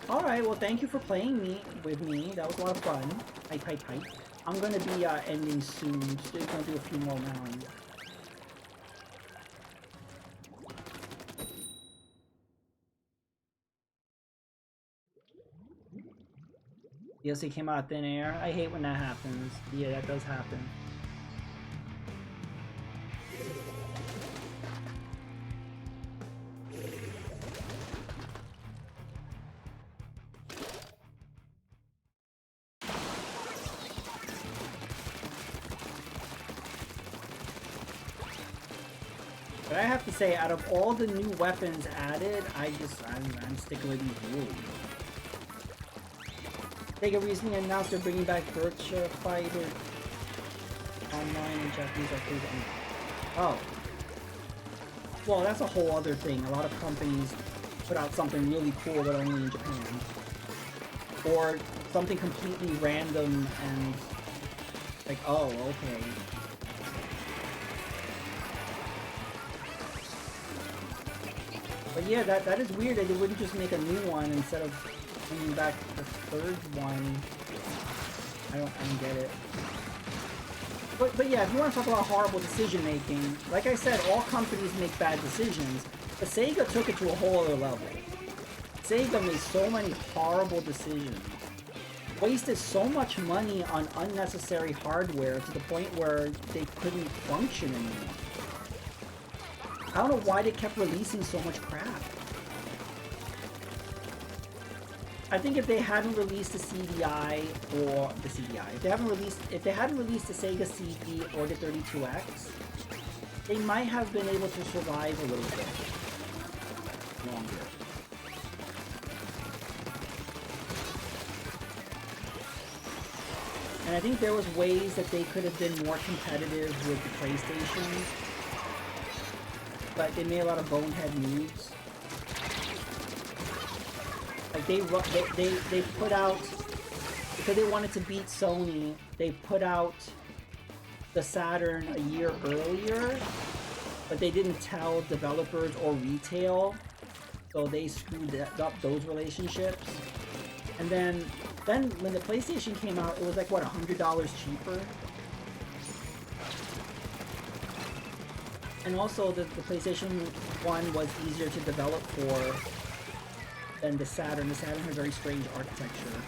Alright, well thank you for playing with me. That was a lot of fun. Hype. I'm gonna be ending soon. Still gonna do a few more rounds. DLC came out of thin air. I hate when that happens. Yeah, that does happen. But I have to say, out of all the new weapons added, I'm sticking with these rules. Sega recently announced they're bringing back Virtua Fighter online in Japanese arcades. Oh. Well, that's a whole other thing. A lot of companies put out something really cool but only in Japan. Or something completely random and like, oh, okay. But yeah, that is weird that they wouldn't just make a new one instead of bringing back the third one. I don't get it. But yeah, if you want to talk about horrible decision making, like I said, all companies make bad decisions, but Sega took it to a whole other level. Sega made so many horrible decisions, wasted so much money on unnecessary hardware to the point where they couldn't function anymore. I don't know why they kept releasing so much crap. I think if they hadn't released the CDI or the CDI, if they hadn't released the Sega CD or the 32X, they might have been able to survive a little bit longer. And I think there was ways that they could have been more competitive with the PlayStation, but they made a lot of bonehead moves. Like they put out, because they wanted to beat Sony, they put out the Saturn a year earlier, but they didn't tell developers or retail, so they screwed up those relationships. And then when the PlayStation came out, it was like, what, $100 cheaper? And also the PlayStation 1 was easier to develop for than the Saturn. The Saturn had very strange architecture.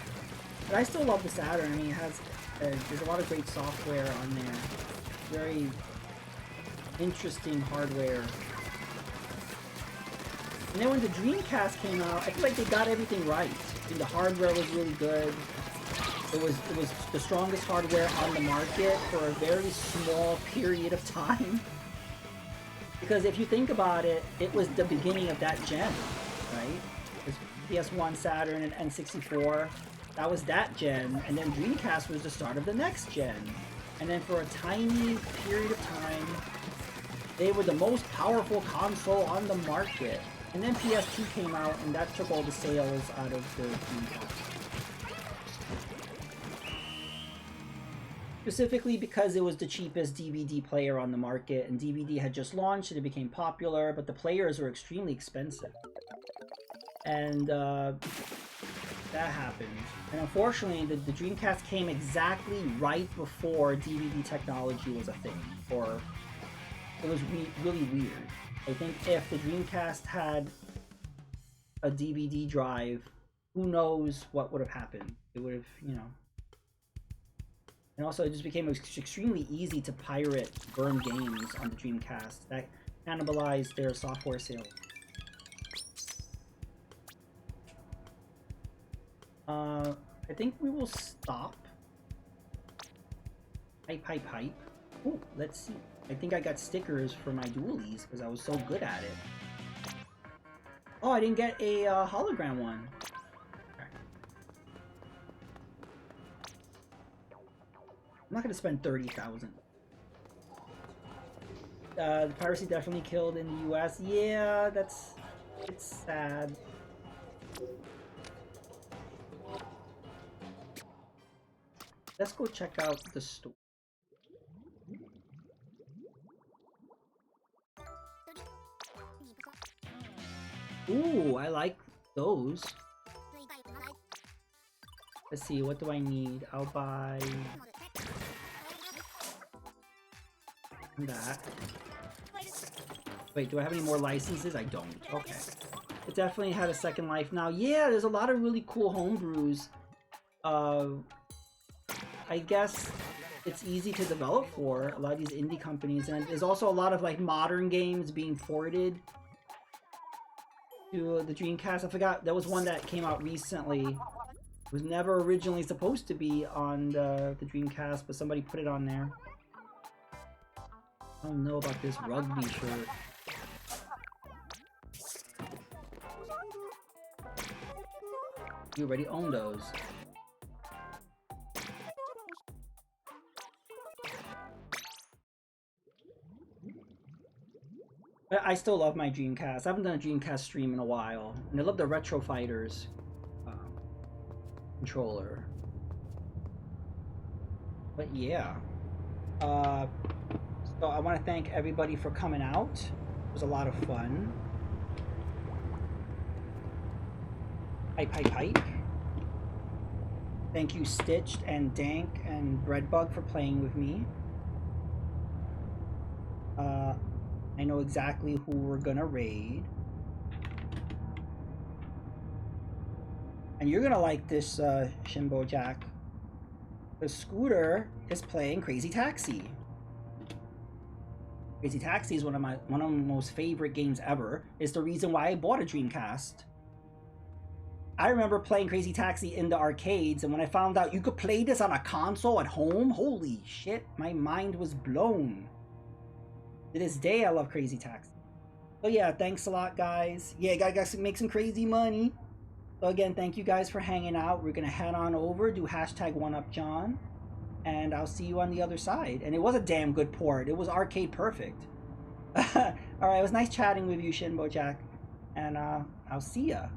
But I still love the Saturn. I mean, it has there's a lot of great software on there. Very interesting hardware. And then when the Dreamcast came out, I feel like they got everything right. I mean, the hardware was really good. It was the strongest hardware on the market for a very small period of time. Because if you think about it, it was the beginning of that gen, right? It was PS1, Saturn, and N64. That was that gen, and then Dreamcast was the start of the next gen. And then for a tiny period of time, they were the most powerful console on the market. And then PS2 came out, and that took all the sales out of the Dreamcast. Specifically because it was the cheapest DVD player on the market, and DVD had just launched and it became popular, but the players were extremely expensive. And that happened. And unfortunately, the Dreamcast came exactly right before DVD technology was a thing, or it was really weird. I think if the Dreamcast had a DVD drive, who knows what would have happened. It would have, you know. And also, it just became extremely easy to pirate burned games on the Dreamcast. That cannibalized their software sales. I think we will stop. Hype. Ooh, let's see. I think I got stickers for my dualies because I was so good at it. Oh, I didn't get a hologram one. I'm not gonna spend 30,000. The piracy definitely killed in the US. Yeah, it's sad. Let's go check out the store. Ooh, I like those. Let's see, what do I need? I'll buy that. Wait, do I have any more licenses? I don't. Okay. It definitely had a second life now. Yeah, there's a lot of really cool homebrews. I guess it's easy to develop for a lot of these indie companies, and there's also a lot of like modern games being ported to the Dreamcast. I forgot, there was one that came out recently. It was never originally supposed to be on the Dreamcast, but somebody put it on there. I don't know about this rugby shirt. You already own those. But I still love my Dreamcast. I haven't done a Dreamcast stream in a while. And I love the Retro Fighters controller. But yeah. So I want to thank everybody for coming out. It was a lot of fun. Hype, hype, hype. Thank you, Stitched and Dank and Breadbug, for playing with me. I know exactly who we're gonna raid. And you're gonna like this, Shimbo Jack. The Scooter is playing Crazy Taxi. Crazy Taxi is one of my most favorite games ever. It's the reason why I bought a Dreamcast. I remember playing Crazy Taxi in the arcades, and when I found out you could play this on a console at home, holy shit, my mind was blown. To this day, I love Crazy Taxi. So yeah, thanks a lot, guys. Yeah, gotta make some crazy money. So again, thank you guys for hanging out. We're gonna head on over, do hashtag 1UpJohn, and I'll see you on the other side. And it was a damn good port. It was arcade perfect. Alright, it was nice chatting with you, Shinbo Jack. And I'll see ya.